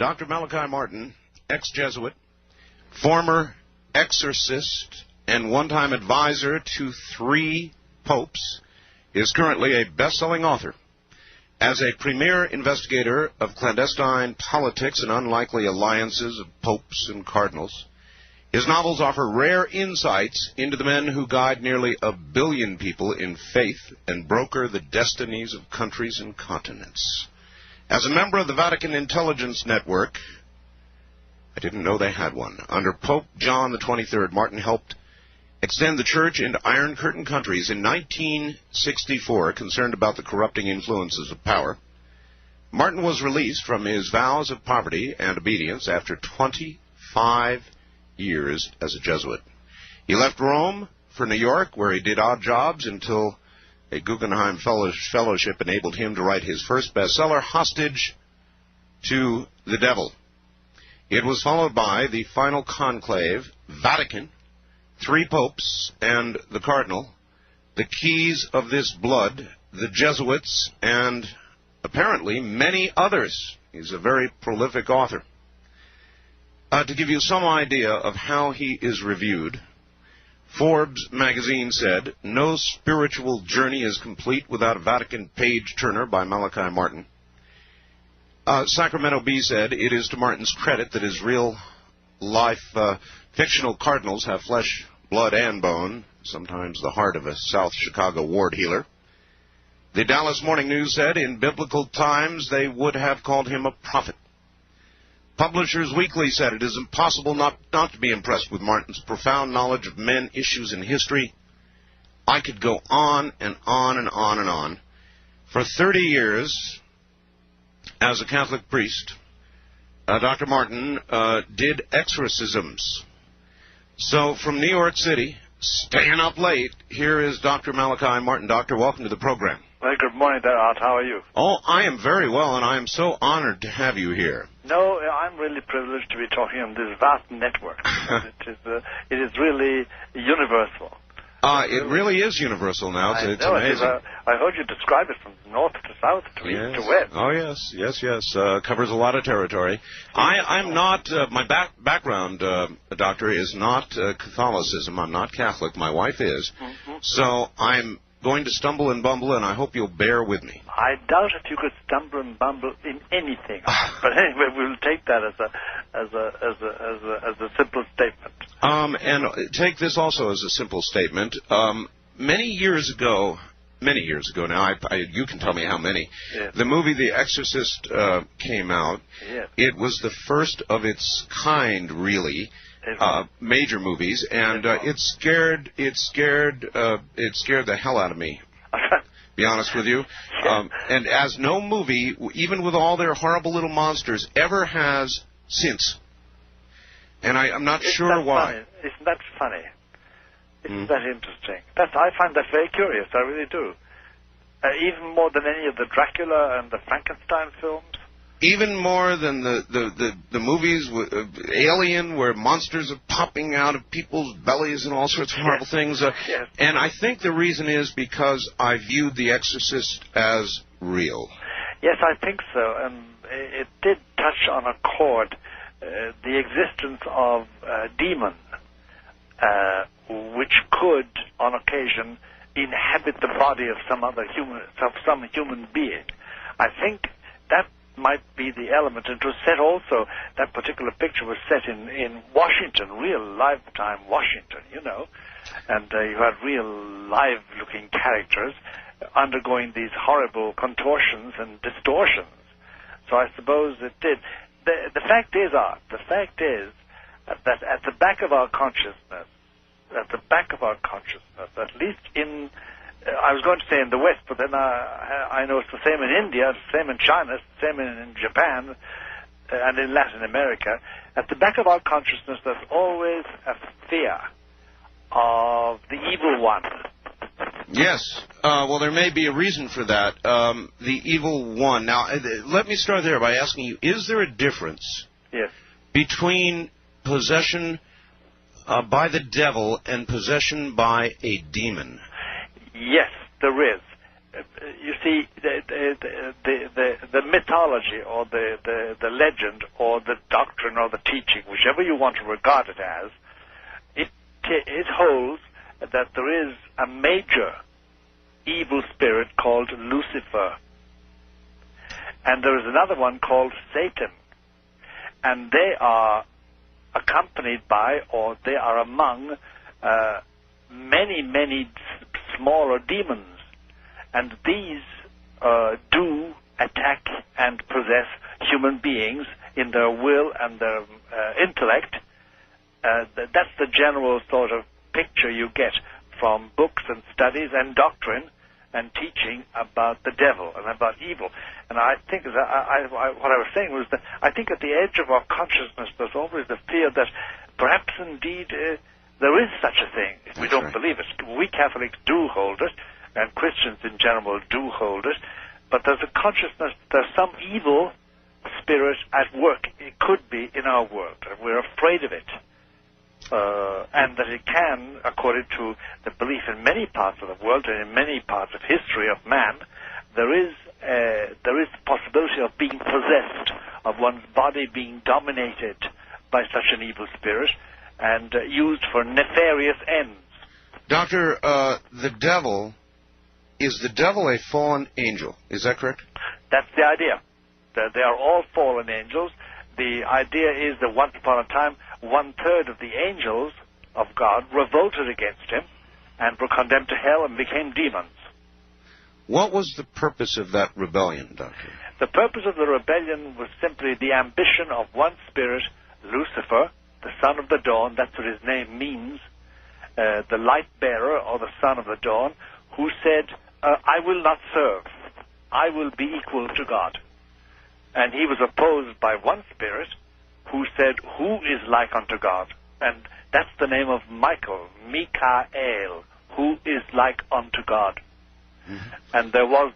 Dr. Malachi Martin, ex-Jesuit, former exorcist, and one-time advisor to 3 popes, is currently a best-selling author. As a premier investigator of clandestine politics and unlikely alliances of popes and cardinals, his novels offer rare insights into the men who guide nearly 1 billion people in faith and broker the destinies of countries and continents. As a member of the Vatican Intelligence Network, I didn't know they had one, under Pope John XXIII, Martin helped extend the church into Iron Curtain countries. In 1964, concerned about the corrupting influences of power, Martin was released from his vows of poverty and obedience after 25 years as a Jesuit. He left Rome for New York, where he did odd jobs until a Guggenheim Fellowship enabled him to write his first bestseller, Hostage to the Devil. It was followed by The Final Conclave, Vatican, 3 popes, and the Cardinal, The Keys of This Blood, The Jesuits, and apparently many others. He's a very prolific author. To give you some idea of how he is reviewed, Forbes magazine said, "No spiritual journey is complete without a Vatican page-turner by Malachi Martin." Sacramento Bee said, "It is to Martin's credit that his real-life fictional cardinals have flesh, blood, and bone, sometimes the heart of a South Chicago ward healer." The Dallas Morning News said, "In biblical times, they would have called him a prophet." Publishers Weekly said, "It is impossible not to be impressed with Martin's profound knowledge of men, issues, and history." I could go on and on and on and on. For 30 years, as a Catholic priest, Dr. Martin did exorcisms. So from New York City, staying up late, here is Dr. Malachi Martin. Doctor, welcome to the program. Well, good morning there, Art. How are you? Oh, I am very well, and I am so honored to have you here. No, I'm really privileged to be talking on this vast network. It is really universal. It really is universal now. It's amazing. I heard you describe it from north to south to east to west. Oh, yes. Covers a lot of territory. I'm not, my background, Doctor, is not Catholicism. I'm not Catholic. My wife is. Mm-hmm. So I'm going to stumble and bumble, and I hope you'll bear with me. I doubt if you could stumble and bumble in anything. But anyway, we'll take that as a simple statement. And take this also as a simple statement. Many years ago now, you can tell me how many, yes. The movie The Exorcist came out. Yes. It was the first of its kind, really. Major movies, and it scared the hell out of me. Be honest with you. And as no movie, even with all their horrible little monsters, ever has since. And I'm not sure why. Funny? Isn't that funny? Isn't that interesting? I find that very curious. I really do. Even more than any of the Dracula and the Frankenstein films. Even more than the movies with Alien, where monsters are popping out of people's bellies and all sorts of horrible things. Yes. And I think the reason is because I viewed The Exorcist as real. Yes, I think so. And it did touch on a chord, the existence of a demon, which could, on occasion, inhabit the body of some human being. I think that might be the element. And it was set also, that particular picture was set in Washington, real lifetime Washington, you know. And you had real live-looking characters undergoing these horrible contortions and distortions. So I suppose it did. The fact is, Art, that at the back of our consciousness, at least in, I was going to say in the West, but then I know it's the same in India, it's the same in China, it's the same in Japan, and in Latin America. At the back of our consciousness, there's always a fear of the evil one. Yes. Well, there may be a reason for that. The evil one. Now, let me start there by asking you, is there a difference between possession by the devil and possession by a demon? Yes, there is. you see, the mythology or the legend or the doctrine or the teaching, whichever you want to regard it as, it holds that there is a major evil spirit called Lucifer, and there is another one called Satan, and they are accompanied by, or they are among many smaller demons. And these do attack and possess human beings in their will and their intellect. That's the general sort of picture you get from books and studies and doctrine and teaching about the devil and about evil. And I think, what I was saying was that I think at the edge of our consciousness there's always the fear that perhaps indeed there is such a thing. We don't believe it. We Catholics do hold it, and Christians in general do hold it, but there's a consciousness, there's some evil spirit at work. It could be in our world, and we're afraid of it. And that it can, according to the belief in many parts of the world and in many parts of history of man, there is the possibility of being possessed, of one's body being dominated by such an evil spirit and used for nefarious ends. Doctor, is the devil a fallen angel? Is that correct? That's the idea. They are all fallen angels. The idea is that once upon a time, 1/3 of the angels of God revolted against him and were condemned to hell and became demons. What was the purpose of that rebellion, Doctor? The purpose of the rebellion was simply the ambition of one spirit, Lucifer, the son of the dawn. That's what his name means, the light bearer or the son of the dawn, who said, I will not serve. I will be equal to God. And he was opposed by one spirit who said, who is like unto God? And that's the name of Michael, Mikael, who is like unto God. Mm-hmm. And there was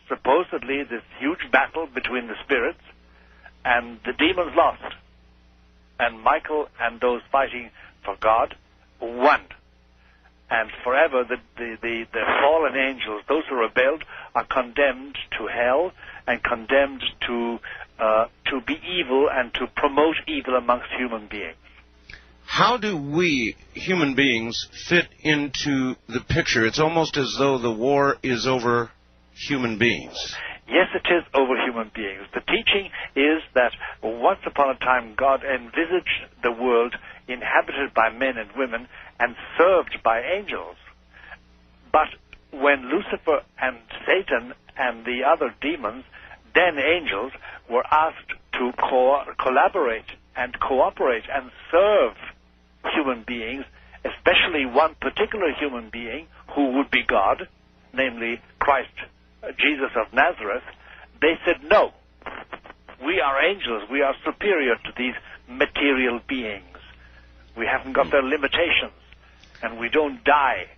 supposedly this huge battle between the spirits, and the demons lost. And Michael and those fighting for God won. And forever the fallen angels, those who rebelled, are condemned to hell and condemned to be evil and to promote evil amongst human beings. How do we, human beings, fit into the picture? It's almost as though the war is over human beings. Yes, it is over human beings. The teaching is that once upon a time God envisaged the world inhabited by men and women and served by angels. But when Lucifer and Satan and the other demons, then angels, were asked to collaborate and cooperate and serve human beings, especially one particular human being who would be God, namely Christ, Jesus of Nazareth, they said, no, we are angels, we are superior to these material beings. We haven't got their limitations, and we don't die,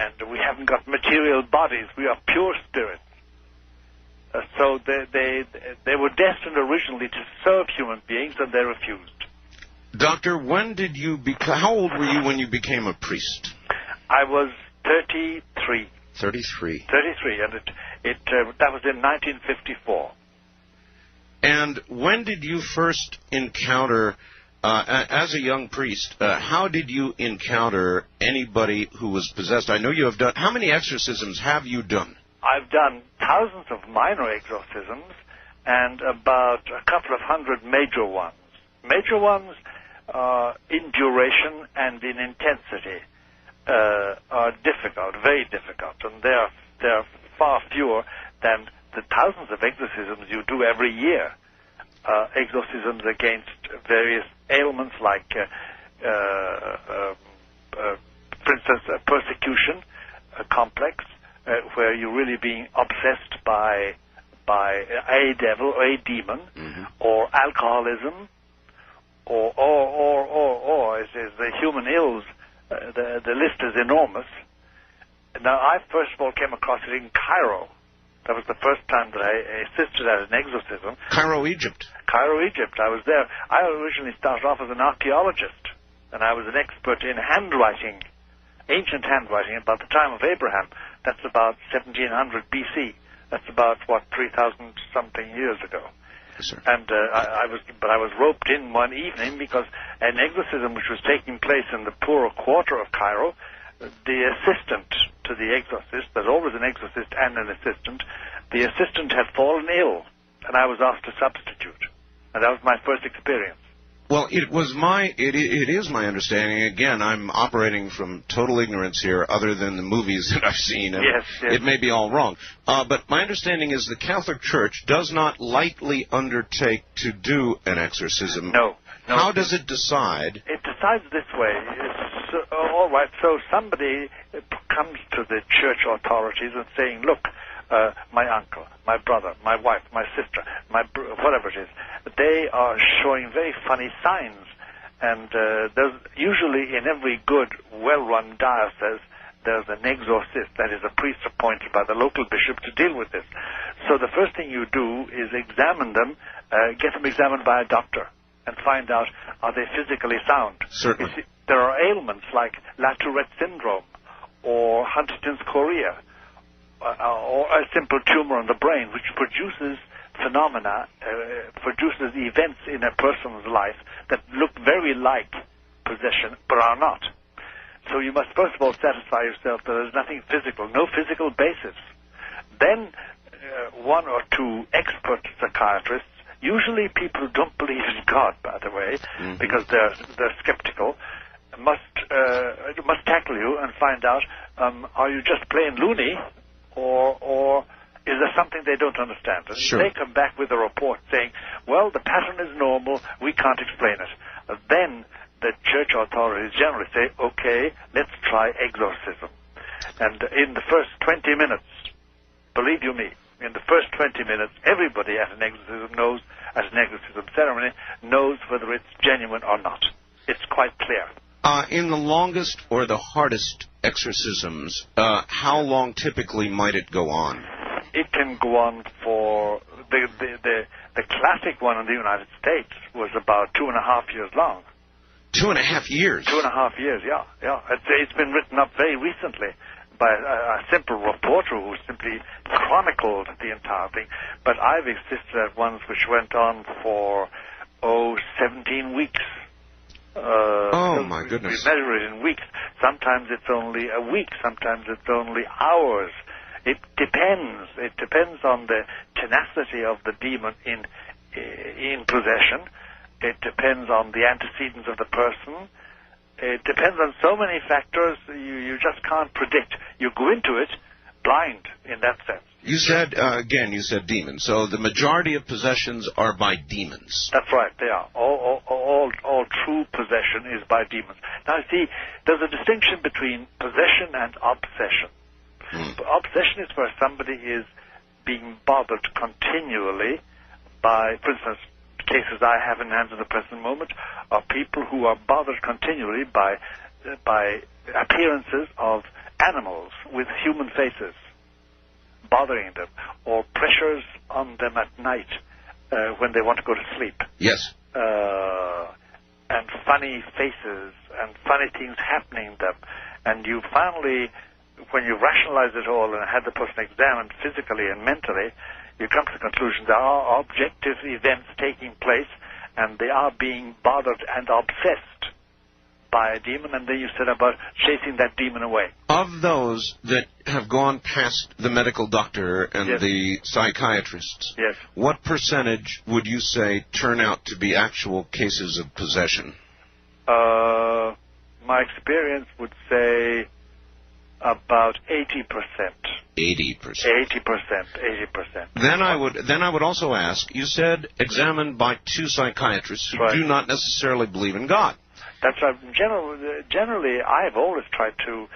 and we haven't got material bodies, we are pure spirits. So they were destined originally to serve human beings, and they refused. Doctor, how old were you when you became a priest? I was 33. 33. 33, and that was in 1954. And when did you first encounter, as a young priest, how did you encounter anybody who was possessed? I know you have done. How many exorcisms have you done? I've done thousands of minor exorcisms and about a couple of hundred major ones. Major ones in duration and in intensity are difficult, very difficult, and they're far fewer than the thousands of exorcisms you do every year. Exorcisms against various ailments like, for instance, persecution complex, where you're really being obsessed by a devil or a demon, mm-hmm. or alcoholism, or as the human ills. The list is enormous. Now, I first of all came across it in Cairo. That was the first time that I assisted at an exorcism. Cairo, Egypt. Cairo, Egypt. I was there. I originally started off as an archaeologist, and I was an expert in handwriting ancient handwriting about the time of Abraham. That's about 1700 BC. That's about, 3,000 something years ago. Yes, sir. And I was roped in one evening because an exorcism which was taking place in the poorer quarter of Cairo, the assistant to the exorcist, there's always an exorcist and an assistant, the assistant had fallen ill, and I was asked to substitute. And that was my first experience. Well, it is my understanding. Again, I'm operating from total ignorance here, other than the movies that I've seen. And yes. It may be all wrong. But my understanding is the Catholic Church does not lightly undertake to do an exorcism. No. How does it decide? It decides this way. All right, so somebody comes to the church authorities and saying, look, my uncle, my brother, my wife, my sister, whatever it is, they are showing very funny signs. And there's usually in every good, well-run diocese, there's an exorcist, that is a priest appointed by the local bishop to deal with this. So the first thing you do is examine them, get them examined by a doctor, and find out, are they physically sound? Certainly. You see, there are ailments like La Tourette syndrome or Huntington's chorea, or a simple tumor on the brain, which produces phenomena, produces events in a person's life that look very like possession, but are not. So you must first of all satisfy yourself that there's nothing physical, no physical basis. Then one or two expert psychiatrists, usually people who don't believe in God, by the way, because they're skeptical, must tackle you and find out, are you just plain loony, or is there something they don't understand? And sure. They come back with a report saying, well, the pattern is normal, we can't explain it. Then the church authorities generally say, okay, let's try exorcism. And in the first 20 minutes, believe you me, in the first 20 minutes, everybody at an exorcism ceremony, knows whether it's genuine or not. It's quite clear. In the longest or the hardest exorcisms, how long typically might it go on? It can go on for the classic one in the United States was about 2.5 years long. 2.5 years? 2.5 years, yeah. It's been written up very recently by a simple reporter who simply chronicled the entire thing. But I've assisted at ones which went on for, 17 weeks. My goodness. We measure it in weeks. Sometimes it's only a week. Sometimes it's only hours. It depends. It depends on the tenacity of the demon in possession. It depends on the antecedents of the person. It depends on so many factors you just can't predict. You go into it blind in that sense. You said, you said demons. So the majority of possessions are by demons. That's right, they are. All true possession is by demons. Now, see, there's a distinction between possession and obsession. Obsession is where somebody is being bothered continually by, for instance, cases I have in hand at the present moment are people who are bothered continually by appearances of animals with human faces bothering them, or pressures on them at night when they want to go to sleep. Yes. And funny faces and funny things happening to them. And you finally, when you rationalize it all and had the person examined physically and mentally, you come to the conclusion there are objective events taking place, and they are being bothered and obsessed by a demon, and then you set about chasing that demon away. Of those that have gone past the medical doctor and yes. the psychiatrists, yes. what percentage would you say turn out to be actual cases of possession? My experience would say about 80%. 80%. 80%. Then I would also ask, you said examined by two psychiatrists who right. do not necessarily believe in God. That's right. Generally, I've always tried to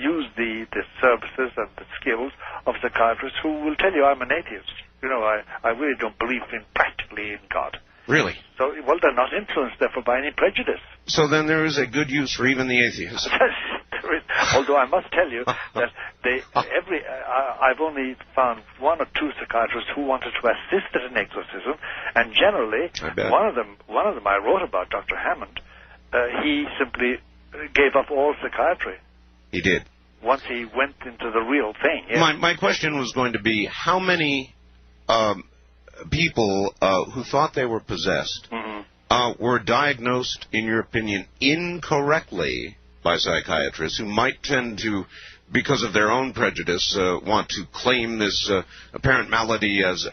use the services and the skills of psychiatrists who will tell you I'm an atheist. You know, I really don't believe practically in God. Really? So, well, they're not influenced, therefore, by any prejudice. So then there is a good use for even the atheists. There is. Although I must tell you that I've only found one or two psychiatrists who wanted to assist at an exorcism, and generally, one of them I wrote about, Dr. Hammond. He simply gave up all psychiatry. He did. Once he went into the real thing. Yes. My question was going to be, how many people who thought they were possessed were diagnosed, in your opinion, incorrectly by psychiatrists who might tend to, because of their own prejudice, want to claim this apparent malady as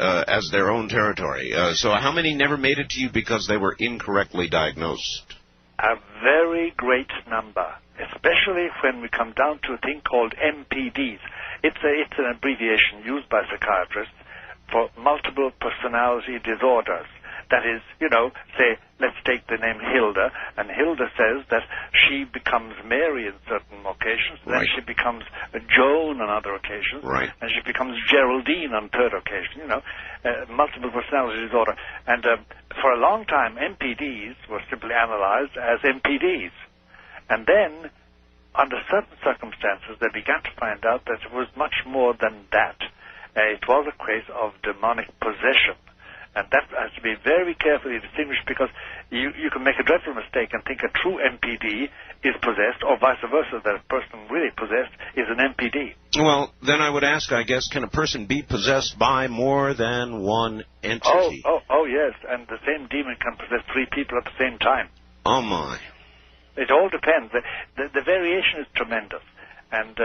their own territory? So how many never made it to you because they were incorrectly diagnosed? A very great number, especially when we come down to a thing called MPDs. It's an abbreviation used by psychiatrists for multiple personality disorders. That is, say, let's take the name Hilda, and Hilda says that she becomes Mary in certain occasions, then she becomes Joan on other occasions, and she becomes Geraldine on third occasion, multiple personality disorder. And for a long time, MPDs were simply analyzed as MPDs. And then, under certain circumstances, they began to find out that it was much more than that. It was a case of demonic possession. And that has to be very carefully distinguished, because you can make a dreadful mistake and think a true MPD is possessed, or vice versa, that a person really possessed is an MPD. Well, then I would ask, I guess, can a person be possessed by more than one entity? Oh, yes, and the same demon can possess three people at the same time. Oh, my. It all depends. The variation is tremendous. And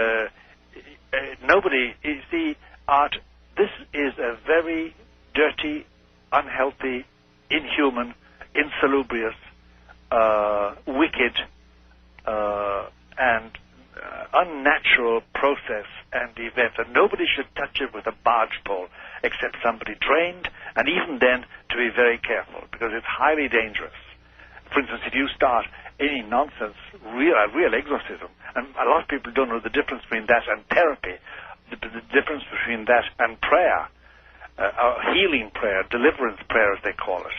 nobody, you see, Art, this is a very dirty, unhealthy, inhuman, insalubrious, wicked, and unnatural process and event. And nobody should touch it with a barge pole except somebody trained, and even then to be very careful, because it's highly dangerous. For instance, if you start any nonsense, real exorcism, and a lot of people don't know the difference between that and therapy, the difference between that and prayer, healing prayer, deliverance prayer, as they call it.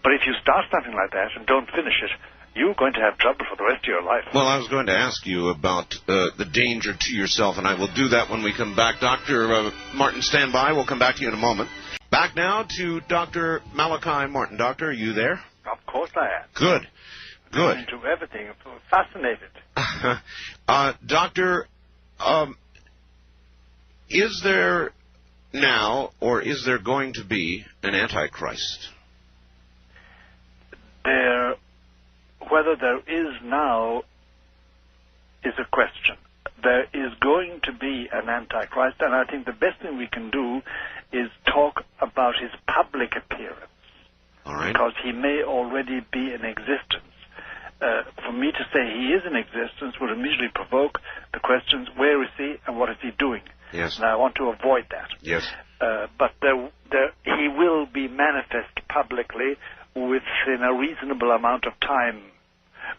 But if you start something like that and don't finish it, you're going to have trouble for the rest of your life. Well, I was going to ask you about the danger to yourself, and I will do that when we come back. Dr. Martin, stand by. We'll come back to you in a moment. Back now to Dr. Malachi Martin. Doctor, are you there? Of course I am. Good. Good. I'm into everything. I'm fascinated. Doctor, is there now, or is there going to be, an Antichrist? Whether there is now is a question. There is going to be an Antichrist, and I think the best thing we can do is talk about his public appearance. All right. Because he may already be in existence. For me to say he is in existence would immediately provoke the questions, where is he and what is he doing? Yes. And I want to avoid that. Yes. But he will be manifest publicly within a reasonable amount of time.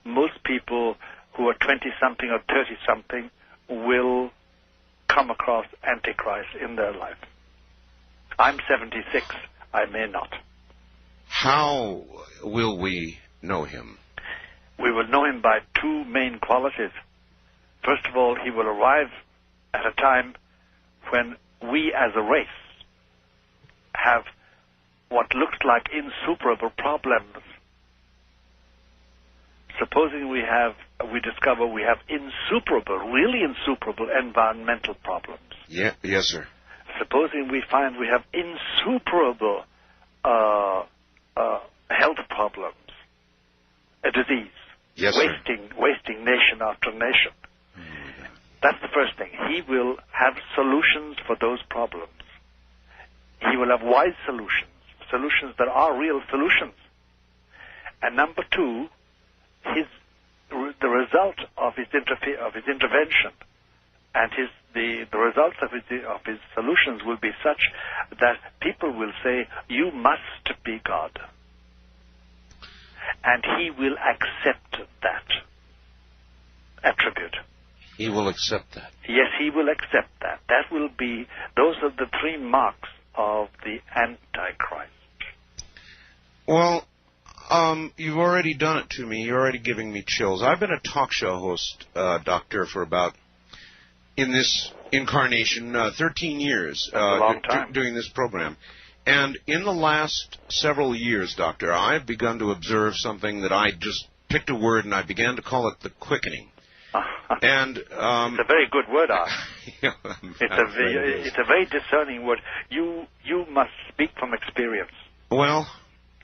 Most people who are 20-something or 30-something will come across Antichrist in their life. I'm 76. I may not. How will we know him? We will know him by two main qualities. First of all, he will arrive at a time when we as a race have what looks like insuperable problems. Supposing we discover we have really insuperable environmental problems. Yeah, yes, sir. Supposing we find we have insuperable health problems, a disease, yes, wasting nation after nation. That's the first thing. He will have solutions for those problems. He will have wise solutions that are real solutions. And number two, the result of his intervention and the results of his solutions will be such that people will say, you must be God. And he will accept that attribute. He will accept that. Yes, he will accept that. Those are the three marks of the Antichrist. Well, you've already done it to me. You're already giving me chills. I've been a talk show host, Doctor, for about, in this incarnation, 13 years. That's a long time. Doing this program. And in the last several years, Doctor, I've begun to observe something that I just picked a word and I began to call it the quickening. And it's a very good word, Art. Yeah, it's a very discerning word. You must speak from experience. Well,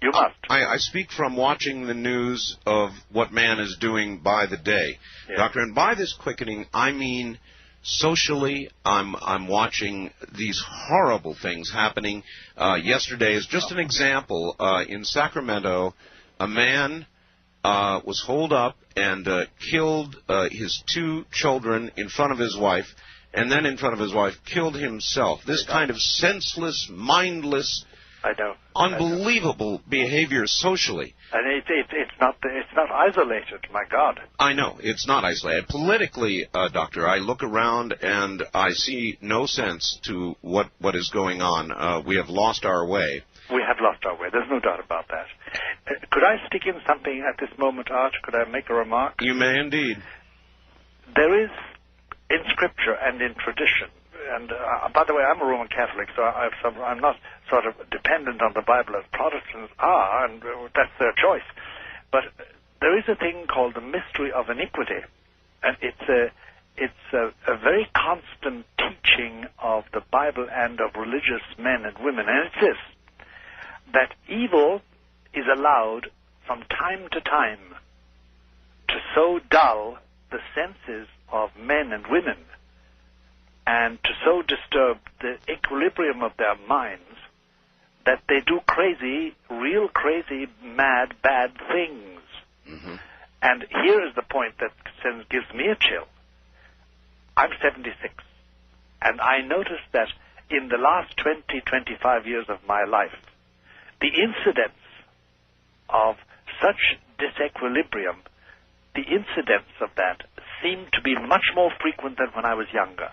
you must. I speak from watching the news of what man is doing by the day, yes. Doctor. And by this quickening, I mean socially. I'm watching these horrible things happening. Yesterday is just an example. In Sacramento, a man was holed up and killed his 2 children in front of his wife, and then in front of his wife killed himself. This kind of senseless, mindless, unbelievable behavior socially. And it's not isolated, my God. I know, it's not isolated. Politically, Doctor, I look around and I see no sense to what is going on. We have lost our way. We have lost our way. There's no doubt about that. Could I stick in something at this moment, Art? Could I make a remark? You may indeed. There is, in Scripture and in tradition, and by the way, I'm a Roman Catholic, so I'm not sort of dependent on the Bible as Protestants are, and that's their choice. But there is a thing called the mystery of iniquity, and it's a very constant teaching of the Bible and of religious men and women, and it's this, that evil is allowed from time to time to so dull the senses of men and women and to so disturb the equilibrium of their minds that they do real crazy, mad, bad things. Mm-hmm. And here is the point that gives me a chill. I'm 76, and I noticed that in the last 20, 25 years of my life, the incidents of such disequilibrium, the incidents of that seem to be much more frequent than when I was younger.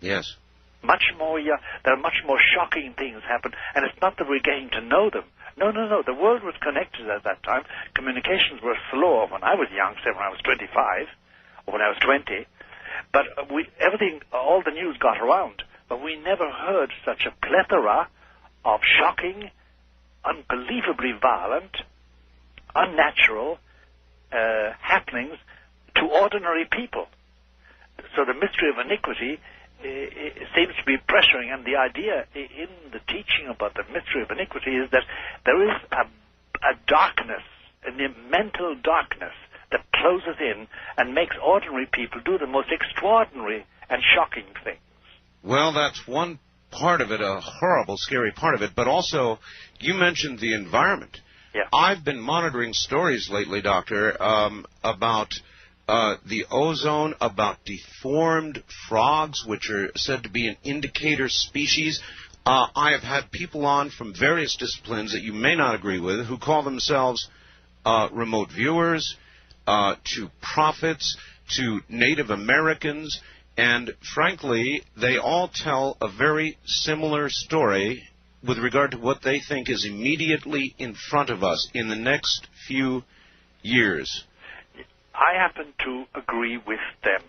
Yes. Much more, there are much more shocking things happen, and it's not that we're getting to know them. No. The world was connected at that time. Communications were slower when I was young, say when I was 25, or when I was 20. But all the news got around, but we never heard such a plethora of shocking, unbelievably violent, unnatural happenings to ordinary people. So the mystery of iniquity seems to be pressuring, and the idea in the teaching about the mystery of iniquity is that there is a darkness, a mental darkness that closes in and makes ordinary people do the most extraordinary and shocking things. Well, that's one part of it, a horrible, scary part of it, but also you mentioned the environment. Yeah. I've been monitoring stories lately, Doctor, about the ozone, about deformed frogs, which are said to be an indicator species. I have had people on from various disciplines that you may not agree with who call themselves remote viewers, to prophets, to Native Americans, and frankly, they all tell a very similar story with regard to what they think is immediately in front of us in the next few years. I happen to agree with them.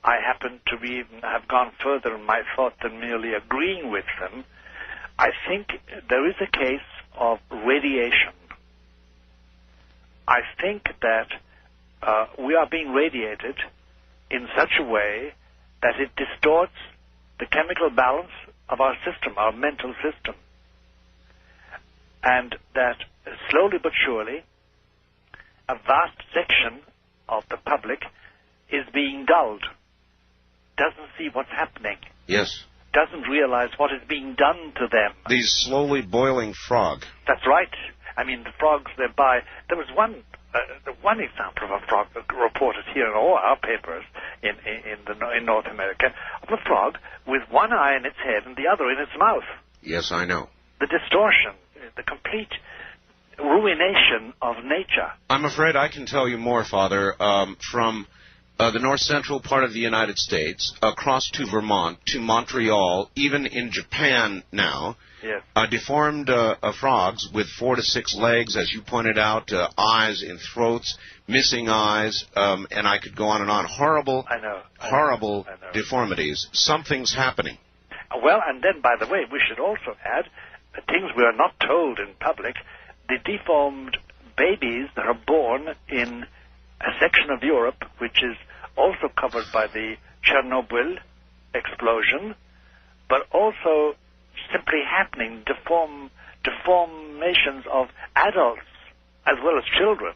I happen to have gone further in my thought than merely agreeing with them. I think there is a case of radiation. I think that we are being radiated in such a way that it distorts the chemical balance of our system, our mental system. And that slowly but surely, a vast section of the public is being dulled, doesn't see what's happening. Yes. Doesn't realize what is being done to them. These slowly boiling frog. That's right. I mean, the frogs thereby. There was one example of a frog reported here in all our papers in North America, of a frog with one eye in its head and the other in its mouth. Yes, I know. The distortion, the complete ruination of nature. I'm afraid I can tell you more, Father, from the north-central part of the United States, across to Vermont, to Montreal, even in Japan now. Yes. Deformed frogs with 4 to 6 legs, as you pointed out, eyes in throats, missing eyes, and I could go on and on. Horrible deformities. Something's happening. Well, and then, by the way, we should also add things we are not told in public. The deformed babies that are born in a section of Europe which is also covered by the Chernobyl explosion, but also simply happening, deformations of adults as well as children.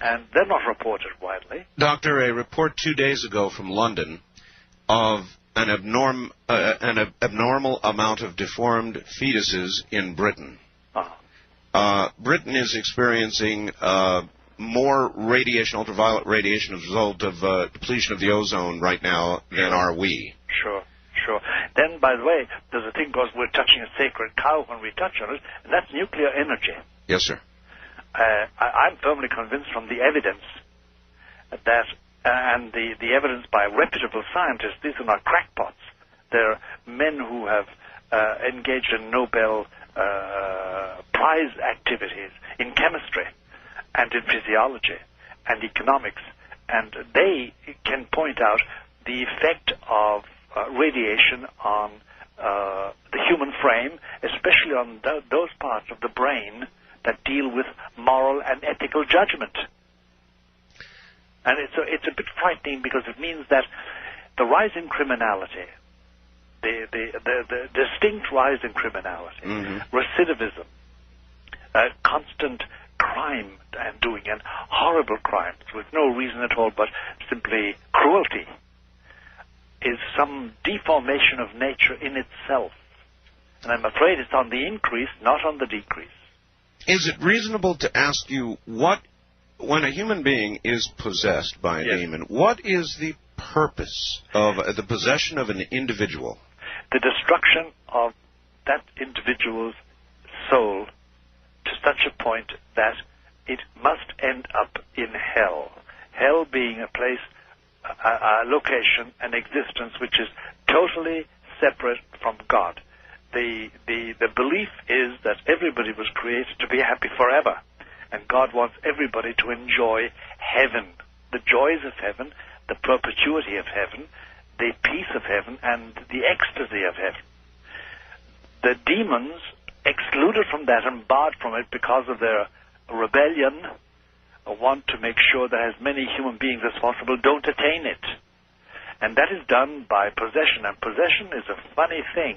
And they're not reported widely. Doctor, a report 2 days ago from London of an abnormal amount of deformed fetuses in Britain. Britain is experiencing more radiation, ultraviolet radiation, as a result of depletion of the ozone right now than are we. Sure. Then, by the way, there's a thing because we're touching a sacred cow when we touch on it, and that's nuclear energy. Yes, sir. I'm firmly convinced from the evidence that, and the evidence by reputable scientists, these are not crackpots. They're men who have engaged in Nobel Prize activities in chemistry and in physiology and economics, and they can point out the effect of radiation on the human frame, especially on those parts of the brain that deal with moral and ethical judgment. And it's a bit frightening because it means that the rise in criminality, the distinct rise in criminality, recidivism, constant crime and doing, and horrible crimes with no reason at all but simply cruelty, is some deformation of nature in itself. And I'm afraid it's on the increase, not on the decrease. Is it reasonable to ask you when a human being is possessed by a demon, what is the purpose of the possession of an individual? The destruction of that individual's soul to such a point that it must end up in hell. Hell being a place, a location, an existence which is totally separate from God. The belief is that everybody was created to be happy forever, and God wants everybody to enjoy heaven, the joys of heaven, the perpetuity of heaven, the peace of heaven, and the ecstasy of heaven. The demons, excluded from that and barred from it because of their rebellion, want to make sure that as many human beings as possible don't attain it. And that is done by possession, and possession is a funny thing.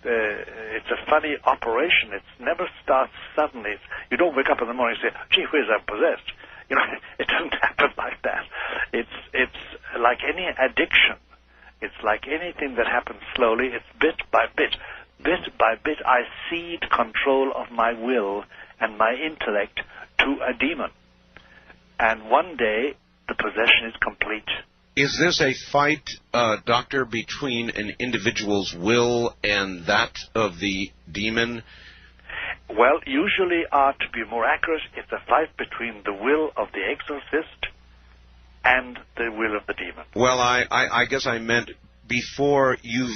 It's a funny operation. It never starts suddenly. You don't wake up in the morning and say, gee whiz, I'm possessed. You know, it doesn't happen like that. It's like any addiction. It's like anything that happens slowly. It's bit by bit. Bit by bit, I cede control of my will and my intellect to a demon. And one day, the possession is complete. Is this a fight, Doctor, between an individual's will and that of the demon? Well, usually, to be more accurate, it's a fight between the will of the exorcist and the will of the demon. Well, I guess I meant before you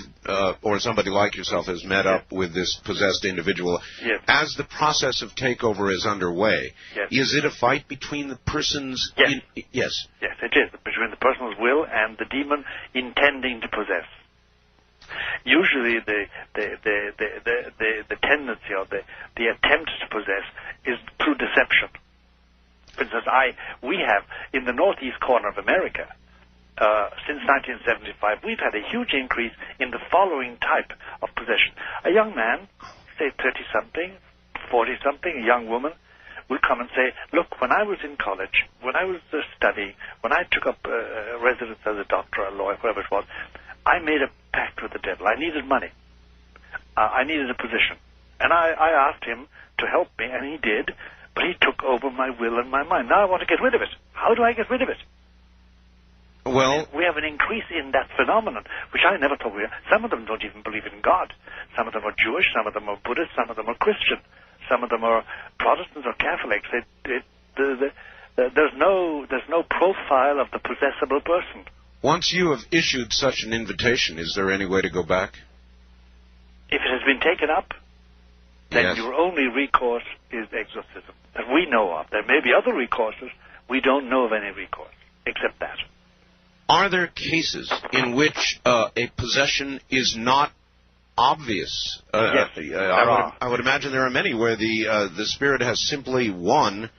or somebody like yourself has met up with this possessed individual, as the process of takeover is underway, is it a fight between the person's... Yes, it is, between the person's will and the demon intending to possess. Usually the tendency or the attempt to possess is through deception. For instance, we have, in the northeast corner of America, since 1975, we've had a huge increase in the following type of possession. A young man, say 30-something, 40-something, a young woman, will come and say, look, when I was in college, when I was studying, when I took up residence as a doctor, a lawyer, whatever it was, I made a pact with the devil. I needed money. I needed a position. And I asked him to help me, and he did, but he took over my will and my mind. Now I want to get rid of it. How do I get rid of it? Well, we have an increase in that phenomenon, which I never thought we had. Some of them don't even believe in God. Some of them are Jewish, some of them are Buddhist, some of them are Christian, some of them are Protestants or Catholics. There's no profile of the possessable person. Once you have issued such an invitation, is there any way to go back? If it has been taken up, then your only recourse is exorcism, that we know of. There may be other recourses. We don't know of any recourse, except that. Are there cases in which a possession is not obvious? Yes, there are. I would imagine there are many where the spirit has simply won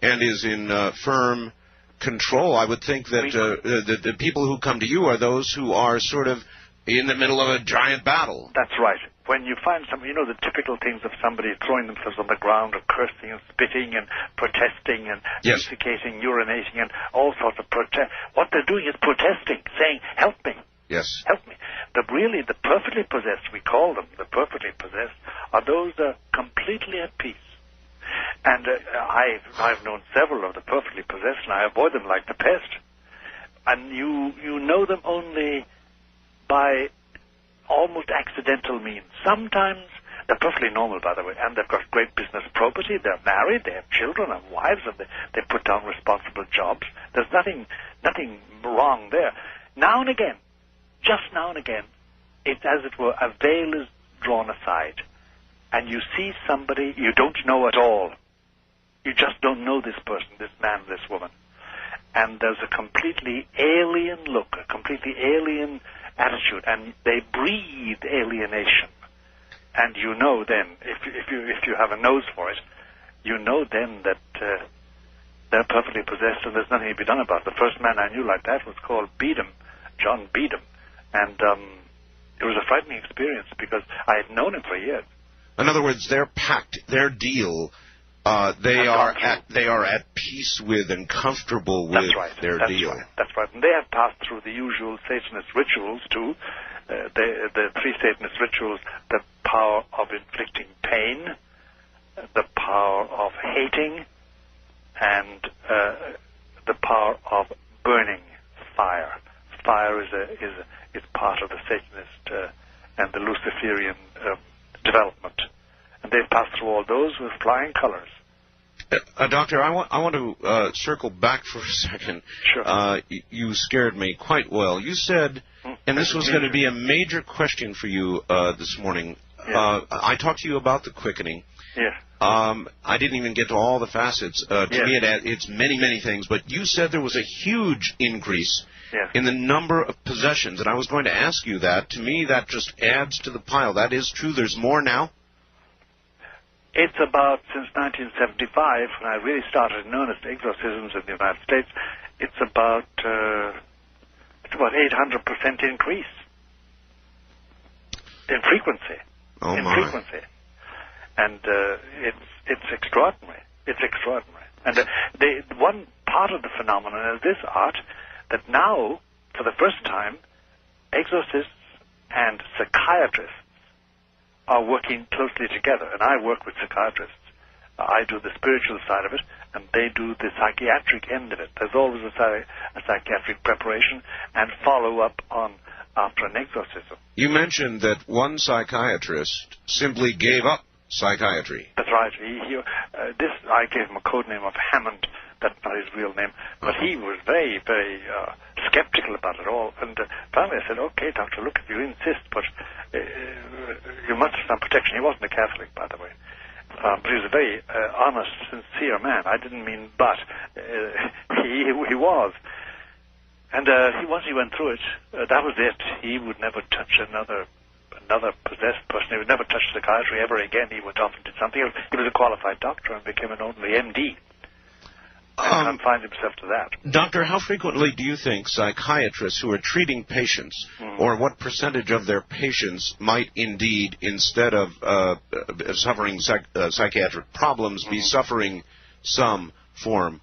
and is in firm control. I would think that the people who come to you are those who are sort of in the middle of a giant battle. That's right. When you find the typical things of somebody throwing themselves on the ground or cursing and spitting and protesting and defecating, urinating, and all sorts of protest. What they're doing is protesting, saying, help me. Yes. Help me. But really, the perfectly possessed, we call them the perfectly possessed, are those that are completely at peace. And I've known several of the perfectly possessed, and I avoid them like the pest. And you know them only by almost accidental means. Sometimes they're perfectly normal, by the way, and they've got great business property. They're married, they have children and wives, and they put down responsible jobs. There's nothing wrong there. Now and again, just now and again, it's as it were, a veil is drawn aside, and you see somebody you don't know at all. You just don't know this person, this man, this woman. And there's a completely alien look, a completely alien attitude, and they breathe alienation. And you know then, if you have a nose for it, you know then that they're perfectly possessed and there's nothing to be done about it. The first man I knew like that was called Beedham, John Beedham. And it was a frightening experience because I had known him for years. In other words, their pact, their deal, they are at peace with and comfortable with their deal. That's right. And they have passed through the usual Satanist rituals too. The three Satanist rituals: the power of inflicting pain, the power of hating, and the power of burning fire. Fire is part of the Satanist and the Luciferian development. And they've passed through all those with flying colors. Doctor, I want to circle back for a second. Sure. You scared me quite well. You said, and this was going to be a major question for you this morning. Yeah. I talked to you about the quickening. Yeah. I didn't even get to all the facets. To me, it's many, many things. But you said there was a huge increase in the number of possessions, and I was going to ask you that. To me, that just adds to the pile. That is true. There's more now? It's about, since 1975, when I really started in earnest exorcisms in the United States, it's about 800% increase in frequency. Oh, in my. frequency. And it's extraordinary. It's extraordinary. And the one part of the phenomenon is this, Art, that now, for the first time, exorcists and psychiatrists are working closely together. And I work with psychiatrists. I do the spiritual side of it, and they do the psychiatric end of it. There's always a psychiatric preparation and follow-up after an exorcism. You mentioned that one psychiatrist simply gave up psychiatry. That's right. I gave him a code name of Hammond. That's not his real name. But he was very, very skeptical about it all. And finally I said, okay, doctor, look, if you insist, but you must have some protection. He wasn't a Catholic, by the way. But he was a very honest, sincere man. I didn't mean but. He was. And once he went through it, that was it. He would never touch another possessed person. He would never touch psychiatry ever again. He went off and did something else. He was a qualified doctor and became an only MD. And confined himself to that. Doctor, how frequently do you think psychiatrists who are treating patients, or what percentage of their patients might indeed, instead of suffering psychiatric problems, be suffering some form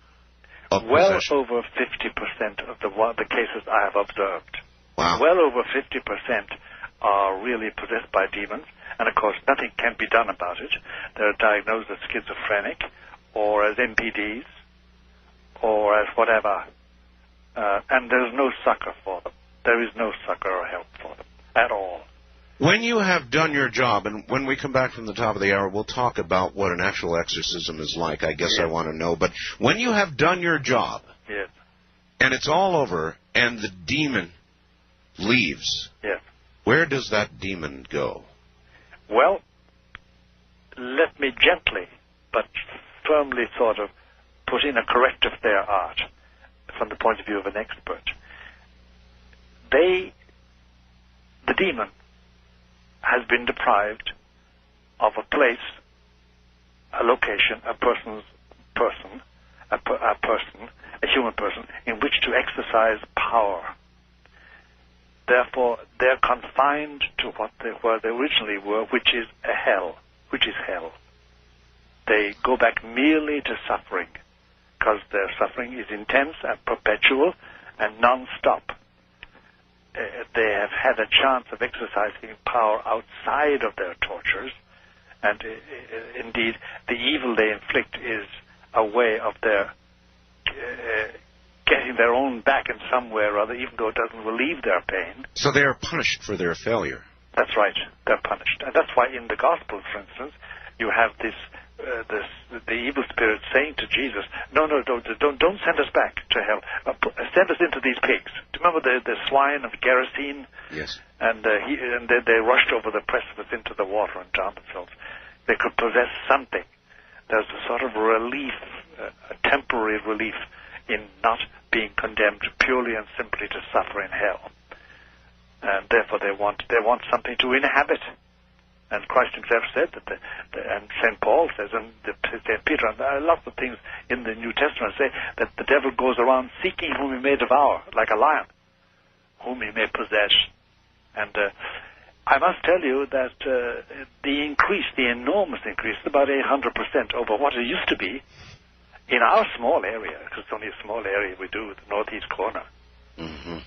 of possession? Well over 50% of the cases I have observed. Wow. Well over 50% are really possessed by demons, and of course nothing can be done about it. They're diagnosed as schizophrenic or as NPDs or as whatever, and there's no succor for them. There is no succor or help for them at all. When you have done your job, and when we come back from the top of the hour, we'll talk about what an actual exorcism is like. I guess I want to know. But when you have done your job, and it's all over, and the demon leaves, where does that demon go? Well, let me gently but firmly sort of put in a corrective there, Art, from the point of view of an expert. The demon has been deprived of a place, a location, a person, a person, a human person, in which to exercise power. Therefore, they're confined to where they originally were, which is hell. They go back merely to suffering, because their suffering is intense and perpetual and non-stop. They have had a chance of exercising power outside of their tortures, and indeed, the evil they inflict is a way of their getting their own back in some way or other, even though it doesn't relieve their pain. So they are punished for their failure. That's right. They're punished. And that's why in the Gospels, for instance, you have the evil spirit saying to Jesus, no, don't send us back to hell. Send us into these pigs. Do you remember the swine of Gerasene? Yes. And they rushed over the precipice into the water and drowned themselves. They could possess something. There's a sort of relief, a temporary relief in not being condemned purely and simply to suffer in hell. And therefore they want something to inhabit. And Christ himself said that, and St. Paul says, and St. Peter, and lots of things in the New Testament say that the devil goes around seeking whom he may devour, like a lion, whom he may possess. And I must tell you that the enormous increase, about 800% over what it used to be in our small area, because it's only a small area we do, the northeast corner. Mm-hmm.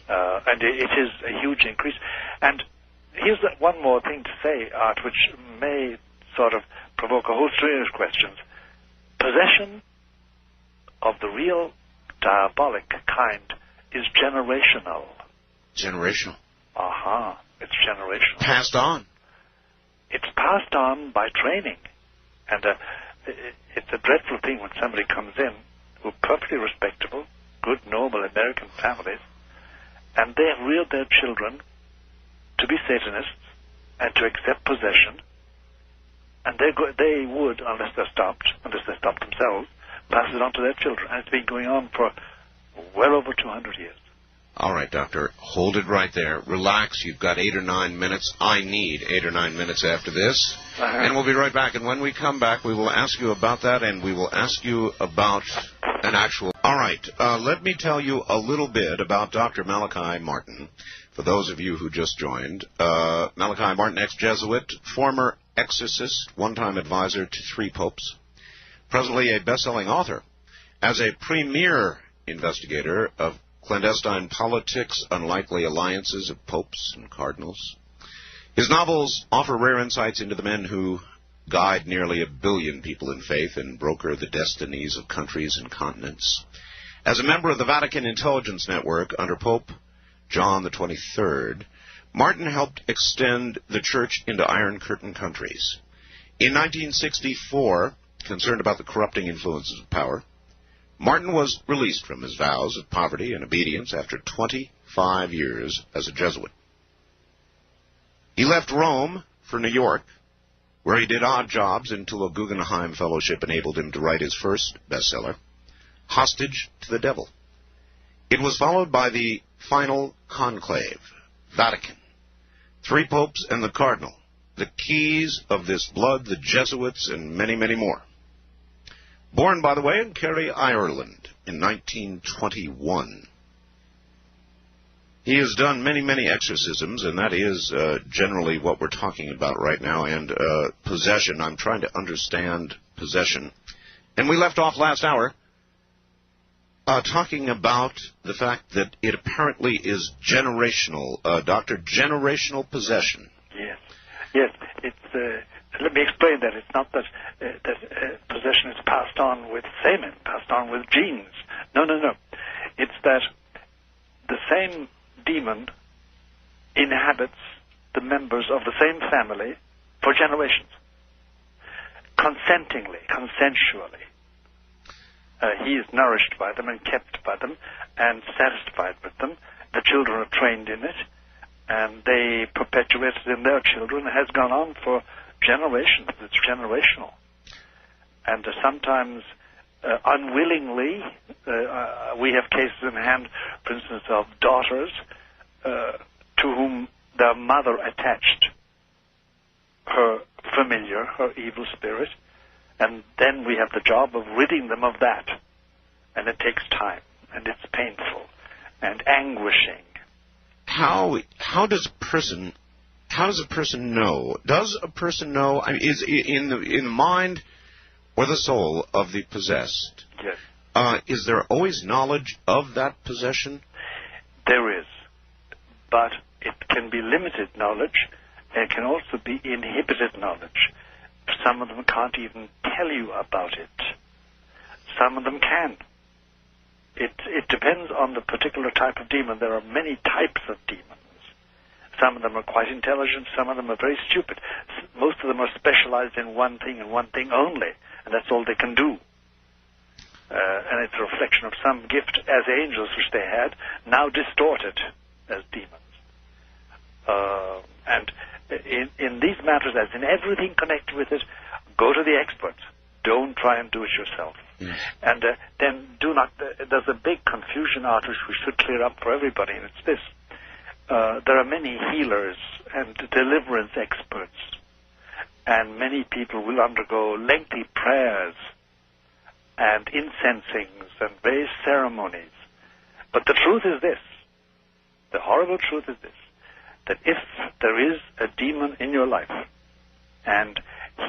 And it is a huge increase. And here's one more thing to say, Art, which may sort of provoke a whole string of questions. Possession of the real diabolic kind is generational. Generational? Aha, it's generational. Passed on? It's passed on by training. And it's a dreadful thing when somebody comes in who are perfectly respectable, good, normal American families, and they have reared their children to be Satanists and to accept possession, and they would, unless they stopped themselves, pass it on to their children. And it's been going on for well over 200 years. All right, Doctor, hold it right there. Relax. You've got 8 or 9 minutes. I need 8 or 9 minutes after this. And we'll be right back. And when we come back, we will ask you about that, and we will ask you about an actual... All right, let me tell you a little bit about Dr. Malachi Martin. For those of you who just joined, Malachi Martin, ex-Jesuit, former exorcist, one-time advisor to 3 popes, presently a best-selling author, as a premier investigator of clandestine politics, unlikely alliances of popes and cardinals. His novels offer rare insights into the men who guide nearly 1 billion people in faith and broker the destinies of countries and continents. As a member of the Vatican Intelligence Network under Pope John the 23rd, Martin helped extend the Church into Iron Curtain countries. In 1964, concerned about the corrupting influences of power, Martin was released from his vows of poverty and obedience after 25 years as a Jesuit. He left Rome for New York, where he did odd jobs until a Guggenheim Fellowship enabled him to write his first bestseller, Hostage to the Devil. It was followed by the final conclave, Vatican, 3 popes and the cardinal, the keys of this blood, the Jesuits, and many, many more. Born, by the way, in Kerry, Ireland, in 1921. He has done many, many exorcisms, and that is generally what we're talking about right now, and possession. I'm trying to understand possession. And we left off last hour talking about the fact that it apparently is generational, Doctor, generational possession. Yes. It's let me explain that. It's not that possession is passed on with semen, passed on with genes. No. It's that the same demon inhabits the members of the same family for generations, consensually. He is nourished by them and kept by them and satisfied with them. The children are trained in it, and they perpetuate it in their children. It has gone on for generations. It's generational. And sometimes unwillingly, we have cases in hand, for instance, of daughters to whom their mother attached her familiar, her evil spirit, and then we have the job of ridding them of that. and it takes time, and it's painful and anguishing. How does a person know? Does a person know? I mean, is in the mind or the soul of the possessed? Yes. Is there always knowledge of that possession? There is, but it can be limited knowledge. It can also be inhibited knowledge. Some of them can't even tell you about it. Some of them can. It depends on the particular type of demon. There are many types of demons. Some of them are quite intelligent. Some of them are very stupid. Most of them are specialized in one thing and one thing only, and that's all they can do. And it's a reflection of some gift as angels which they had, now distorted as demons. And in these matters, as in everything connected with it, go to the experts. Don't try and do it yourself. Yes. And then do not. There's a big confusion out which we should clear up for everybody, and it's this. There are many healers and deliverance experts, and many people will undergo lengthy prayers and incensings and various ceremonies. But the truth is this, the horrible truth is this, that if there is a demon in your life, and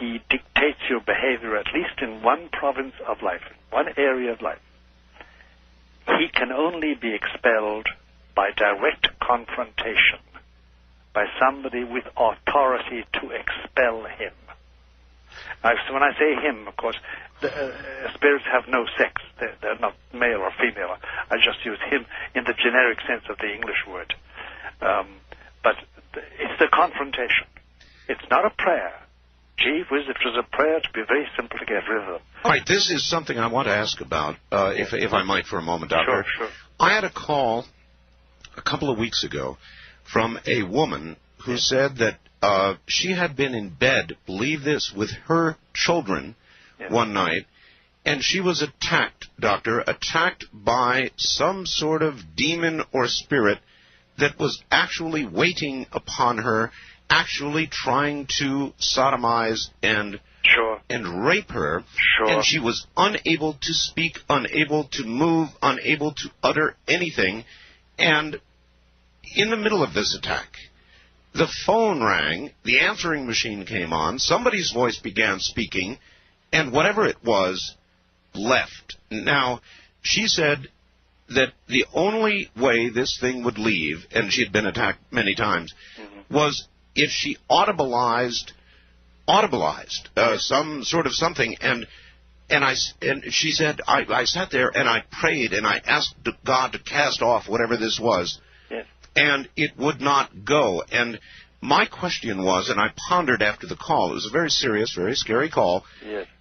he dictates your behavior at least in one province of life, in one area of life, he can only be expelled by direct confrontation, by somebody with authority to expel him. Now, so when I say him, of course, spirits have no sex. They're not male or female. I just use him in the generic sense of the English word. But it's the confrontation. It's not a prayer. Gee whiz, it was a prayer to be very simple to get rid of them. All right, this is something I want to ask about, if I might for a moment, Doctor. Sure. I had a call a couple of weeks ago from a woman who said that she had been in bed, believe this, with her children one night, and she was attacked, Doctor, attacked by some sort of demon or spirit that was actually waiting upon her, actually trying to sodomize and rape her, and she was unable to speak, unable to move, unable to utter anything, and in the middle of this attack, the phone rang, the answering machine came on, somebody's voice began speaking, and whatever it was, left. Now, she said that the only way this thing would leave, and she had been attacked many times, was if she audibleized some sort of something, and she said, I sat there and I prayed and I asked God to cast off whatever this was, and it would not go. And my question was, and I pondered after the call, it was a very serious, very scary call,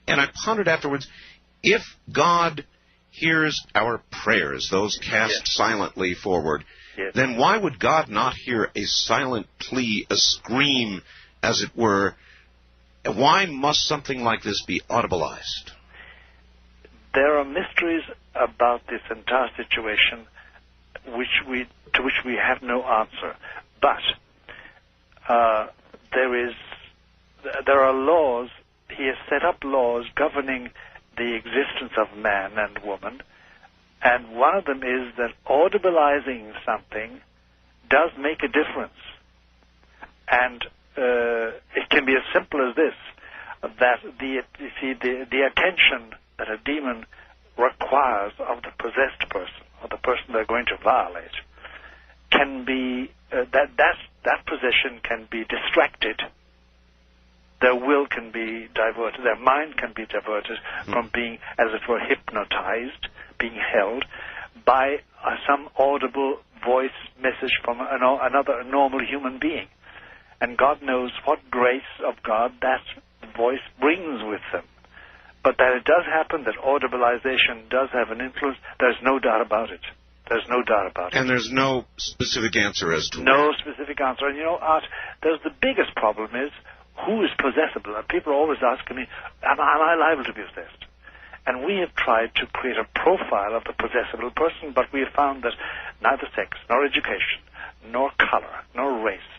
and I pondered afterwards, if God hears our prayers, those cast silently forward, then why would God not hear a silent plea, a scream, as it were? Why must something like this be audibleized? There are mysteries about this entire situation to which we have no answer. But there are laws. He has set up laws governing the existence of man and woman, and one of them is that audibleizing something does make a difference. And it can be as simple as this, that the attention that a demon requires of the possessed person, or the person they're going to violate, can be, that possession can be distracted. Their will can be diverted, their mind can be diverted from being, as it were, hypnotized, being held by some audible voice message from another normal human being. And God knows what grace of God that voice brings with them. But that it does happen, that audibleization does have an influence, there's no doubt about it. There's no doubt about it. And there's no specific answer as to no specific answer. And Art, there's the biggest problem is, who is possessible? And people are always asking me, am I liable to be possessed? And we have tried to create a profile of the possessible person, but we have found that neither sex, nor education, nor color, nor race,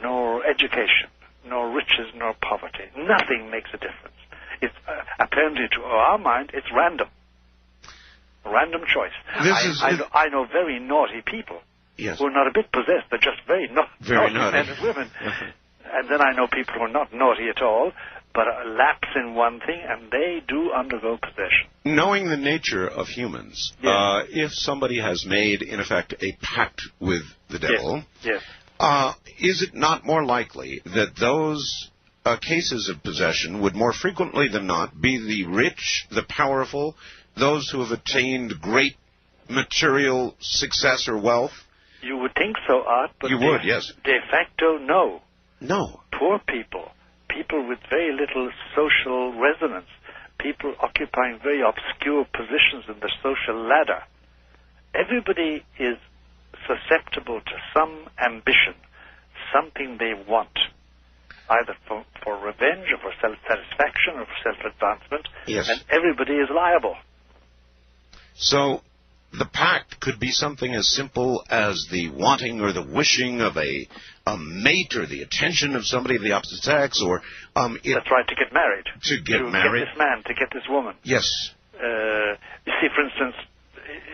nor education, nor riches, nor poverty, nothing makes a difference. It's apparently, to our mind, it's random. Random choice. I know very naughty people yes. who are not a bit possessed. They're just very naughty men and women. And then I know people who are not naughty at all, but lapse in one thing, and they do undergo possession. Knowing the nature of humans, yes. If somebody has made, in effect, a pact with the devil, yes. Is it not more likely that those cases of possession would more frequently than not be the rich, the powerful, those who have attained great material success or wealth? You would think so, Art, but yes. De facto, no. No. Poor people, people with very little social resonance, people occupying very obscure positions in the social ladder. Everybody is susceptible to some ambition, something they want, either for revenge or for self-satisfaction or for self-advancement, yes. and everybody is liable. So the pact could be something as simple as the wanting or the wishing of a mate or the attention of somebody of the opposite sex, or... That's right, to get married. To get married. To get this man, to get this woman. Yes. You see, for instance,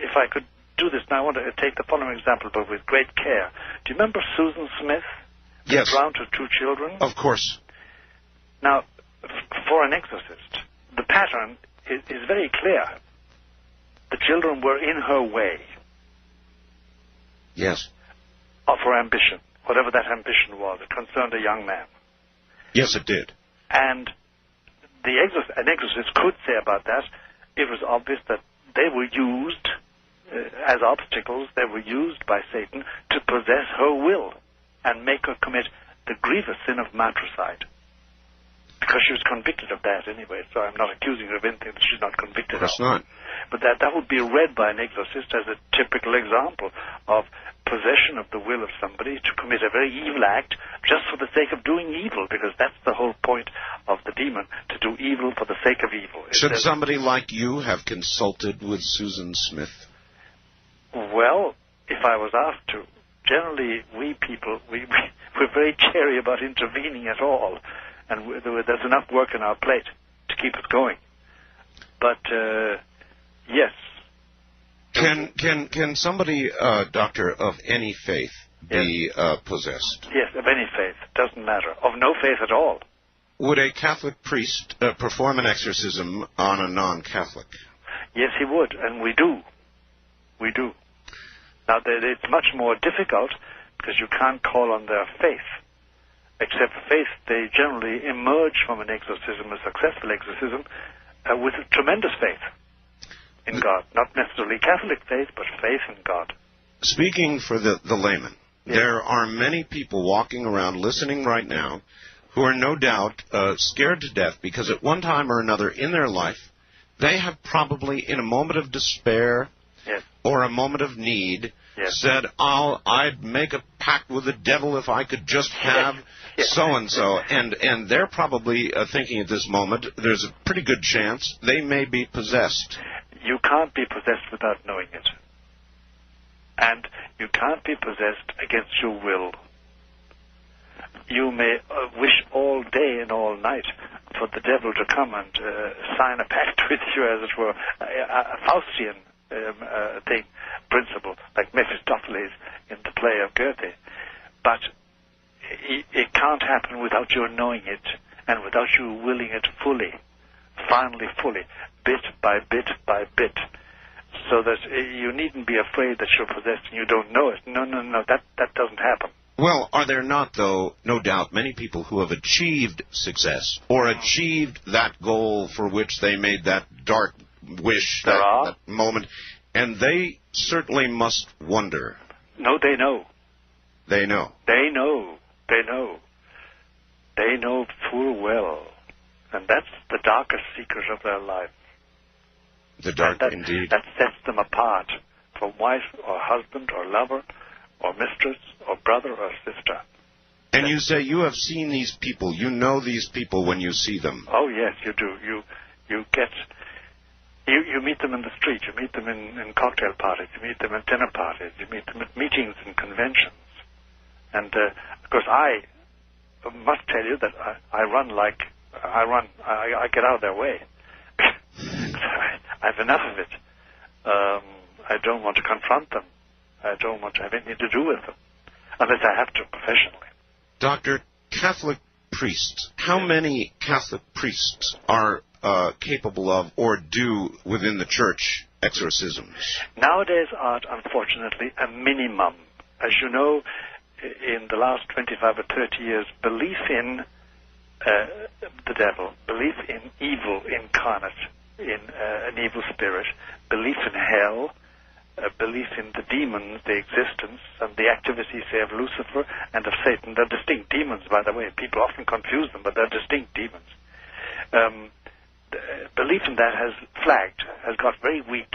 if I could do this now, I want to take the following example, but with great care. Do you remember Susan Smith? Yes. Drowned her 2 children? Of course. Now, for an exorcist, the pattern is very clear. The children were in her way. Yes. Of her ambition, whatever that ambition was. It concerned a young man. Yes, it did. And an exorcist could say about that, it was obvious that they were used as obstacles, they were used by Satan to possess her will and make her commit the grievous sin of matricide. Because she was convicted of that anyway, so I'm not accusing her of anything that she's not convicted of. That's not. But that would be read by an exorcist as a typical example of possession of the will of somebody to commit a very evil act just for the sake of doing evil, because that's the whole point of the demon, to do evil for the sake of evil. Should somebody like you have consulted with Susan Smith? Well, if I was asked to, generally we people, we're very chary about intervening at all, and there's enough work on our plate to keep it going. But yes. Can somebody, doctor, of any faith be possessed? Yes, of any faith. Doesn't matter. Of no faith at all. Would a Catholic priest perform an exorcism on a non-Catholic? Yes, he would, and we do. We do. Now, it's much more difficult because you can't call on their faith. Except faith, they generally emerge from an exorcism, a successful exorcism, with tremendous faith in God. Not necessarily Catholic faith, but faith in God. Speaking for the layman, there are many people walking around listening right now who are no doubt scared to death because at one time or another in their life, they have probably, in a moment of despair or a moment of need, said, I'd make a pact with the devil if I could just have so-and-so. And they're probably thinking at this moment, there's a pretty good chance they may be possessed. You can't be possessed without knowing it. And you can't be possessed against your will. You may wish all day and all night for the devil to come and sign a pact with you, as it were, a Faustian principle, like Mephistopheles in the play of Goethe. But it can't happen without your knowing it and without you willing it fully, finally fully, bit by bit by bit, so that you needn't be afraid that you're possessed and you don't know it. No, that doesn't happen. Well, are there not, though, no doubt, many people who have achieved success or achieved that goal for which they made that dark wish, that moment, and they certainly must wonder. No, they know. They know. They know. They know. They know full well. And that's the darkest secret of their life. The dark, indeed. That sets them apart from wife or husband or lover or mistress or brother or sister. And you say you have seen these people. You know these people when you see them. Oh, yes, you do. You meet them in the street. You meet them in cocktail parties. You meet them at dinner parties. You meet them at meetings and conventions. And, of course, I must tell you that I get out of their way. I've enough of it. I don't want to confront them. I don't want to have anything to do with them, unless I have to professionally. Dr. Catholic priests, how many Catholic priests are capable of or do within the church exorcisms? Nowadays are, unfortunately, a minimum. As you know, in the last 25 or 30 years, belief in the devil, belief in evil incarnate, in an evil spirit, belief in hell, belief in the demons, the existence, and the activity, say, of Lucifer and of Satan. They're distinct demons, by the way. People often confuse them, but they're distinct demons. Belief in that has flagged, has got very weak.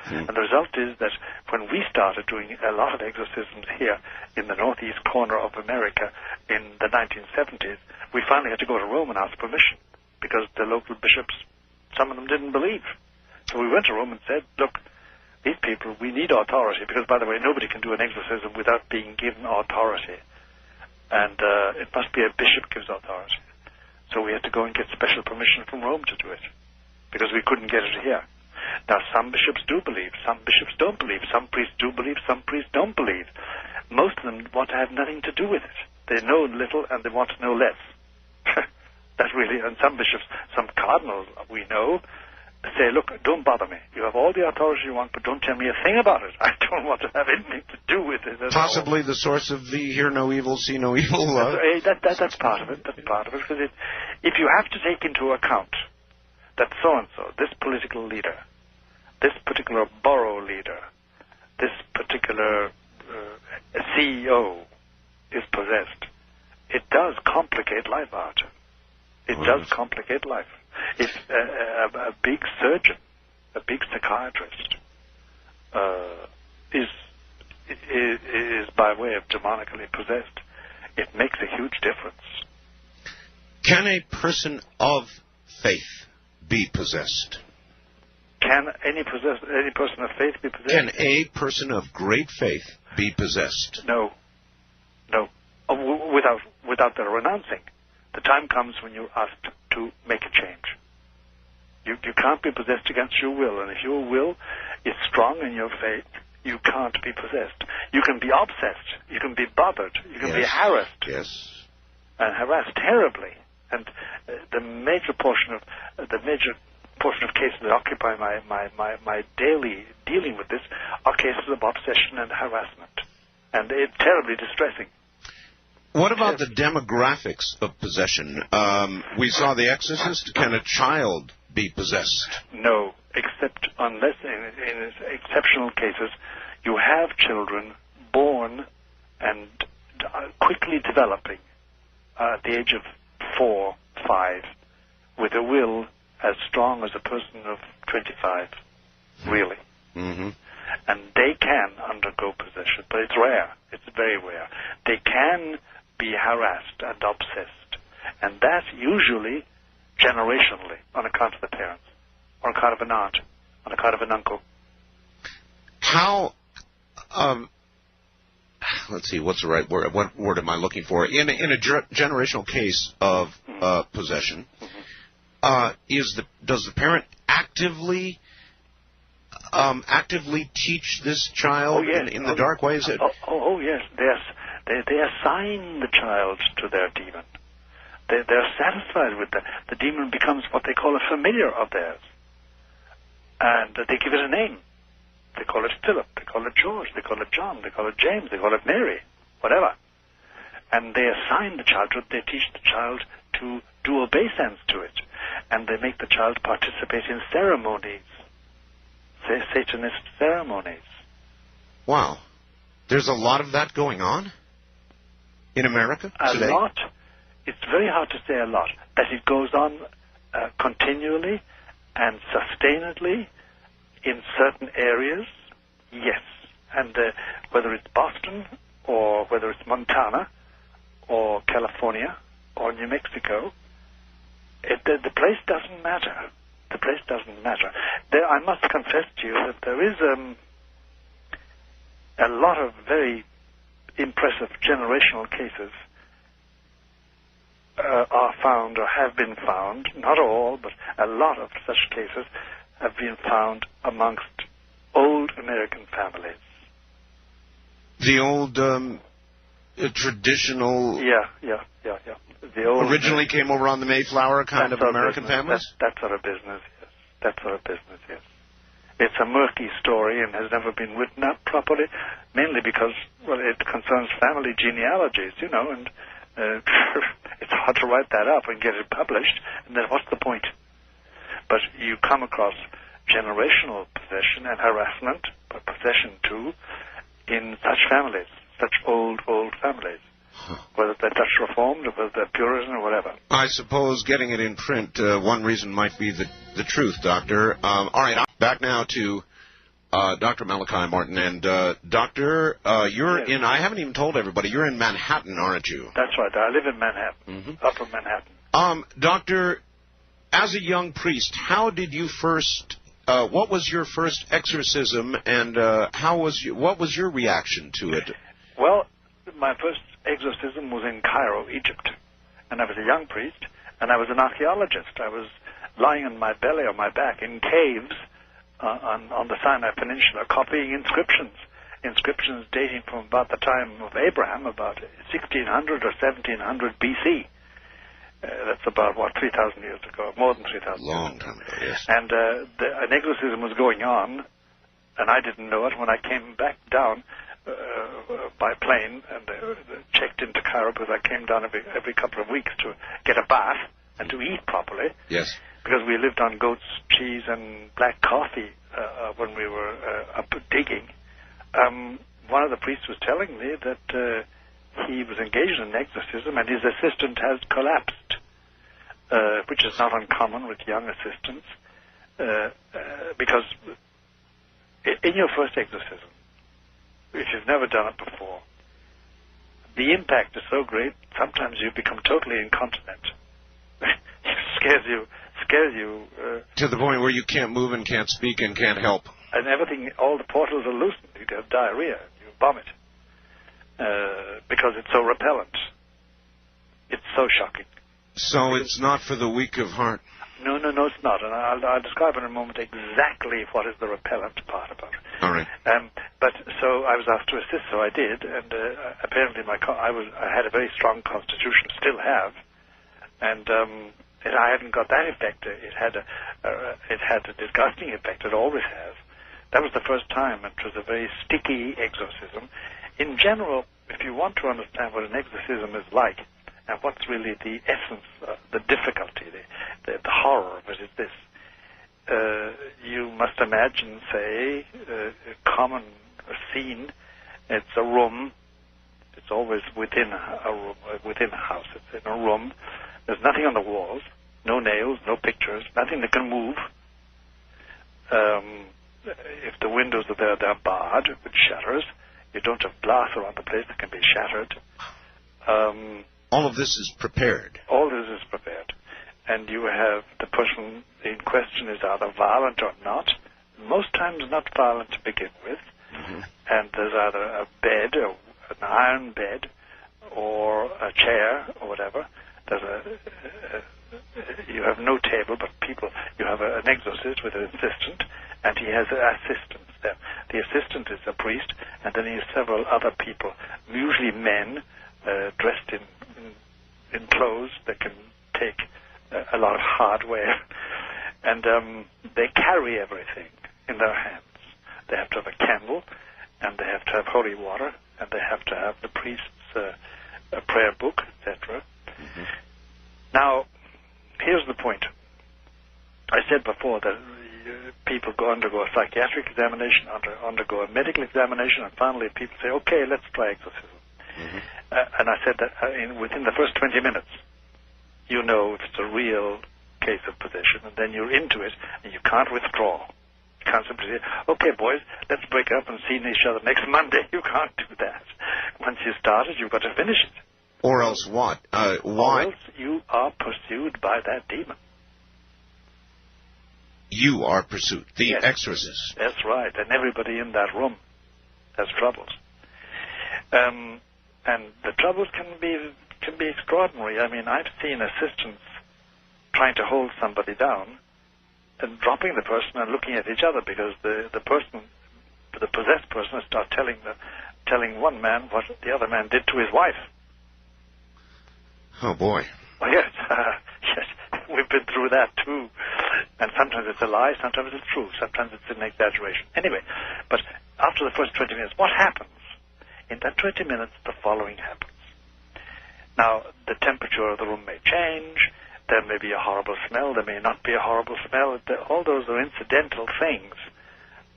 And the result is that when we started doing a lot of exorcisms here in the northeast corner of America in the 1970s, we finally had to go to Rome and ask permission because the local bishops, some of them didn't believe. So we went to Rome and said, look, these people, we need authority because, by the way, nobody can do an exorcism without being given authority. And it must be a bishop gives authority. So we had to go and get special permission from Rome to do it because we couldn't get it here. Now, some bishops do believe, some bishops don't believe, some priests do believe, some priests don't believe. Most of them want to have nothing to do with it. They know little and they want to know less. That's really, and some bishops, some cardinals we know, say, look, don't bother me. You have all the authority you want, but don't tell me a thing about it. I don't want to have anything to do with it at Possibly all. The source of the hear no evil, see no evil. That's part of it. That's part of it. Because if you have to take into account that so-and-so, this political leader, this particular borough leader, this particular CEO is possessed, it does complicate life, Archer. It does complicate life. If a big surgeon, a big psychiatrist, is by way of demonically possessed, it makes a huge difference. Can a person of faith be possessed? Can any person of faith be possessed? Can a person of great faith be possessed? No. Without their renouncing. The time comes when you're asked to make a change. You can't be possessed against your will, and if your will is strong in your faith, you can't be possessed. You can be obsessed. You can be bothered. You can be harassed. Yes. And harassed terribly. And the major portion of cases that occupy my daily dealing with this are cases of obsession and harassment. And it's terribly distressing. What about the demographics of possession? We saw The Exorcist. Can a child be possessed? No, except unless in exceptional cases you have children born and quickly developing at the age of 4, 5, with a will as strong as a person of 25, really. Mm-hmm. And they can undergo possession, but it's rare. It's very rare. They can be harassed and obsessed, and that usually generationally on account of the parents, on account of an aunt, on account of an uncle. How, let's see, what's the right word? What word am I looking for? In a generational case of possession, does the parent actively teach this child in the dark ways? Oh yes, they assign the child to their demon. They're satisfied with that. The demon becomes what they call a familiar of theirs. And they give it a name. They call it Philip, they call it George, they call it John, they call it James, they call it Mary, whatever. And they assign the child to it. They teach the child to do obeisance to it. And they make the child participate in ceremonies, Satanist ceremonies. Wow. There's a lot of that going on in America today? A lot. It's very hard to say a lot. That it goes on continually and sustainedly in certain areas, yes. And whether it's Boston or whether it's Montana or California or New Mexico, the place doesn't matter. The place doesn't matter. I must confess to you that there is a lot of very impressive generational cases are found or have been found, not all, but a lot of such cases have been found amongst old American families. The old traditional... Yeah. The old, originally came over on the Mayflower kind of American families? That sort of business, yes. That sort of business, yes. It's a murky story and has never been written up properly, mainly because, well, it concerns family genealogies, you know, and it's hard to write that up and get it published, and then what's the point? But you come across generational possession and harassment, but possession too, in such families, such old families. Whether they're Dutch Reformed or whether they're Puritan or whatever. I suppose getting it in print, one reason might be the truth, Doctor. All right, back now to Dr. Malachi Martin. And, Doctor, you're in, I haven't even told everybody, you're in Manhattan, aren't you? That's right. I live in Manhattan, Upper Manhattan. Doctor, as a young priest, how did you first... what was your first exorcism, and what was your reaction to it? Well, my first exorcism was in Cairo, Egypt, and I was a young priest, and I was an archaeologist. I was lying on my belly or my back in caves on the Sinai Peninsula, copying inscriptions dating from about the time of Abraham, about 1600 or 1700 BC. That's about, 3,000 years ago, more than 3,000 years ago. Long time ago, yes. And an exorcism was going on, and I didn't know it when I came back down by plane and checked into Cairo, because I came down every couple of weeks to get a bath and to eat properly. Yes. Because we lived on goat's cheese and black coffee when we were up digging. One of the priests was telling me that he was engaged in an exorcism and his assistant has collapsed, which is not uncommon with young assistants, because in your first exorcism, if you've never done it before, the impact is so great, sometimes you become totally incontinent. It scares you. To the point where you can't move and can't speak and can't help. And everything, all the portals are loosened. You get diarrhea, you vomit, because it's so repellent. It's so shocking. So it's not for the weak of heart? No, it's not. And I'll describe in a moment exactly what is the repellent part about it. All right. But so I was asked to assist, so I did, and apparently I had a very strong constitution, still have, and I hadn't got that effect. It had a disgusting effect. It always has. That was the first time. It was a very sticky exorcism. In general, if you want to understand what an exorcism is like, and what's really the essence, the difficulty, the horror of it is this. You must imagine, say, a common scene. It's a room. It's always within a room, within a house. It's in a room. There's nothing on the walls, no nails, no pictures, nothing that can move. If the windows are there, they're barred with shutters. You don't have glass around the place that can be shattered. All of this is prepared. All this is prepared. And you have the person in question is either violent or not. Most times not violent to begin with. Mm-hmm. And there's either a bed, or an iron bed, or a chair, or whatever. You have no table, but you have an exorcist with an assistant, and he has assistants there. The assistant is a priest, and then he has several other people, usually men, dressed in clothes that can take a lot of hardware, and they carry everything in their hands. They have to have a candle, and they have to have holy water, and they have to have the priest's a prayer book, etc. Mm-hmm. Now, here's the point. I said before that people undergo a psychiatric examination, undergo a medical examination, and finally people say, okay, let's try exorcism. Mm-hmm. And I said that within the first 20 minutes, you know if it's a real case of possession, and then you're into it, and you can't withdraw. You can't simply say, okay, boys, let's break up and see each other next Monday. You can't do that. Once you started, you've got to finish it. Or else what? Why? Or else you are pursued by that demon. You are pursued. The yes. exorcist. That's right. And everybody in that room has troubles. And the troubles can be extraordinary. I mean, I've seen assistants trying to hold somebody down and dropping the person and looking at each other because the person the possessed person and start telling one man what the other man did to his wife. Oh, boy. Well, yes, yes, we've been through that too. And sometimes it's a lie, sometimes it's true, sometimes it's an exaggeration. Anyway, but after the first 20 minutes, what happens? In that 20 minutes, the following happens. Now, the temperature of the room may change. There may be a horrible smell. There may not be a horrible smell. All those are incidental things.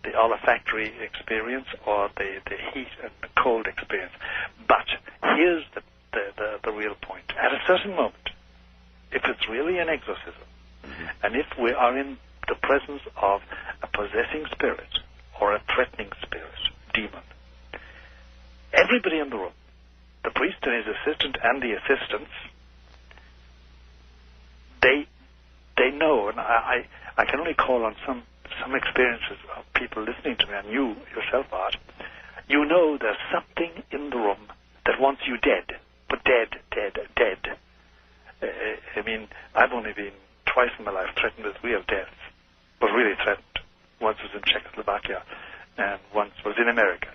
The olfactory experience or the heat and the cold experience. But here's the real point. At a certain moment, if it's really an exorcism, and if we are in the presence of a possessing spirit or a threatening spirit, demon, everybody in the room, the priest and his assistant and the assistants, they know, and I can only call on some experiences of people listening to me, and you yourself, Art. You know there's something in the room that wants you dead, but dead. I mean, I've only been twice in my life threatened with real death, but really threatened. Once was in Czechoslovakia, and once was in America.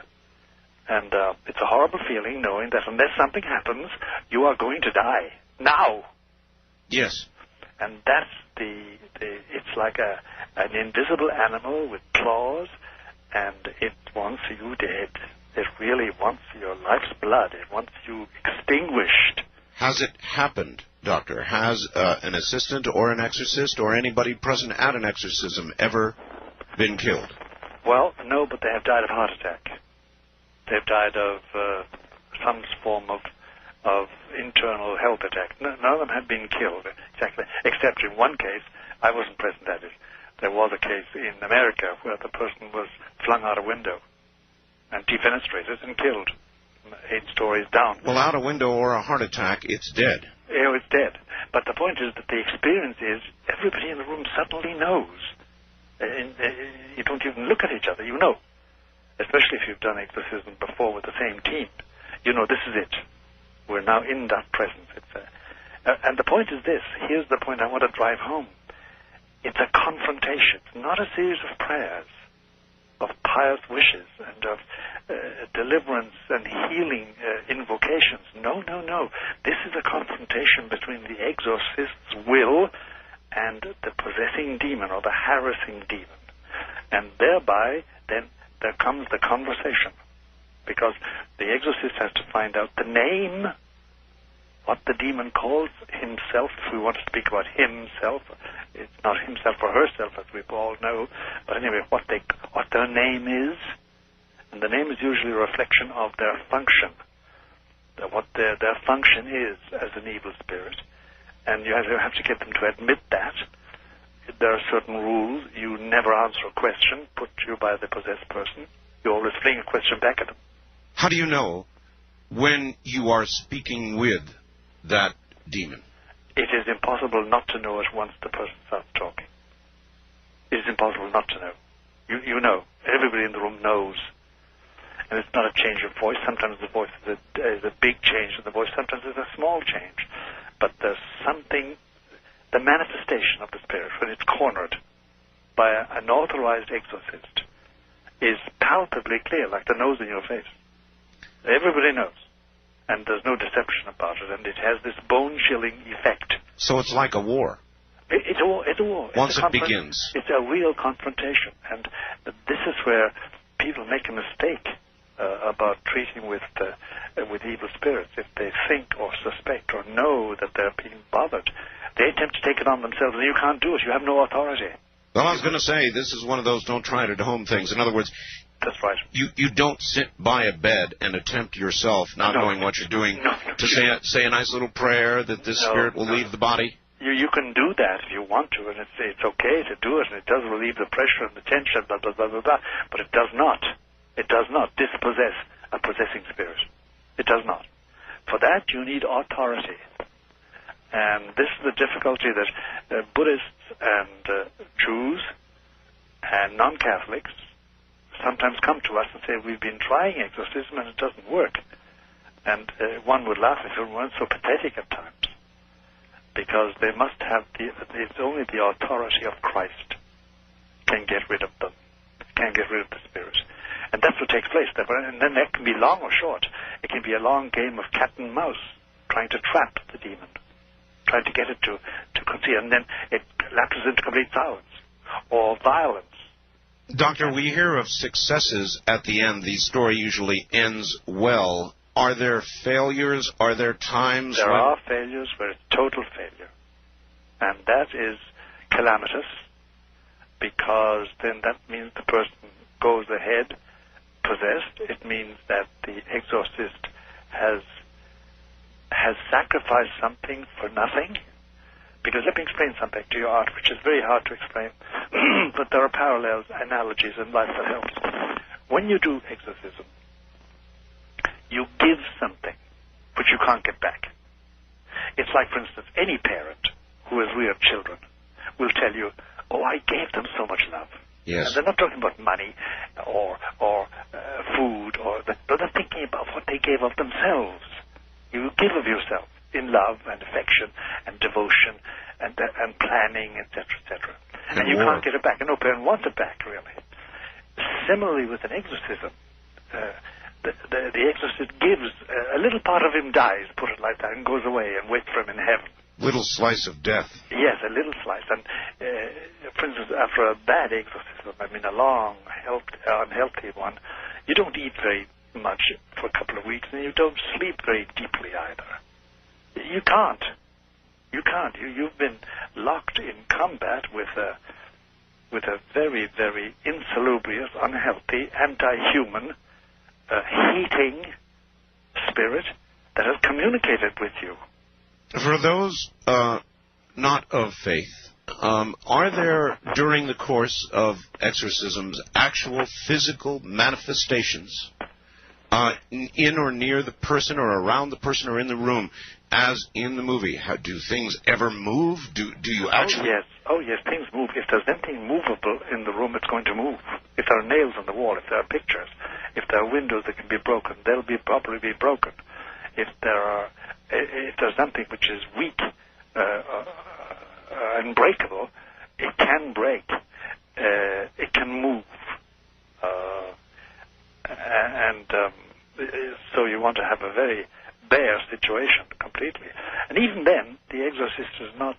And it's a horrible feeling knowing that unless something happens, you are going to die now. Yes. And that's it's like an invisible animal with claws, and it wants you dead. It really wants your life's blood. It wants you extinguished. Has it happened, Doctor? Has an assistant or an exorcist or anybody present at an exorcism ever been killed? Well, no, but they have died of heart attack. They've died of some form of internal health attack. None of them have been killed, exactly, except in one case. I wasn't present at it. There was a case in America where the person was flung out a window and defenestrated and killed 8 stories down. Well, out a window or a heart attack, it's dead. Yeah, it's dead. But the point is that the experience is everybody in the room suddenly knows. You don't even look at each other, you know. Especially if you've done exorcism before with the same team. You know, this is it. We're now in that presence. And the point is this. Here's the point I want to drive home. It's a confrontation. It's not a series of prayers, of pious wishes, and of deliverance and healing invocations. No. This is a confrontation between the exorcist's will and the possessing demon or the harassing demon. And thereby, then, there comes the conversation. Because the exorcist has to find out the name, what the demon calls himself. If we want to speak about himself, it's not himself or herself, as we all know. But anyway, what their name is. And the name is usually a reflection of their function, what their function is as an evil spirit. And you have to get them to admit that. There are certain rules. You never answer a question put to you by the possessed person. You always fling a question back at them. How do you know when you are speaking with that demon? It is impossible not to know it once the person starts talking. It is impossible not to know. You know. Everybody in the room knows. And it's not a change of voice. Sometimes the voice is a big change in the voice. Sometimes it's a small change. But there's something, the manifestation of the spirit, when it's cornered by an authorized exorcist, is palpably clear, like the nose in your face. Everybody knows. And there's no deception about it. And it has this bone-chilling effect. So it's like a war. It's a war. Once it begins. It's a real confrontation. And this is where people make a mistake about treating with evil spirits. If they think or suspect or know that they're being bothered, they attempt to take it on themselves, and you can't do it. You have no authority. Well, I was going to say, this is one of those don't try it at home things. In other words, that's right. You don't sit by a bed and attempt yourself, not knowing what you're doing, to say a nice little prayer that this spirit will leave the body. You can do that if you want to, and it's okay to do it, and it does relieve the pressure and the tension, blah, blah, blah, blah, blah, but it does not dispossess a possessing spirit. It does not. For that, you need authority. And this is the difficulty that Buddhists and Jews and non-Catholics sometimes come to us and say, we've been trying exorcism and it doesn't work. And one would laugh if it weren't so pathetic at times. Because they must have it's only the authority of Christ can get rid of them, can get rid of the spirit. And that's what takes place. And then that can be long or short. It can be a long game of cat and mouse, trying to trap the demon, trying to get it to concede, and then it lapses into complete silence or violence. Doctor, we hear of successes at the end. The story usually ends well. Are there failures? Are there times There are failures where it's total failure. And that is calamitous, because then that means the person goes ahead possessed. It means that the exorcist has sacrificed something for nothing. Because let me explain something to your art, which is very hard to explain, but there are parallels, analogies in life that help. When you do exorcism, you give something which you can't get back. It's like, for instance, any parent who has reared children will tell you, oh, I gave them so much love. Yes. And they're not talking about money or food, but they're thinking about what they gave of themselves. You give of yourself in love and affection and devotion and planning, etc., etc. And you can't get it back. And no parent wants it back, really. Similarly, with an exorcism, the exorcist gives, a little part of him dies, put it like that, and goes away and waits for him in heaven. Little slice of death. Yes, a little slice. And, for instance, after a bad exorcism, I mean a long, unhealthy one, you don't eat very much for a couple of weeks, and you don't sleep very deeply either. You can't. You've been locked in combat with a very, very insalubrious, unhealthy, anti-human, hating spirit that has communicated with you. For those not of faith, are there, during the course of exorcisms, actual physical manifestations in or near the person or around the person or in the room, as in the movie? Do things ever move? Do you actually... Oh, yes, things move. If there's anything movable in the room, it's going to move. If there are nails on the wall, if there are pictures, if there are windows that can be broken, they'll probably be broken. If there's something which is weak, unbreakable, it can break. It can move. So you want to have a very bare situation completely. And even then, the exorcist is not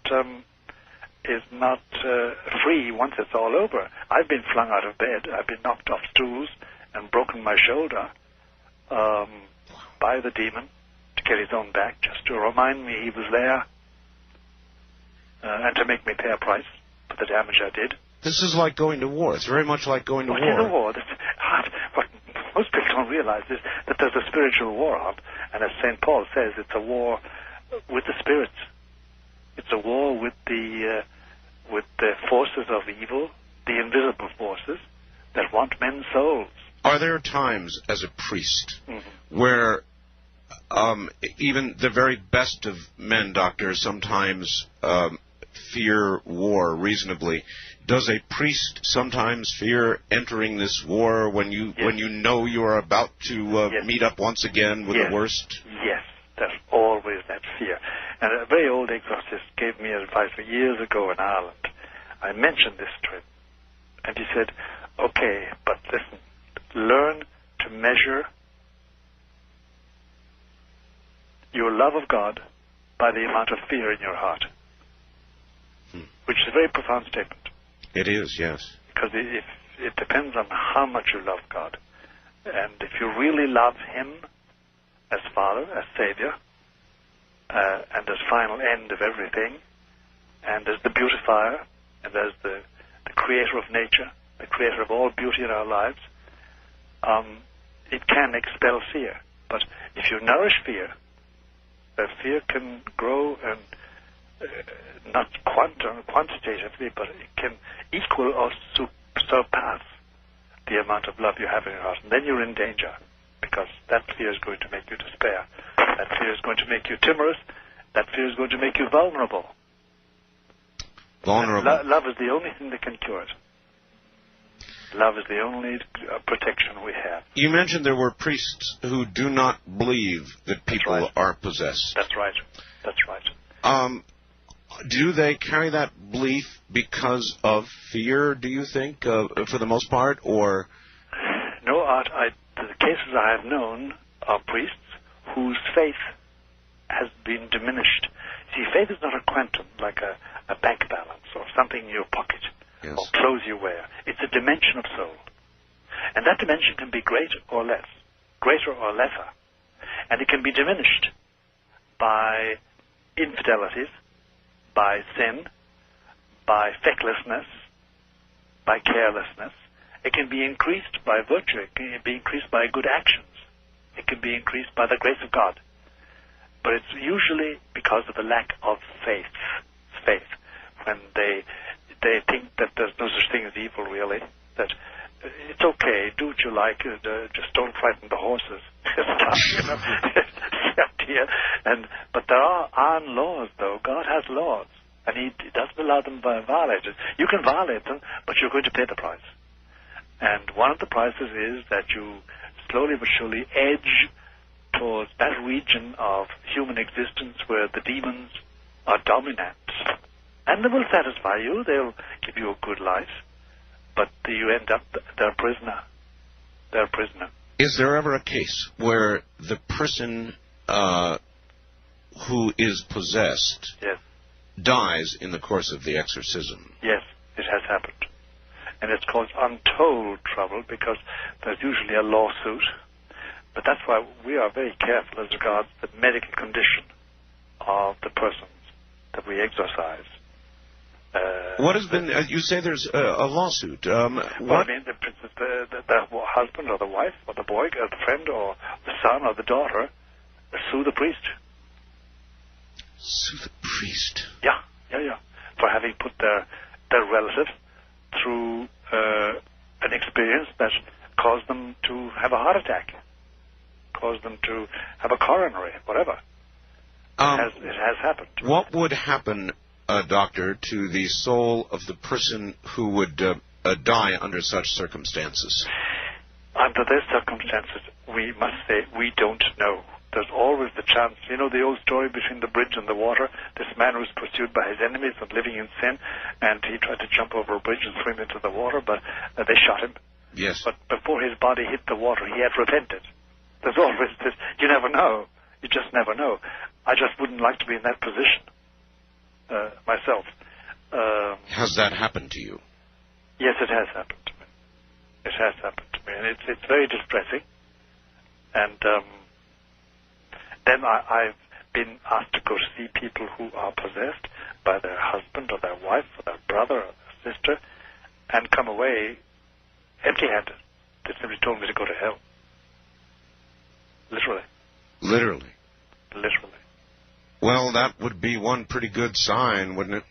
free once it's all over. I've been flung out of bed. I've been knocked off stools and broken my shoulder by the demon to get his own back, just to remind me he was there and to make me pay a price for the damage I did. This is like going to war. It's very much like going to war. It's a war. What most people don't realize is that there's a spiritual war on, and as St. Paul says, it's a war with the spirits. It's a war with the forces of evil, the invisible forces that want men's souls. Are there times as a priest where even the very best of men, doctor, sometimes fear war reasonably? Does a priest sometimes fear entering this war when you know you are about to meet up once again with the worst? Yes, there's always that fear. And a very old exorcist gave me advice years ago in Ireland. I mentioned this to him, and he said, okay, but listen, learn to measure your love of God by the amount of fear in your heart, which is a very profound statement. It is, yes. Because it depends on how much you love God. And if you really love Him as Father, as Savior, and as final end of everything, and as the beautifier, and as the creator of nature, the creator of all beauty in our lives, it can expel fear. But if you nourish fear, fear can grow and not quantitatively, but it can equal or surpass the amount of love you have in your heart. And then you're in danger, because that fear is going to make you despair. That fear is going to make you timorous. That fear is going to make you vulnerable. Love is the only thing that can cure it. Love is the only protection we have. You mentioned there were priests who do not believe that people are possessed. That's right. That's right. Do they carry that belief because of fear, do you think, for the most part, or? No, Art, the cases I have known are priests whose faith has been diminished. See, faith is not a quantum, like a bank balance or something in your pocket or clothes you wear. It's a dimension of soul. And that dimension can be greater or less, greater or lesser. And it can be diminished by infidelities, by sin, by fecklessness, by carelessness. It can be increased by virtue. It can be increased by good actions. It can be increased by the grace of God. But it's usually because of the lack of faith. When they think that there's no such thing as evil, really. That it's okay, do what you like, just don't frighten the horses. You know, the idea. But there are laws, though. God has laws, and He doesn't allow them to violate it. You can violate them, but you're going to pay the price. And one of the prices is that you slowly but surely edge towards that region of human existence where the demons are dominant. And they will satisfy you. They'll give you a good life. But you end up, they're a prisoner. They're a prisoner. Is there ever a case where the person who is possessed dies in the course of the exorcism? Yes, it has happened. And it's caused untold trouble because there's usually a lawsuit. But that's why we are very careful as regards the medical condition of the persons that we exorcise. What has been? You say there's a lawsuit. Well, I mean, the husband or the wife or the boy or the friend or the son or the daughter sue the priest. Sue the priest? Yeah. For having put their relative through an experience that caused them to have a heart attack, caused them to have a coronary, whatever. It has happened. What would happen, Doctor, to the soul of the person who would die under such circumstances? Under these circumstances, we must say we don't know. There's always the chance. You know the old story between the bridge and the water? This man was pursued by his enemies and living in sin, and he tried to jump over a bridge and swim into the water, but they shot him. Yes. But before his body hit the water, he had repented. There's always this. You never know. You just never know. I just wouldn't like to be in that position myself. Has that happened to you? Yes, it has happened to me. It has happened to me, and it's very distressing. And then I've been asked to go to see people who are possessed by their husband or their wife or their brother or their sister and come away empty-handed. They simply told me to go to hell. Literally. Literally? Literally. Well, that would be one pretty good sign, wouldn't it?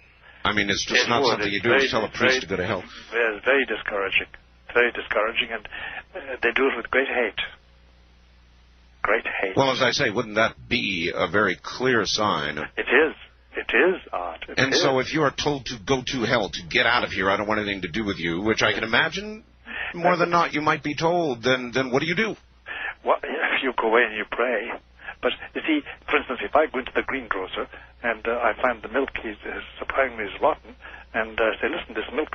I mean, it's just not something you do to tell a priest to go to hell. It's very discouraging. Very discouraging, and they do it with great hate. Great hate. Well, as I say, wouldn't that be a very clear sign? It is. It is, Art. And so if you are told to go to hell, to get out of here, I don't want anything to do with you, which I can imagine more than not you might be told, then what do you do? Well, you go away and you pray. But, you see, for instance, if I go into the greengrocer and I find the milk he's supplying me is rotten, and say, listen, this milk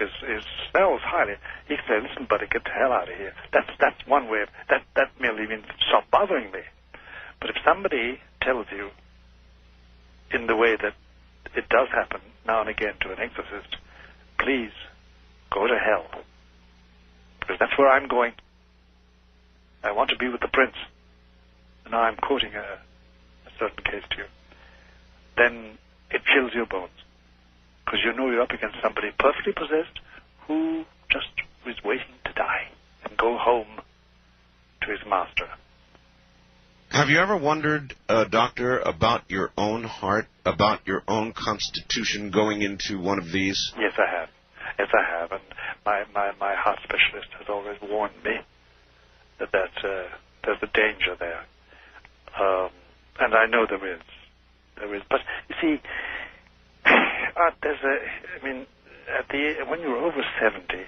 smells highly, he can say, listen, buddy, get the hell out of here. That's one way. That merely means stop bothering me. But if somebody tells you in the way that it does happen now and again to an exorcist, please go to hell. Because that's where I'm going. I want to be with the prince. And now I'm quoting a certain case to you. Then it chills your bones. Because you know you're up against somebody perfectly possessed who just is waiting to die and go home to his master. Have you ever wondered, Doctor, about your own heart, about your own constitution going into one of these? Yes, I have. Yes, I have. And my heart specialist has always warned me that there's a danger there. And I know there is. There is. But, you see, when you're over 70,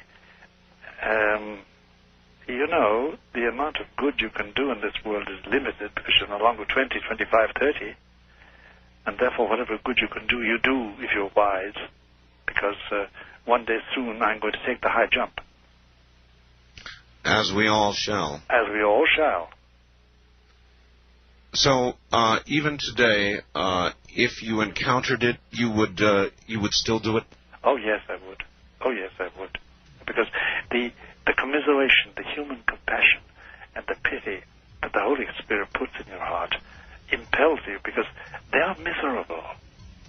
you know, the amount of good you can do in this world is limited because you're no longer 20, 25, 30. And therefore, whatever good you can do, you do if you're wise. Because one day soon, I'm going to take the high jump. As we all shall. As we all shall. So, even today, if you encountered it, you would still do it? Oh, yes, I would. Oh, yes, I would. Because the commiseration, the human compassion, and the pity that the Holy Spirit puts in your heart impels you, because they are miserable,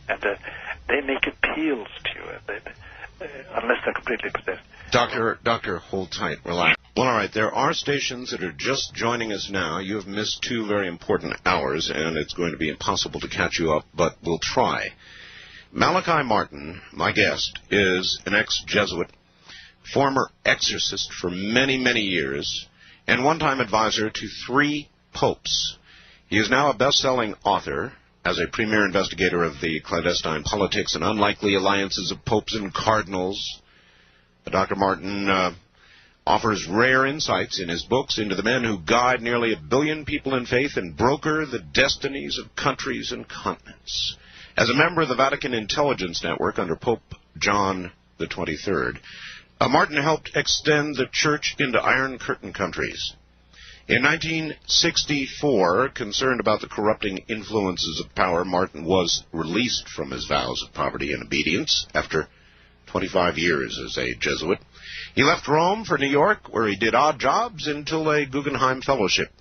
and they make appeals to you, unless they're completely possessed. Doctor, hold tight, relax. Well, all right, there are stations that are just joining us now. You have missed 2 very important hours, and it's going to be impossible to catch you up, but we'll try. Malachi Martin, my guest, is an ex-Jesuit, former exorcist for many, many years, and one-time advisor to 3 popes. He is now a best-selling author as a premier investigator of the clandestine politics and unlikely alliances of popes and cardinals. Dr. Martin offers rare insights in his books into the men who guide nearly 1 billion people in faith and broker the destinies of countries and continents. As a member of the Vatican Intelligence Network under Pope John the 23rd, Martin helped extend the Church into Iron Curtain countries. In 1964, concerned about the corrupting influences of power, Martin was released from his vows of poverty and obedience after 25 years as a Jesuit. He left Rome for New York, where he did odd jobs until a Guggenheim Fellowship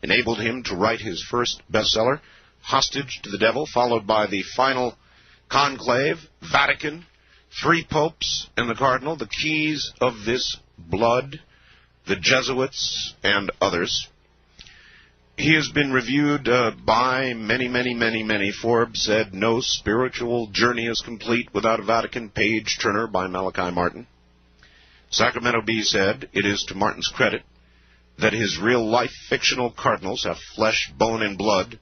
enabled him to write his first bestseller, Hostage to the Devil, followed by the final conclave, Vatican, 3 popes and the cardinal, the keys of this blood, the Jesuits, and others. He has been reviewed by many. Forbes said, no spiritual journey is complete without a Vatican page-turner by Malachi Martin. Sacramento Bee said, it is to Martin's credit that his real-life fictional cardinals have flesh, bone, and blood,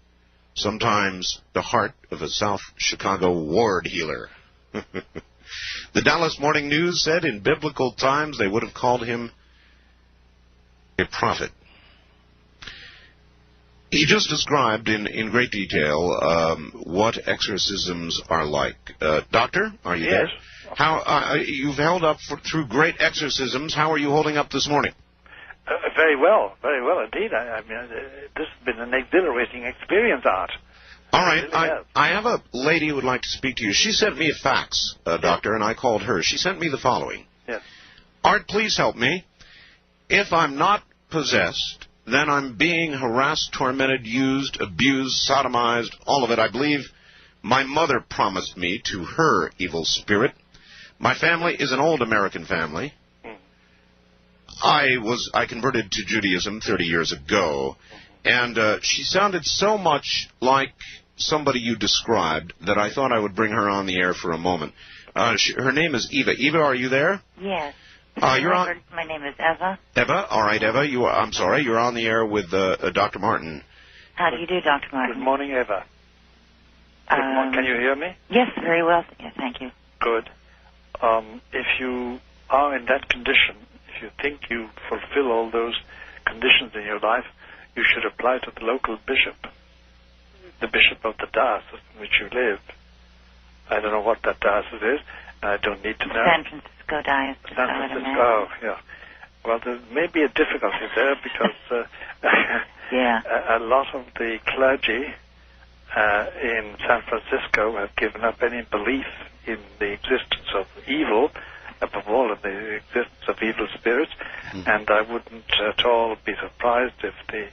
sometimes the heart of a South Chicago ward healer. The Dallas Morning News said in biblical times they would have called him a prophet. He just described in great detail what exorcisms are like. Doctor, are you there? How you've held up through great exorcisms. How are you holding up this morning? Very well indeed. I mean, this has been an exhilarating experience, Art. All right, I have a lady who would like to speak to you. She sent me a fax, Doctor, and I called her. She sent me the following. Yes. Art, please help me. If I'm not possessed, then I'm being harassed, tormented, used, abused, sodomized, all of it. I believe my mother promised me to her evil spirit. My family is an old American family. I converted to Judaism 30 years ago, and she sounded so much like somebody you described that I thought I would bring her on the air for a moment. Her name is Eva. Eva, are you there? Yes. You're on. My name is Eva. Eva? All right, Eva. I'm sorry. You're on the air with Dr. Martin. How do you do, Dr. Martin? Good morning, Eva. Can you hear me? Yes, very well. Yes, thank you. Good. If you are in that condition, if you think you fulfill all those conditions in your life, you should apply to the local bishop, the bishop of the diocese in which you live. I don't know what that diocese is, and I don't need to know. San Francisco diocese. San Francisco, oh, yeah. Well, there may be a difficulty there because a lot of the clergy in San Francisco have given up any belief in the existence of evil, above all in the existence of evil spirits, and I wouldn't at all be surprised if the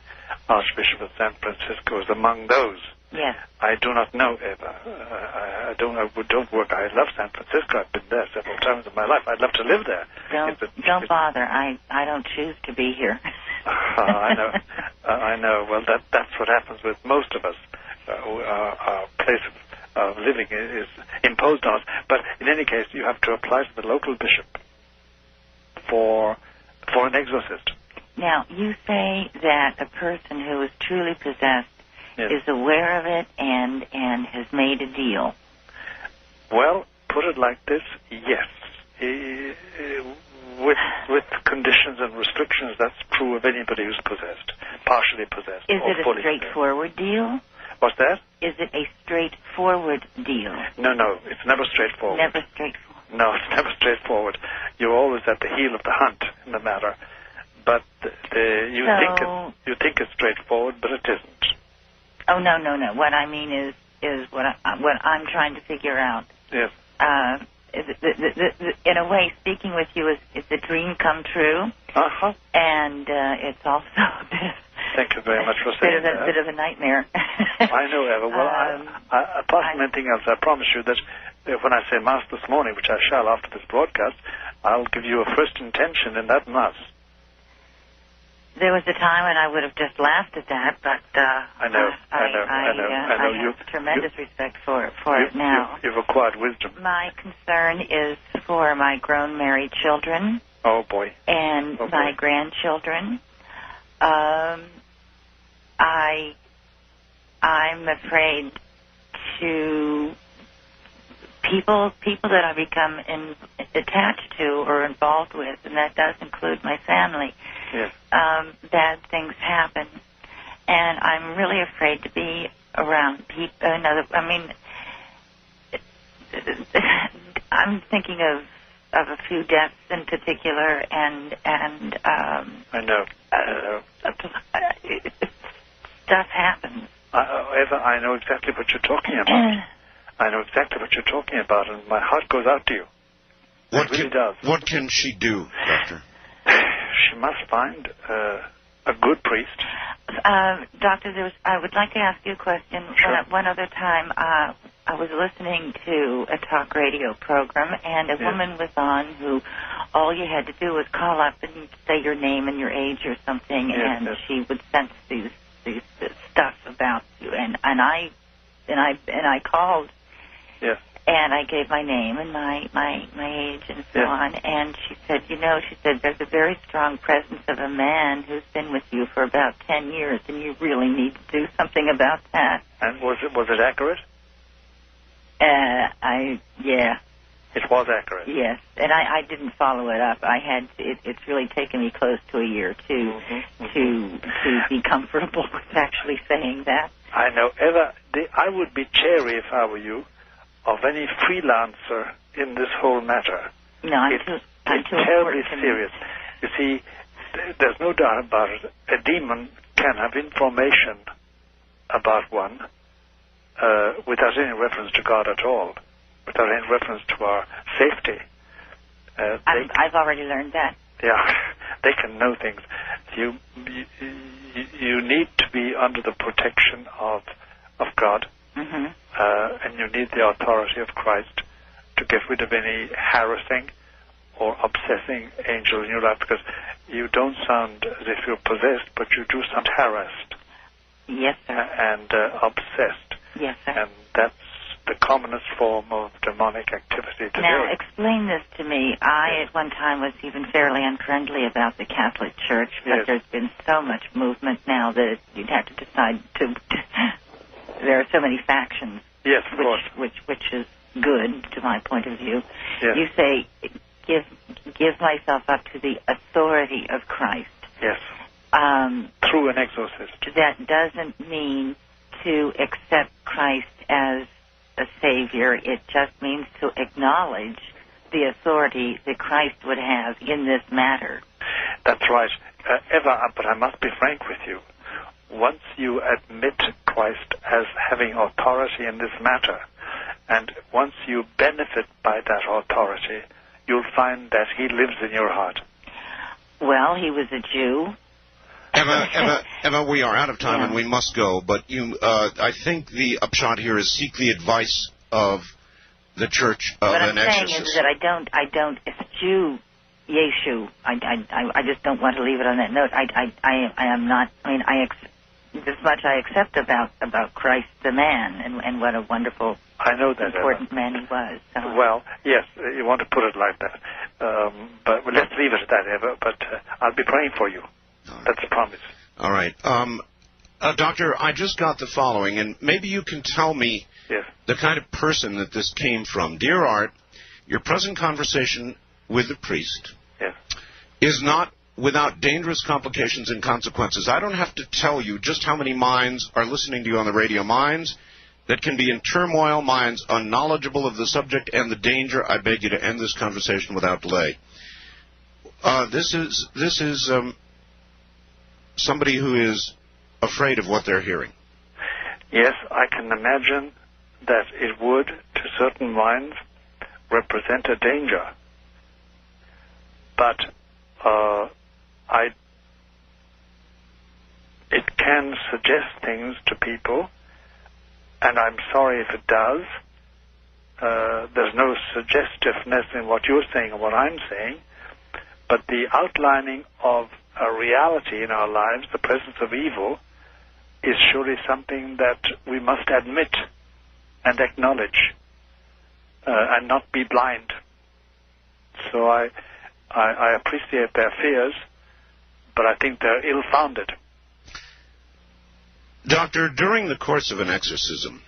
Archbishop of San Francisco is among those. Yes. I do not know, Eva. I don't work. I love San Francisco. I've been there several times in my life. I'd love to live there. Don't bother. I don't choose to be here. I know. I know. Well, that's what happens with most of us. Our place of living is imposed on us. But in any case, you have to apply to the local bishop for an exorcist. Now, you say that a person who is truly possessed is aware of it and has made a deal. Well, put it like this, yes. With conditions and restrictions, that's true of anybody who's possessed, partially possessed. Is it a straightforward deal? What's that? Is it a straightforward deal? No, it's never straightforward. Never straightforward. No, it's never straightforward. You're always at the heel of the hunt in the matter. But you think it's straightforward, but it isn't. Oh, no. What I mean is what I'm trying to figure out. Yes. In a way, speaking with you is a dream come true. Uh-huh. And it's also a bit of... Thank you very much for saying that. A bit of a nightmare. I know, Eva. Well, apart from anything else, I promise you that when I say Mass this morning, which I shall after this broadcast, I'll give you a first intention in that Mass. There was a time when I would have just laughed at that, but I know. I have tremendous respect for it now. You've acquired wisdom. My concern is for my grown married children. Oh, boy. And my grandchildren. I'm afraid to people that I become attached to or involved with, and that does include my family. Yes. Bad things happen, and I'm really afraid to be around people. I'm thinking of a few deaths in particular, and I know. Stuff happens. Eva, I know exactly what you're talking about. I know exactly what you're talking about, and my heart goes out to you. It really does. What can she do, Doctor? She must find a good priest. Doctor, I would like to ask you a question. Sure. One other time, I was listening to a talk radio program, and a woman was on who all you had to do was call up and say your name and your age or something, and she would sense these stuff about you. And I called. Yes. And I gave my name and my age and so on. And she said, there's a very strong presence of a man who's been with you for about 10 years, and you really need to do something about that. And was it accurate? Yeah. It was accurate. Yes, and I didn't follow it up. It's really taken me close to a year to be comfortable with actually saying that. I know, Eva. I would be chary if I were you of any freelancer in this whole matter. No, I'm it's too terribly serious. You see, there's no doubt about it. A demon can have information about one without any reference to God at all, without any reference to our safety. I've already learned that. Yeah, they can know things. You need to be under the protection of God. Mm-hmm. And you need the authority of Christ to get rid of any harassing or obsessing angel in your life, because you don't sound as if you're possessed, but you do sound harassed. Yes, sir. And obsessed. Yes, sir. And that's the commonest form of demonic activity today. Now, explain this to me. I, at one time, was even fairly unfriendly about the Catholic Church, but there's been so much movement now that you'd have to decide to... There are so many factions. Yes, of course. Which is good, to my point of view. Yes. You say, give myself up to the authority of Christ. Yes. Through an exorcist. That doesn't mean to accept Christ as a savior. It just means to acknowledge the authority that Christ would have in this matter. That's right. Eva, but I must be frank with you. Once you admit Christ as having authority in this matter, and once you benefit by that authority, you'll find that he lives in your heart. Well, he was a Jew. Emma, we are out of time and we must go, but I think the upshot here is seek the advice of the Church of an exorcist. What I'm saying is that I don't eschew Yeshu. I just don't want to leave it on that note. I am not, this much I accept about Christ the man and what a wonderful, important man he was. So. Well, yes, you want to put it like that. But let's leave it at that, Eva. But I'll be praying for you. Right. That's a promise. All right. Doctor, I just got the following, and maybe you can tell me the kind of person that this came from. Dear Art, your present conversation with the priest is not without dangerous complications and consequences. I don't have to tell you just how many minds are listening to you on the radio. Minds that can be in turmoil, minds unknowledgeable of the subject and the danger. I beg you to end this conversation without delay. This is somebody who is afraid of what they're hearing? Yes, I can imagine that it would, to certain minds, represent a danger. But it can suggest things to people, and I'm sorry if it does. There's no suggestiveness in what you're saying or what I'm saying, but the outlining of a reality in our lives, the presence of evil, is surely something that we must admit and acknowledge and not be blind. So I appreciate their fears, but I think they're ill-founded. Doctor, during the course of an exorcism,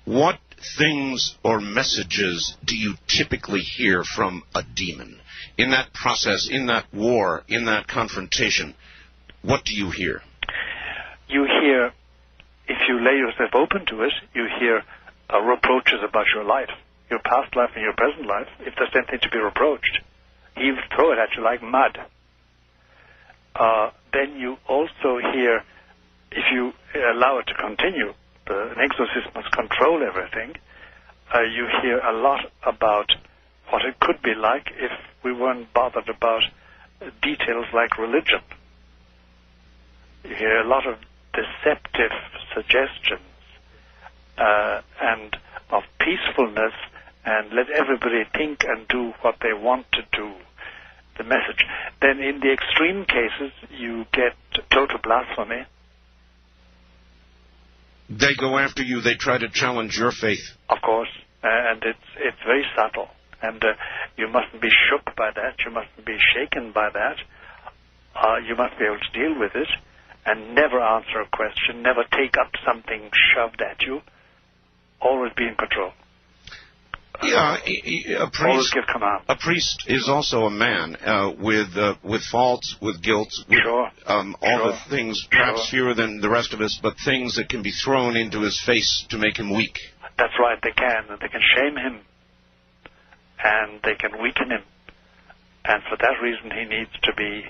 what things or messages do you typically hear from a demon? In that process, in that war, in that confrontation, what do you hear? You hear, if you lay yourself open to it, you hear reproaches about your life, your past life and your present life. If there's anything to be reproached, he'll throw it at you like mud. Then you also hear, if you allow it to continue, an exorcist must control everything. You hear a lot about what it could be like if we weren't bothered about details like religion. You hear a lot of deceptive suggestions and of peacefulness, and let everybody think and do what they want to do, the message. Then in the extreme cases, you get total blasphemy. They go after you. They try to challenge your faith. Of course, and it's very subtle, and you mustn't be shook by that. You mustn't be shaken by that. You must be able to deal with it and never answer a question, never take up something shoved at you. Always be in control. Yeah, always give command. A priest is also a man with faults, with guilt, with all the things, perhaps fewer than the rest of us, but things that can be thrown into his face to make him weak. That's right, they can. They can shame him, and they can weaken him. And for that reason, he needs to be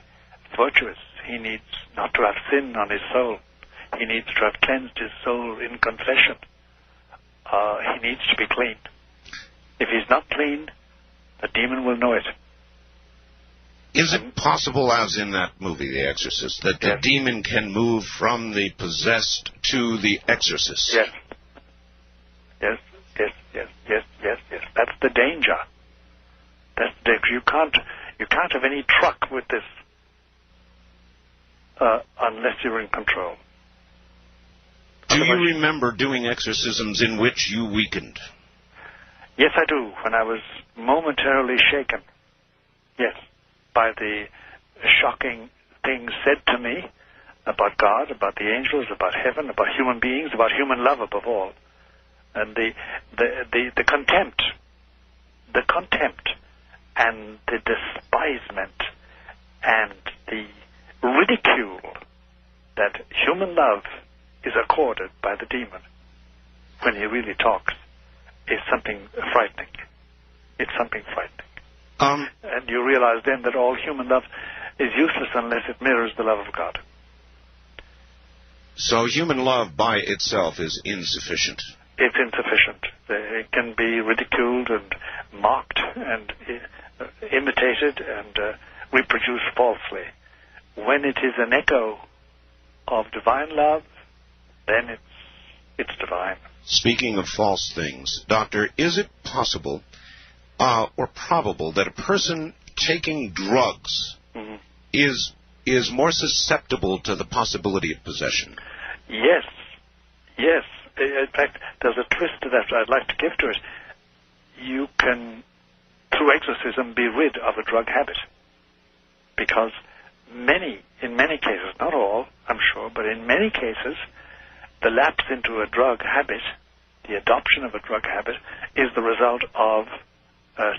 virtuous. He needs not to have sin on his soul. He needs to have cleansed his soul in confession. He needs to be clean. If he's not clean, the demon will know it. Is it possible, as in that movie, The Exorcist, that the demon can move from the possessed to the exorcist? Yes. Yes. That's the danger. That's the danger. You can't have any truck with this unless you're in control. Do you remember doing exorcisms in which you weakened? Yes, I do, when I was momentarily shaken. Yes, by the shocking things said to me about God, about the angels, about heaven, about human beings, about human love above all. And the contempt and the despisement and the ridicule that human love is accorded by the demon when he really talks is something frightening. It's something frightening. And you realize then that all human love is useless unless it mirrors the love of God. So human love by itself is insufficient. It's insufficient. It can be ridiculed and mocked and imitated and reproduced falsely. When it is an echo of divine love, then it's divine. Speaking of false things, Doctor, is it possible or probable that a person taking drugs is more susceptible to the possibility of possession? Yes. In fact, there's a twist to that I'd like to give to it. You can, through exorcism, be rid of a drug habit. Because in many cases, not all, I'm sure, but in many cases, the lapse into a drug habit, the adoption of a drug habit, is the result of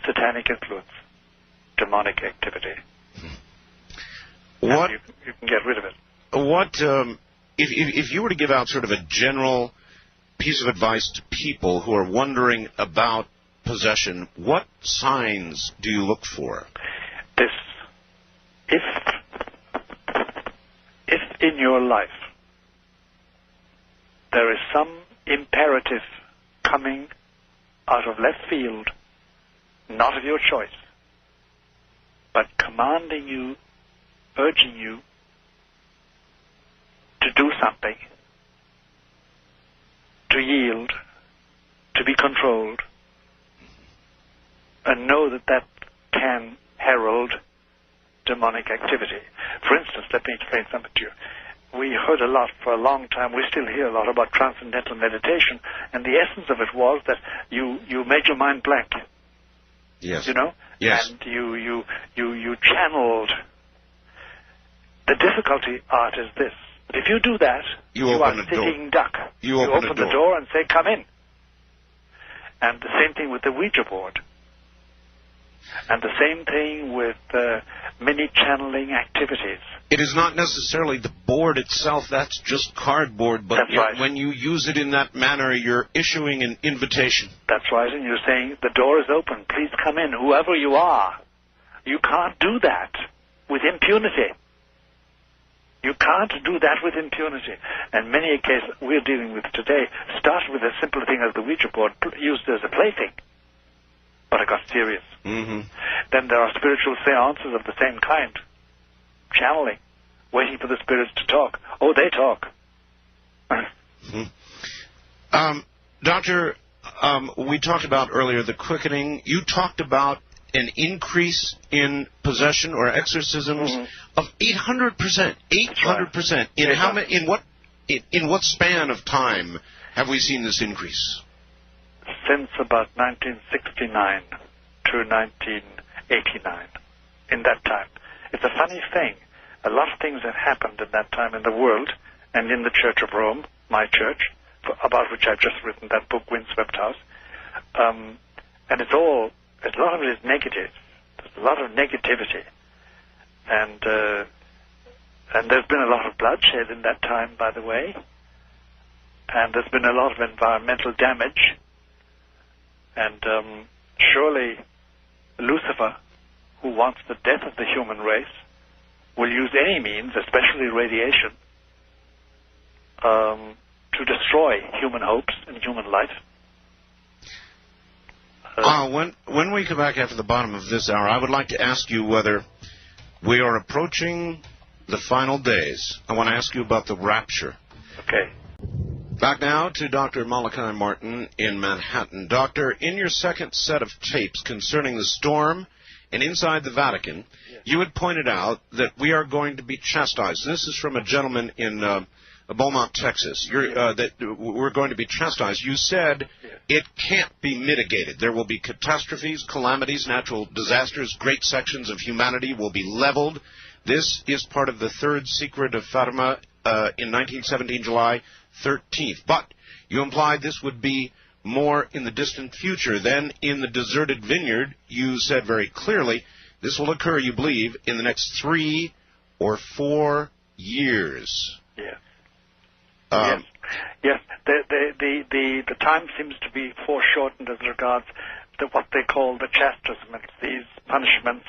satanic influence, demonic activity. What you can get rid of it. What if you were to give out sort of a general piece of advice to people who are wondering about possession, what signs do you look for? If in your life there is some imperative coming out of left field, not of your choice, but commanding you, urging you to do something, to yield, to be controlled, and know that that can herald demonic activity. For instance, let me explain something to you. We heard a lot for a long time, we still hear a lot about transcendental meditation, and the essence of it was that you made your mind blank. Yes. You know? Yes. And you channeled. The difficulty, Art, is this. If you do that, you are sitting duck. You open the door and say, come in. And the same thing with the Ouija board. And the same thing with many channeling activities. It is not necessarily the board itself, that's just cardboard, but that's right. When you use it in that manner, you're issuing an invitation. That's right, and you're saying, the door is open, please come in, whoever you are. You can't do that with impunity. You can't do that with impunity. And many a case we're dealing with today started with a simple thing as the Ouija board, used as a plaything. But it got serious. Mm-hmm. Then there are spiritual seances of the same kind. Channeling. Waiting for the spirits to talk. Oh, they talk. Mm-hmm. Doctor, we talked about earlier the quickening. You talked about an increase in possession or exorcisms of 800%. 800%. Right. In what span of time have we seen this increase? Since about 1969 to 1989. In that time. It's a funny thing. A lot of things have happened in that time in the world and in the Church of Rome, my church, about which I've just written that book, Windswept House. And it's all, a lot of it is negative. There's a lot of negativity. And there's been a lot of bloodshed in that time, by the way. And there's been a lot of environmental damage. And surely Lucifer, who wants the death of the human race, will use any means, especially radiation, to destroy human hopes and human life. When we come back after the bottom of this hour, I would like to ask you whether we are approaching the final days. I want to ask you about the rapture. Okay. Back now to Dr. Malachi Martin in Manhattan. Doctor, in your second set of tapes concerning the storm and inside the Vatican, yes, you had pointed out that we are going to be chastised. This is from a gentleman in Beaumont, Texas. That we're going to be chastised. You said it can't be mitigated. There will be catastrophes, calamities, natural disasters. Great sections of humanity will be leveled. This is part of the third secret of Fatima in 1917, July 13th. But you implied this would be more in the distant future than in the deserted vineyard. You said very clearly this will occur, you believe, in the next 3 or 4 years. Yes. Yes. The time seems to be foreshortened as regards to what they call the chastisements, these punishments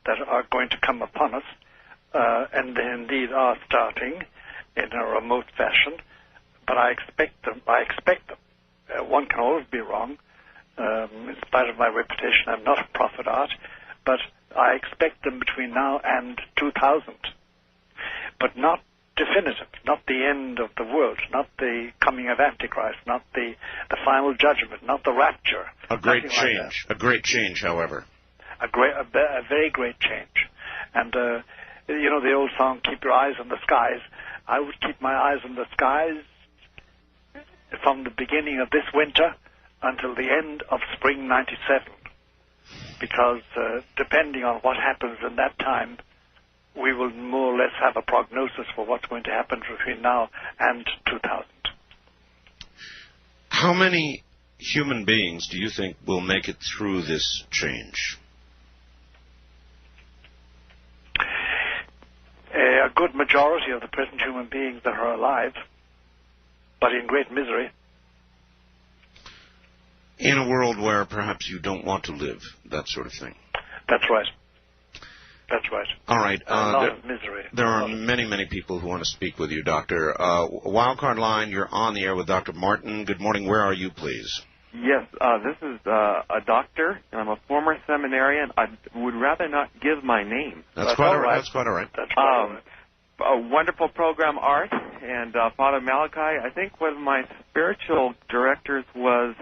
that are going to come upon us, and they indeed are starting in a remote fashion. But I expect them. One can always be wrong. In spite of my reputation, I'm not a prophet, Art, but I expect them between now and 2000. But not definitive, not the end of the world, not the coming of Antichrist, not the final judgment, not the rapture. A great change. Like a great change, however. A very great change. And, the old song, Keep Your Eyes on the Skies. I would keep my eyes on the skies from the beginning of this winter until the end of spring 97. Because depending on what happens in that time, we will more or less have a prognosis for what's going to happen between now and 2000. How many human beings do you think will make it through this change? A good majority of the present human beings that are alive, but in great misery. In a world where perhaps you don't want to live, that sort of thing. That's right. That's right. All right. A lot of misery. There are many, many people who want to speak with you, Doctor. Wildcard line, you're on the air with Dr. Martin. Good morning. Where are you, please? Yes, this is a doctor, and I'm a former seminarian. I would rather not give my name. That's quite all right. That's quite all right. That's quite all right. A wonderful program, Art, and Father Malachi. I think one of my spiritual directors was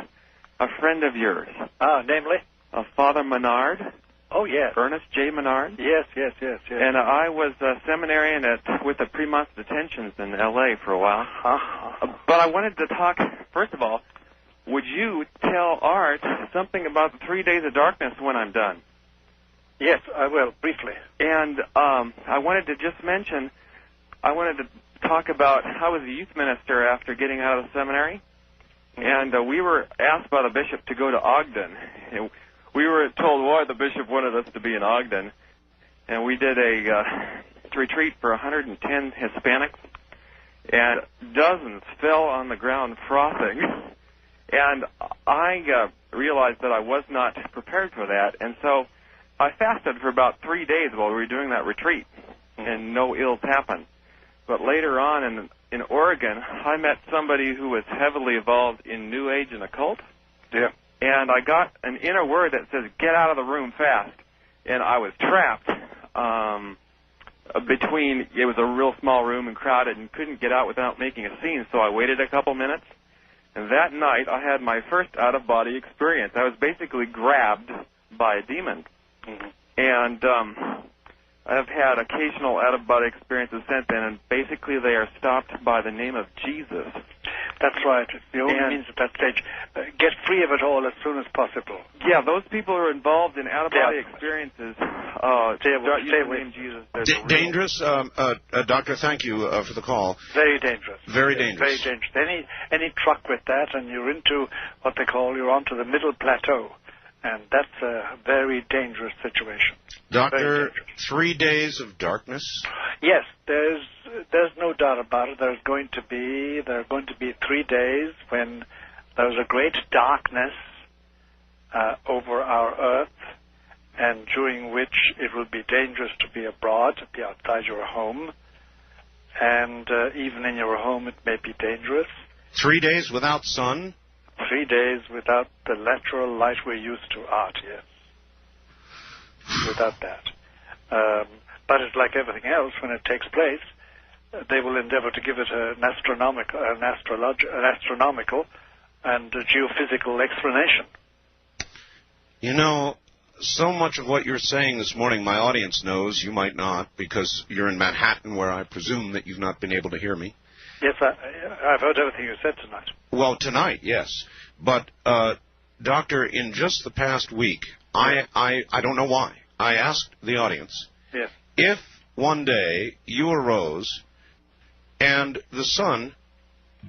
a friend of yours. Namely? Father Menard. Oh, yes. Ernest J. Menard. Yes. And I was a seminarian with the pre-month detentions in L.A. for a while. But I wanted to talk, first of all, would you tell Art something about the 3 days of darkness when I'm done? Yes, I will, briefly. And I wanted to just mention, I wanted to talk about how I was a youth minister after getting out of the seminary. And we were asked by the bishop to go to Ogden. And we were told why the bishop wanted us to be in Ogden. And we did a retreat for 110 Hispanics. And dozens fell on the ground frothing. And I realized that I was not prepared for that. And so I fasted for about 3 days while we were doing that retreat. And no ills happened. But later on in Oregon, I met somebody who was heavily involved in New Age and occult. Yeah. And I got an inner word that says, get out of the room fast. And I was trapped between, it was a real small room and crowded and couldn't get out without making a scene. So I waited a couple minutes. And that night, I had my first out-of-body experience. I was basically grabbed by a demon. Mm-hmm. And I've had occasional out-of-body experiences since then, and basically they are stopped by the name of Jesus. That's right. It's the only means at that stage. Get free of it all as soon as possible. Yeah, those people who are involved in out-of-body experiences, stay away. Jesus. Dangerous? Doctor, thank you for the call. Very dangerous. Very dangerous. Very dangerous. Any truck with that, and you're into what they call, you're onto the middle plateau. And that's a very dangerous situation. Doctor, 3 days of darkness? Yes, there's no doubt about it. There are going to be 3 days when there's a great darkness over our earth, and during which it will be dangerous to be abroad, to be outside your home, and even in your home it may be dangerous. 3 days without sun? 3 days without the lateral light we're used to, Art, yes. Without that. But it's like everything else, when it takes place, they will endeavor to give it an astronomical and a geophysical explanation. You know, so much of what you're saying this morning, my audience knows, you might not, because you're in Manhattan, where I presume that you've not been able to hear me. Yes, I've heard everything you said tonight. Well, tonight, yes. But, Doctor, in just the past week, I don't know why, I asked the audience, yes, if one day you arose and the sun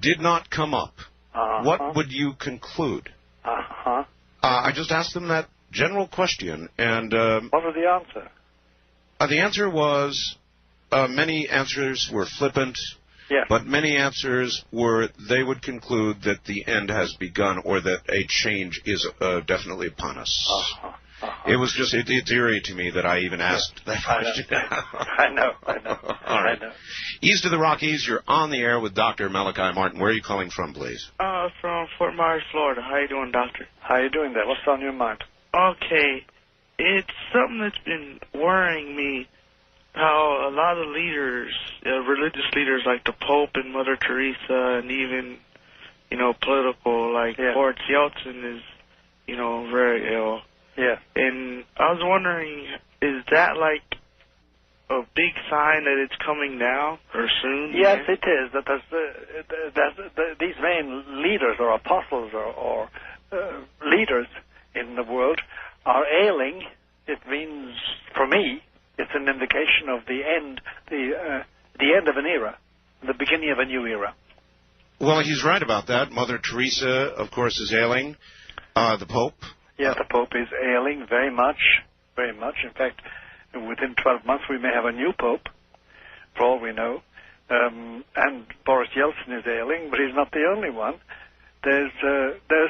did not come up, what would you conclude? I just asked them that general question, and... what was the answer? The answer was, many answers were flippant, yes, but many answers were they would conclude that the end has begun or that a change is definitely upon us. It was just, it's eerie to me that I even asked that question. I know. All right. I know. East of the Rockies, you're on the air with Dr. Malachi Martin. Where are you calling from, please? From Fort Myers, Florida. How you doing, doctor? How you doing there? What's on your mind? Okay. It's something that's been worrying me, how a lot of leaders, religious leaders like the Pope and Mother Teresa and even, political, like Boris Yeltsin is, very ill. Yeah. And I was wondering, is that like a big sign that it's coming now or soon? Yes, it is. That these main leaders or apostles or leaders in the world are ailing. It means, for me, it's an indication of the end of an era, the beginning of a new era. Well, he's right about that. Mother Teresa, of course, is ailing. The Pope. Yes, the Pope is ailing very much, very much. In fact, within 12 months we may have a new Pope, for all we know. And Boris Yeltsin is ailing, but he's not the only one. There's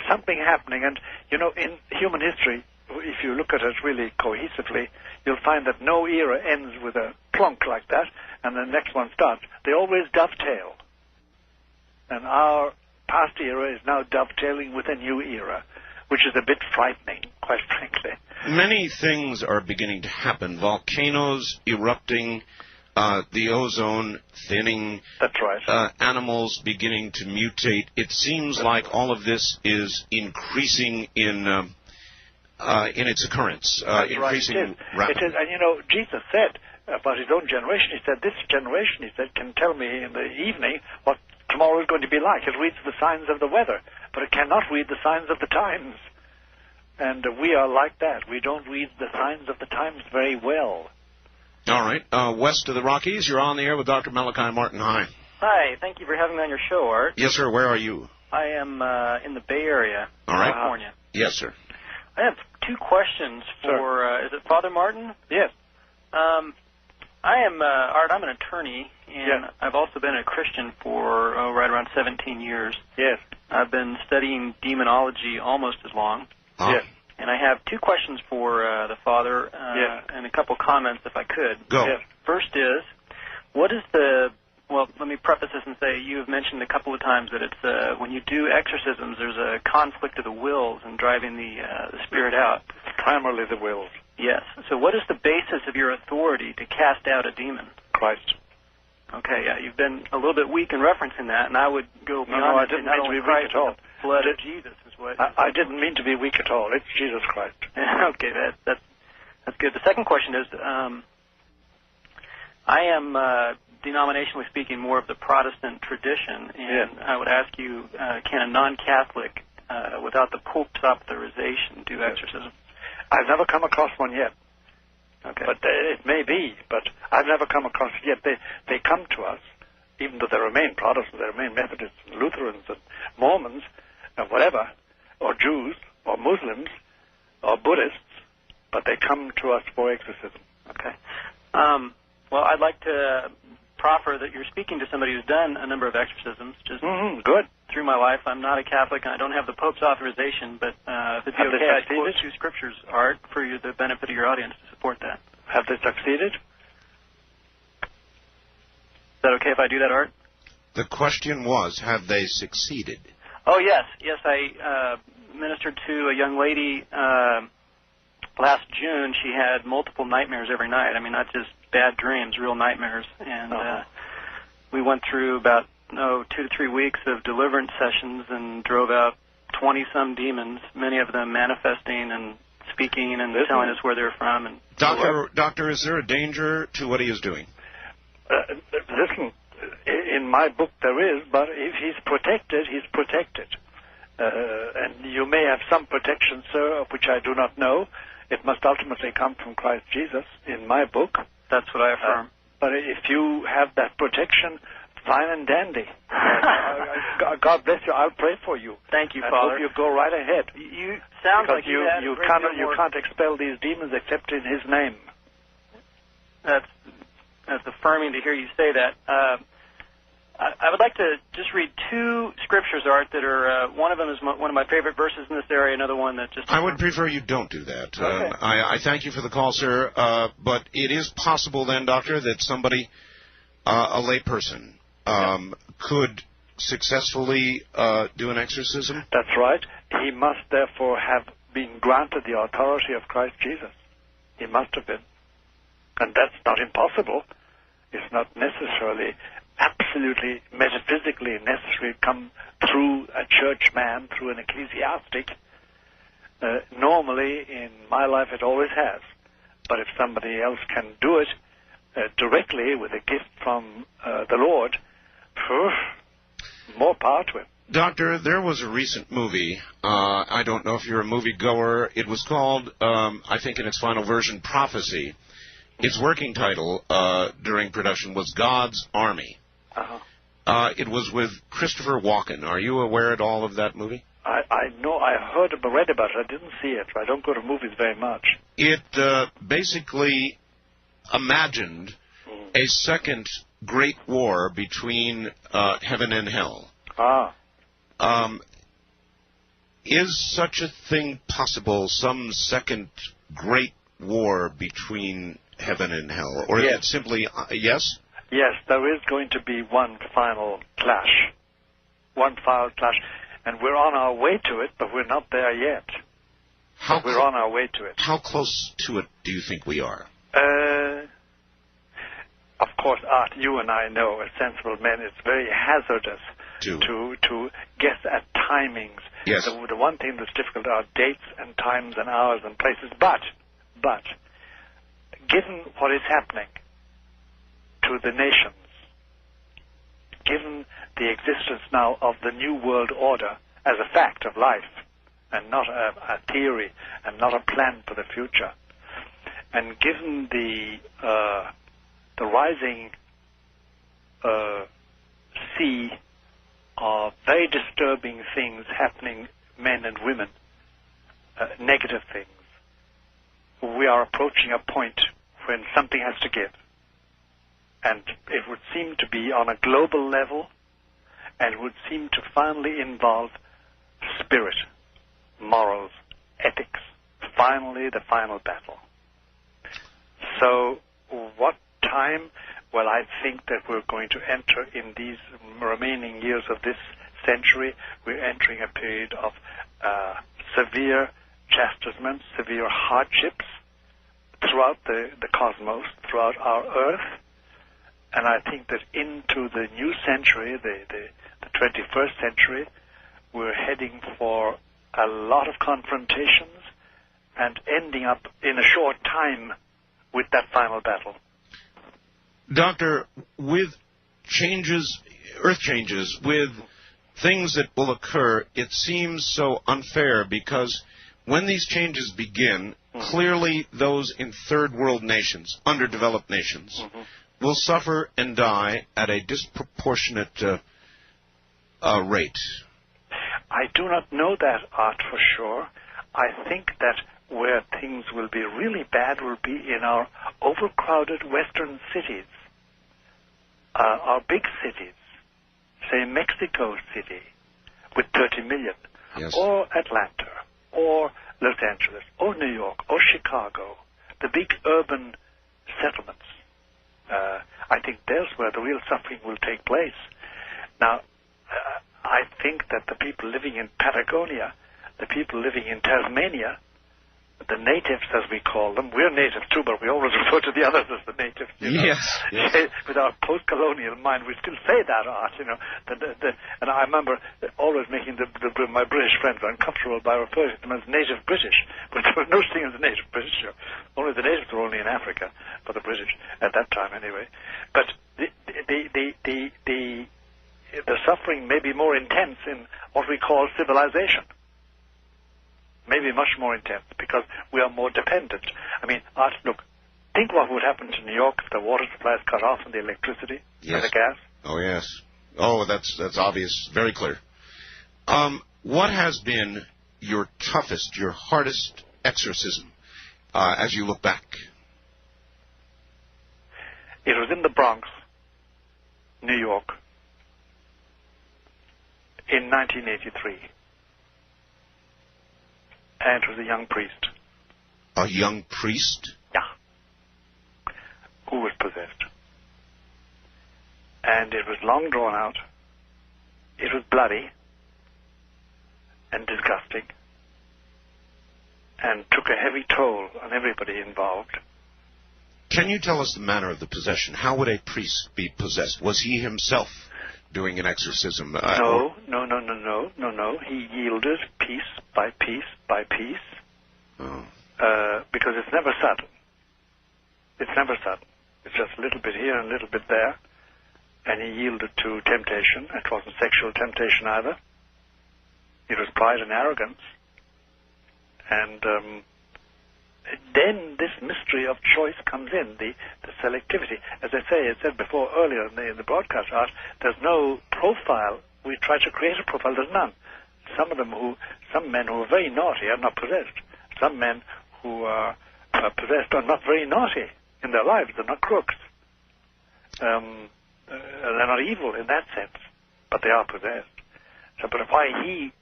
something happening, and in human history, if you look at it really cohesively, you'll find that no era ends with a plonk like that, and the next one starts. They always dovetail. And our past era is now dovetailing with a new era, which is a bit frightening, quite frankly. Many things are beginning to happen. Volcanoes erupting, the ozone thinning. That's right. Animals beginning to mutate. It seems like all of this is increasing in its occurrence. Increasing rapidly. It is, and Jesus said about his own generation, he said, this generation, he said, can tell me in the evening what tomorrow is going to be like. It reads the signs of the weather, but it cannot read the signs of the times. And we are like that. We don't read the signs of the times very well. All right. West of the Rockies, you're on the air with Dr. Malachi Martin. Hi. Hi. Thank you for having me on your show, Art. Yes, sir. Where are you? I am in the Bay Area, all right. California. Yes, sir. I have two questions for, is it Father Martin? Yes. I am, Art, I'm an attorney, and yes. I've also been a Christian for right around 17 years. Yes. I've been studying demonology almost as long. Yes. And I have two questions for the Father and a couple comments, if I could. Go. Yes. First is, what is the... Well, let me preface this and say you have mentioned a couple of times that it's when you do exorcisms, there's a conflict of the wills and driving the spirit out. Primarily the wills. Yes. So what is the basis of your authority to cast out a demon? Christ. Okay, yeah, you've been a little bit weak in referencing that, and I would go beyond I didn't mean to be weak at all. The blood of Jesus is what... I didn't mean to be weak at all. It's Jesus Christ. Okay, that's good. The second question is, I am... denominationally speaking, more of the Protestant tradition, and I would ask you, can a non-Catholic, without the Pope's authorization, do exorcism? I've never come across one yet. Okay. But it may be, but I've never come across it yet. They come to us, even though they remain Protestants, they remain Methodists and Lutherans and Mormons and whatever, or Jews or Muslims or Buddhists, but they come to us for exorcism. Okay. Well, I'd like to proffer that you're speaking to somebody who's done a number of exorcisms. Just good. Through my life, I'm not a Catholic, and I don't have the Pope's authorization, but if it'd be okay, I'd quote two scriptures, Art, for the benefit of your audience to support that. Have they succeeded? Is that okay if I do that, Art? The question was, have they succeeded? Oh, yes. Yes, I ministered to a young lady last June. She had multiple nightmares every night. I mean, not just bad dreams, real nightmares. And we went through about 2 to 3 weeks of deliverance sessions and drove out 20-some demons, many of them manifesting and speaking and telling us where they're from. And Doctor, is there a danger to what he is doing? Listen, in my book there is, but if he's protected, he's protected. And you may have some protection, sir, of which I do not know. It must ultimately come from Christ Jesus in my book. That's what I affirm. But if you have that protection, fine and dandy. God bless you. I'll pray for you. Thank you, I Father. hope you go right ahead. You sound like you can't expel these demons except in His name. That's affirming to hear you say that. I would like to just read two scriptures, Art, that are, one of them is one of my favorite verses in this area, another one that just... I would prefer you don't do that. Okay. I thank you for the call, sir, but it is possible then, Doctor, that somebody, a lay person, could successfully do an exorcism? That's right. He must therefore have been granted the authority of Christ Jesus. He must have been. And that's not impossible. It's not necessarily... absolutely metaphysically necessary come through a churchman, through an ecclesiastic. Normally, in my life, it always has. But if somebody else can do it directly with a gift from the Lord, more power to him. Doctor, there was a recent movie. I don't know if you're a moviegoer. It was called, I think in its final version, Prophecy. Its working title during production was God's Army. It was with Christopher Walken. Are you aware at all of that movie? I know. I read about it. I didn't see it. I don't go to movies very much. It basically imagined a second great war between heaven and hell. Is such a thing possible, some second great war between heaven and hell? Or yes. is it simply, yes? Yes, there is going to be one final clash. One final clash. And we're on our way to it, but we're not there yet. We're on our way to it. How close to it do you think we are? Of course, Art, you and I know, as sensible men, it's very hazardous to guess at timings. Yes. The one thing that's difficult are dates and times and hours and places. But, given what is happening to the nations, given the existence now of the New World Order as a fact of life, and not a theory, and not a plan for the future, and given the rising sea of very disturbing things happening, men and women, negative things, we are approaching a point when something has to give. And it would seem to be on a global level, and would seem to finally involve spirit, morals, ethics, finally the final battle. So what time? Well, I think that we're going to enter in these remaining years of this century, we're entering a period of severe chastisements, severe hardships throughout the cosmos, throughout our Earth. And I think that into the new century, the 21st century, we're heading for a lot of confrontations and ending up in a short time with that final battle. Doctor, with changes, earth changes, with things that will occur, it seems so unfair because when these changes begin, clearly those in third world nations, underdeveloped nations, will suffer and die at a disproportionate rate. I do not know that, Art, for sure. I think that where things will be really bad will be in our overcrowded western cities, our big cities, say Mexico City with 30 million, yes, or Atlanta, or Los Angeles, or New York, or Chicago, the big urban settlements. I think there's where the real suffering will take place. Now, I think that the people living in Patagonia, the people living in Tasmania, the natives, as we call them, we're natives too, but we always refer to the others as the natives. Yes. With our post-colonial mind, we still say that, Art, and I remember always making my British friends uncomfortable by referring to them as native British, but there was no thing as native British. Only the natives were only in Africa, for the British, at that time anyway. But the suffering may be more intense in what we call civilization. Maybe much more intense, because we are more dependent. I mean, Art, look, think what would happen to New York if the water supply is cut off and the electricity and the gas. Oh, yes. Oh, that's obvious, very clear. What has been your toughest, your hardest exorcism as you look back? It was in the Bronx, New York, in 1983. And it was a young priest. A young priest? Yeah. Who was possessed. And it was long drawn out. It was bloody and disgusting and took a heavy toll on everybody involved. Can you tell us the manner of the possession? How would a priest be possessed? Was he himself doing an exorcism? No. He yielded piece by piece by piece. Oh. Because it's never sudden. It's never sudden. It's just a little bit here and a little bit there. And he yielded to temptation. It wasn't sexual temptation either. It was pride and arrogance. And then this mystery of choice comes in, the selectivity. As I said before earlier in the broadcast, Art, there's no profile. We try to create a profile. There's none. Some men who are very naughty are not possessed. Some men who are possessed are not very naughty in their lives. They're not crooks. They're not evil in that sense, but they are possessed. So, but why he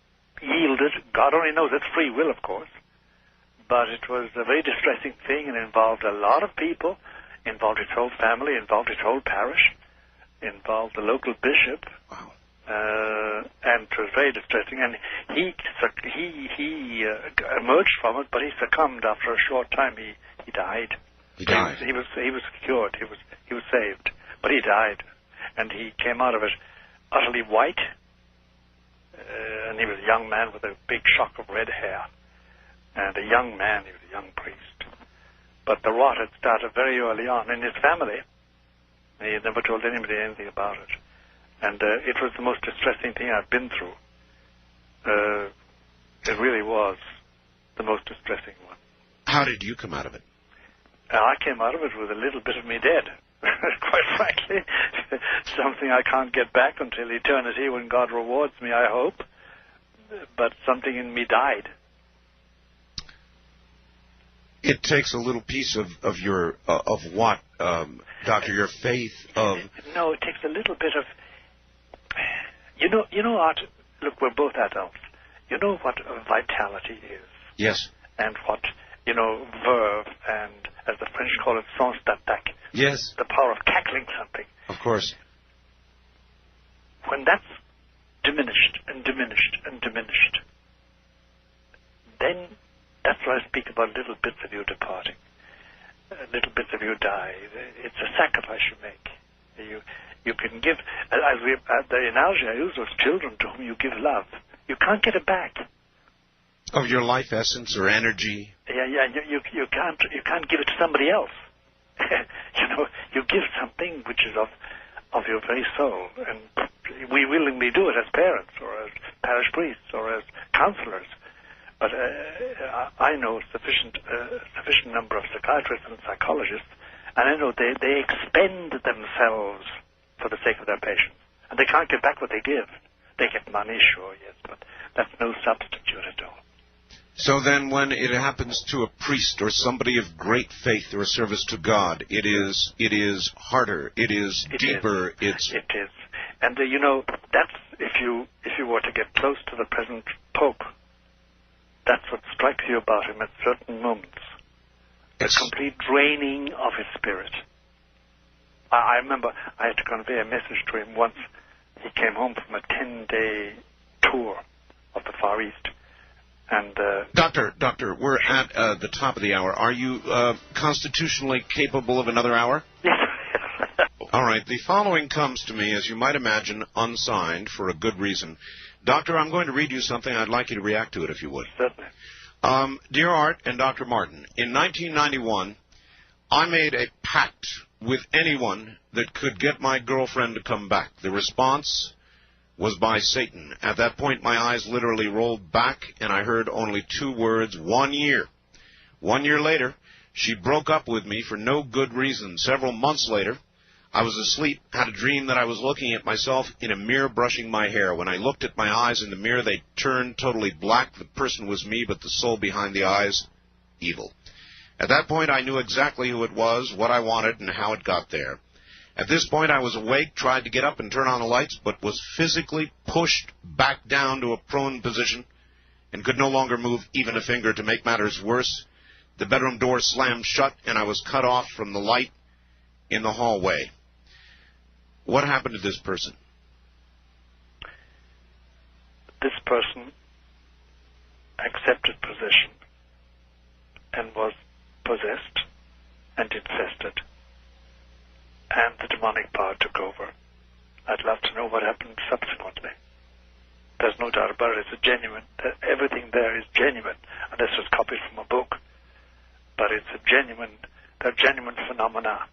yielded. God only knows, it's free will, of course. But it was a very distressing thing, and involved a lot of people, involved his whole family, involved his whole parish, involved the local bishop. Wow. And it was very distressing. And he emerged from it, but he succumbed after a short time. He died. He died. He was cured. He was saved, but he died, and he came out of it utterly white. And he was a young man with a big shock of red hair. And a young man, he was a young priest. But the rot had started very early on in his family. He had never told anybody anything about it. And it was the most distressing thing I've been through. It really was the most distressing one. How did you come out of it? I came out of it with a little bit of me dead, quite frankly. Something I can't get back until eternity when God rewards me, I hope. But something in me died. It takes a little piece of your of what, Doctor? Your faith of. No, it takes a little bit of. You know, Art. Look, we're both adults. You know what vitality is. Yes. And what verve, and as the French call it, sans d'attaque. Yes. The power of tackling something. Of course. When that's diminished and diminished and diminished, then that's why I speak about little bits of you departing. Little bits of you die. It's a sacrifice you make. You can give, the analogy I use was children to whom you give love. You can't get it back. Of your life essence or energy. Yeah. You can't give it to somebody else. You give something which is of your very soul, and we willingly do it as parents or as parish priests or as counselors. But I know sufficient number of psychiatrists and psychologists, and I know they expend themselves for the sake of their patients, and they can't get back what they give. They get money, sure, yes, but that's no substitute at all. So then when it happens to a priest or somebody of great faith or a service to God, it is harder, it is deeper, It is. And that's if you were to get close to the present Pope, that's what strikes you about him at certain moments. The complete draining of his spirit. I remember I had to convey a message to him once. He came home from a 10-day tour of the Far East. And Doctor, we're at the top of the hour. Are you constitutionally capable of another hour? Yes. All right. The following comes to me, as you might imagine, unsigned for a good reason. Doctor, I'm going to read you something. I'd like you to react to it, if you would. Certainly. Dear Art and Dr. Martin, in 1991, I made a pact with anyone that could get my girlfriend to come back. The response was by Satan. At that point, my eyes literally rolled back, and I heard only 2 words, 1 year. 1 year later, she broke up with me for no good reason. Several months later, I was asleep, had a dream that I was looking at myself in a mirror brushing my hair. When I looked at my eyes in the mirror, they turned totally black. The person was me, but the soul behind the eyes, evil. At that point, I knew exactly who it was, what I wanted, and how it got there. At this point, I was awake, tried to get up and turn on the lights, but was physically pushed back down to a prone position and could no longer move even a finger. To make matters worse, the bedroom door slammed shut, and I was cut off from the light in the hallway. What happened to this person? This person accepted possession and was possessed and infested, and the demonic power took over. I'd love to know what happened subsequently. There's no doubt about it. It's a genuine. Everything there is genuine, unless it's copied from a book. But it's a genuine. They're genuine phenomena.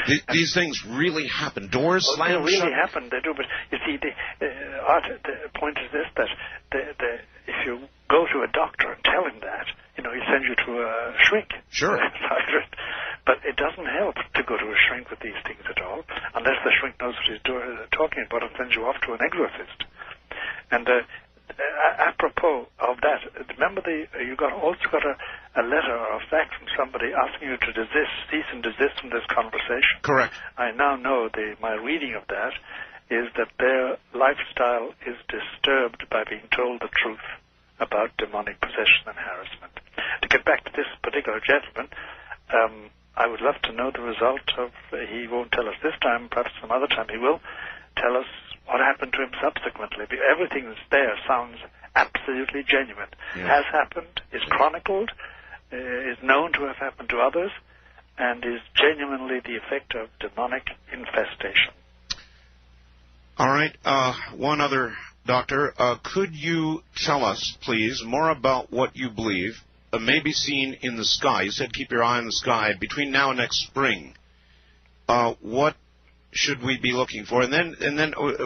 These things really happen. Doors slam shut. They really happen. They do. But you see, the point is this: that if you go to a doctor and tell him that, he sends you to a shrink. Sure. But it doesn't help to go to a shrink with these things at all, unless the shrink knows what he's talking about and sends you off to an exorcist. And apropos of that, remember you also got a letter or a fax from somebody asking you to cease and desist from this conversation. Correct. I now know my reading of that is that their lifestyle is disturbed by being told the truth about demonic possession and harassment. To get back to this particular gentleman, I would love to know the result of, he won't tell us this time, perhaps some other time he will, tell us what happened to him subsequently. Everything that's there sounds absolutely genuine. Has happened, is chronicled, is known to have happened to others, and is genuinely the effect of demonic infestation. All right. One other, Doctor. Could you tell us, please, more about what you believe may be seen in the sky? You said keep your eye on the sky between now and next spring. What should we be looking for? And then,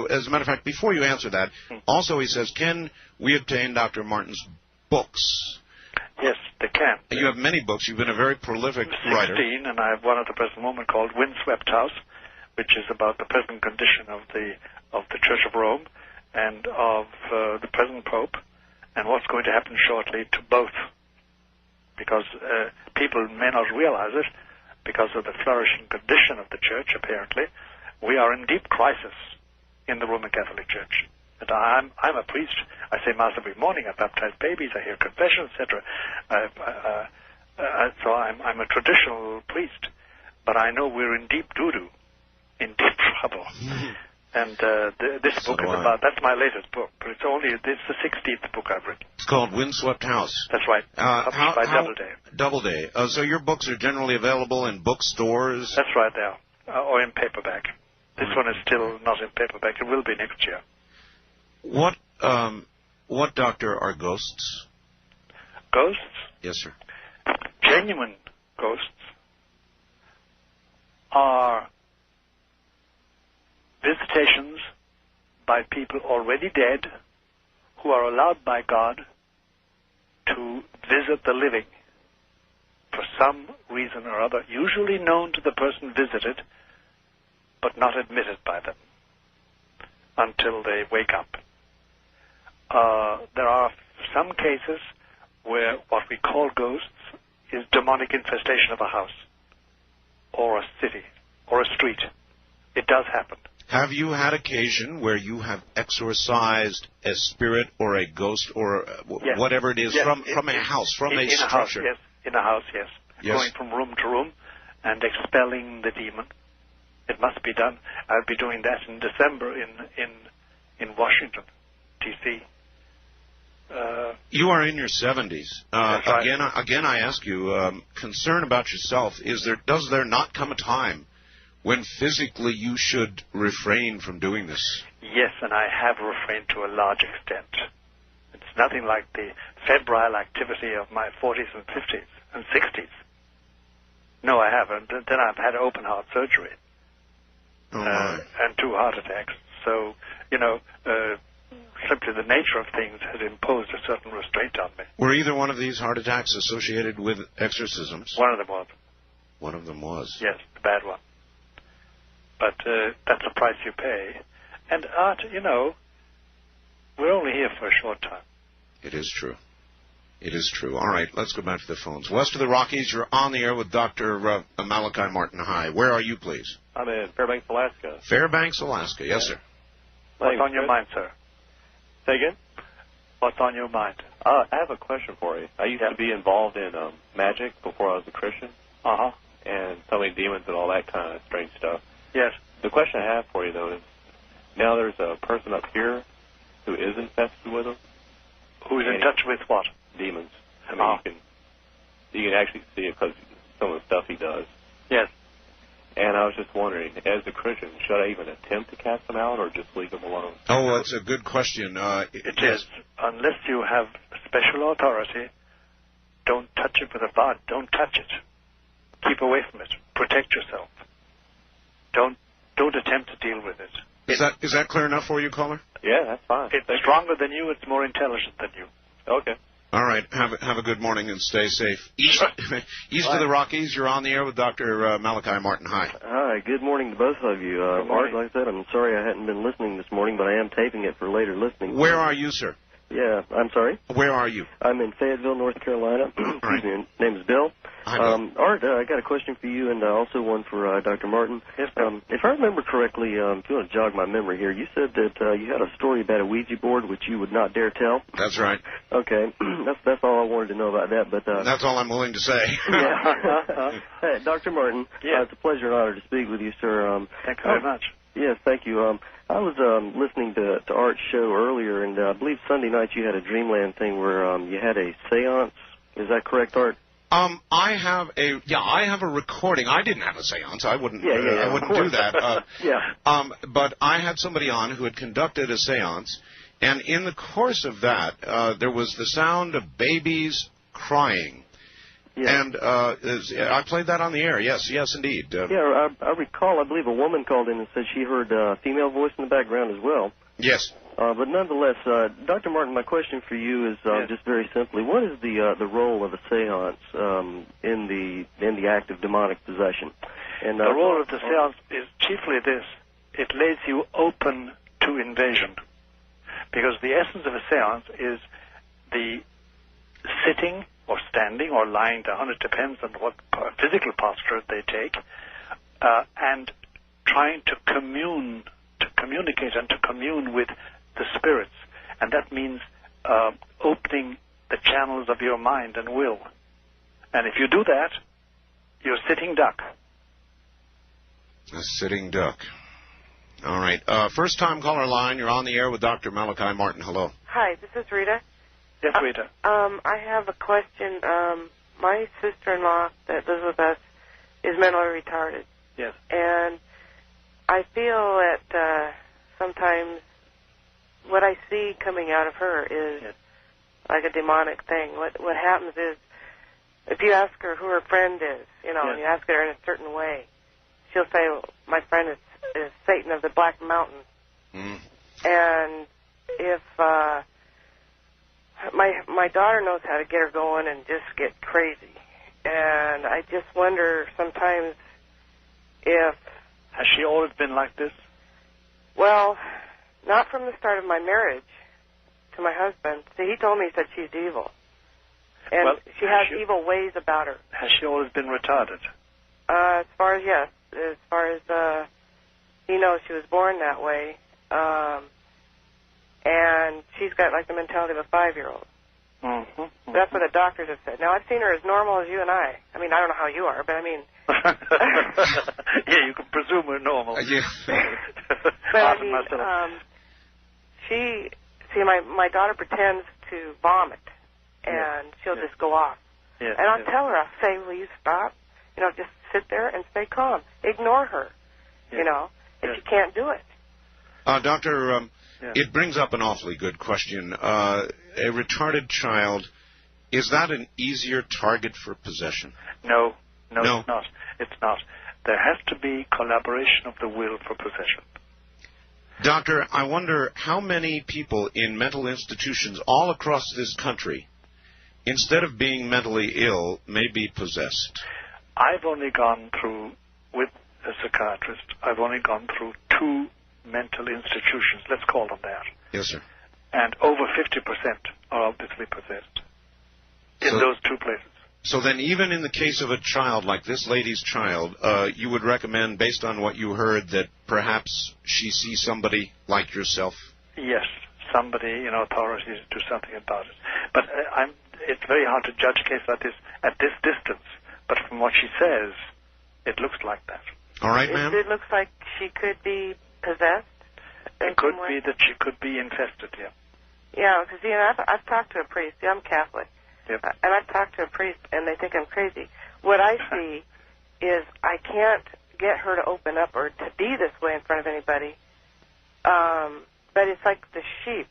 as a matter of fact, before you answer that, also he says, can we obtain Dr. Martin's books? Yes, they can. You have many books. You've been a very prolific writer. 16, and I have one at the present moment called Windswept House, which is about the present condition of the Church of Rome and of the present Pope, and what's going to happen shortly to both. Because people may not realize it, because of the flourishing condition of the Church, apparently, we are in deep crisis in the Roman Catholic Church. And I'm a priest. I say Mass every morning. I baptize babies. I hear confession, etc. So I'm a traditional priest. But I know we're in deep doo-doo, in deep trouble. And this book is about, that's my latest book, but it's the 16th book I've written. It's called Windswept House. That's right. Published by Doubleday. Doubleday. So your books are generally available in bookstores? That's right, they are. Or in paperback. This one is still not in paperback. It will be next year. What, Doctor, are ghosts? Ghosts? Yes, sir. Genuine ghosts are visitations by people already dead who are allowed by God to visit the living for some reason or other, usually known to the person visited, but not admitted by them until they wake up. There are some cases where what we call ghosts is demonic infestation of a house or a city or a street. It does happen. Have you had occasion where you have exorcised a spirit or a ghost or yes. whatever it is from a house, from a structure? Yes, in a house, yes. Yes. Going from room to room and expelling the demon. It must be done. I'll be doing that in December in Washington, D.C. You are in your 70s. Right. Again, I ask you, concern about yourself. Does there not come a time when physically you should refrain from doing this? Yes, and I have refrained to a large extent. It's nothing like the febrile activity of my 40s and 50s and 60s. No, I haven't. Then I've had open heart surgery and 2 heart attacks. So, simply the nature of things has imposed a certain restraint on me. Were either one of these heart attacks associated with exorcisms? One of them was. One of them was. Yes, the bad one. But that's the price you pay. And art, we're only here for a short time. It is true. It is true. All right, let's go back to the phones. West of the Rockies, you're on the air with Dr. Malachi Martin. Hi. Where are you, please? I'm in Fairbanks, Alaska. Fairbanks, Alaska. Yes, sir. What's on your mind, sir? Say again? What's on your mind? I have a question for you. I used to be involved in magic before I was a Christian. Uh-huh. And so many demons and all that kind of strange stuff. Yes. The question I have for you, though, is now there's a person up here who is infested with them. Who's in touch with what? Demons. I mean, you can actually see it because some of the stuff he does. Yes. And I was just wondering, as a Christian, should I even attempt to cast them out or just leave them alone? Oh, that's a good question. It is. Unless you have special authority, don't touch it with a rod. Don't touch it. Keep away from it. Protect yourself. Don't attempt to deal with it. Is that clear enough for you, caller? Yeah, that's fine. It's stronger than you. It's more intelligent than you. Okay. All right. Have a good morning and stay safe. East of the Rockies, you're on the air with Dr. Malachi Martin. Hi. Hi. Good morning to both of you. Art, like I said, I'm sorry I hadn't been listening this morning, but I am taping it for later listening. Where are you, sir? Yeah, I'm sorry? Where are you? I'm in Fayetteville, North Carolina. Right. Excuse me, name is Bill. Hi, Bill. Art, I got a question for you and also one for Dr. Martin. Yes, Bill. If I remember correctly, if you want to jog my memory here, you said that you had a story about a Ouija board which you would not dare tell. That's right. Okay, that's all I wanted to know about that. But That's all I'm willing to say. yeah. Hey, Dr. Martin, it's a pleasure and honor to speak with you, sir. Thank you very much. Yes, thank you. I was listening to Art's show earlier, and I believe Sunday night you had a Dreamland thing where you had a seance. Is that correct, Art? I have a recording. I didn't have a seance. I wouldn't. I wouldn't do that. But I had somebody on who had conducted a seance, and in the course of that, there was the sound of babies crying. Yeah. And I played that on the air. Yes, indeed. I recall. I believe a woman called in and said she heard a female voice in the background as well. Yes. But nonetheless, Dr. Martin, my question for you is just very simply: what is the role of a séance in the act of demonic possession? And the role of the séance is chiefly this: it lays you open to invasion, because the essence of a séance is the sitting or standing or lying down, it depends on what physical posture they take, and trying to communicate and to commune with the spirits. And that means opening the channels of your mind and will. And if you do that, you're sitting duck. A sitting duck. All right. First time caller line, you're on the air with Dr. Malachi Martin. Hello. Hi, this is Rita. Yes, Rita. I have a question. My sister-in-law that lives with us is mentally retarded. Yes. And I feel that sometimes what I see coming out of her is like a demonic thing. What happens is, if you ask her who her friend is, and you ask her in a certain way, she'll say, well, my friend is Satan of the Black Mountain. Mm. And if my daughter knows how to get her going and just get crazy. And I just wonder sometimes if... Has she always been like this? Well, not from the start of my marriage to my husband. See, he told me, he said she's evil. And she has evil ways about her. Has she always been retarded? As far as, yes. As far as, he knows she was born that way. And she's got, like, the mentality of a 5-year-old. Mm-hmm. That's what the doctors have said. Now, I've seen her as normal as you and I. I mean, I don't know how you are, but I mean... Yeah, you can presume we're normal. Yeah. But I mean, my daughter pretends to vomit, and she'll just go off. Yes, and I'll tell her, I'll say, will you stop? Just sit there and stay calm. Ignore her, if she can't do it. Doctor, it brings up an awfully good question. A retarded child, is that an easier target for possession? No, it's not. It's not. There has to be collaboration of the will for possession. Doctor, I wonder how many people in mental institutions all across this country, instead of being mentally ill, may be possessed. I've only gone through, with a psychiatrist, I've only gone through 2 mental institutions, let's call them that. Yes, sir. And over 50% are obviously possessed in those 2 places. So then even in the case of a child like this lady's child, you would recommend, based on what you heard, that perhaps she sees somebody like yourself? Yes, somebody, authorities do something about it. But it's very hard to judge a case like this at this distance. But from what she says, it looks like that. All right, ma'am? It looks like she could be possessed? It could be that she could be infested, yeah. Yeah, because, I've talked to a priest. I'm Catholic. Yep. And I've talked to a priest, and they think I'm crazy. What I see is I can't get her to open up or to be this way in front of anybody. But it's like the sheep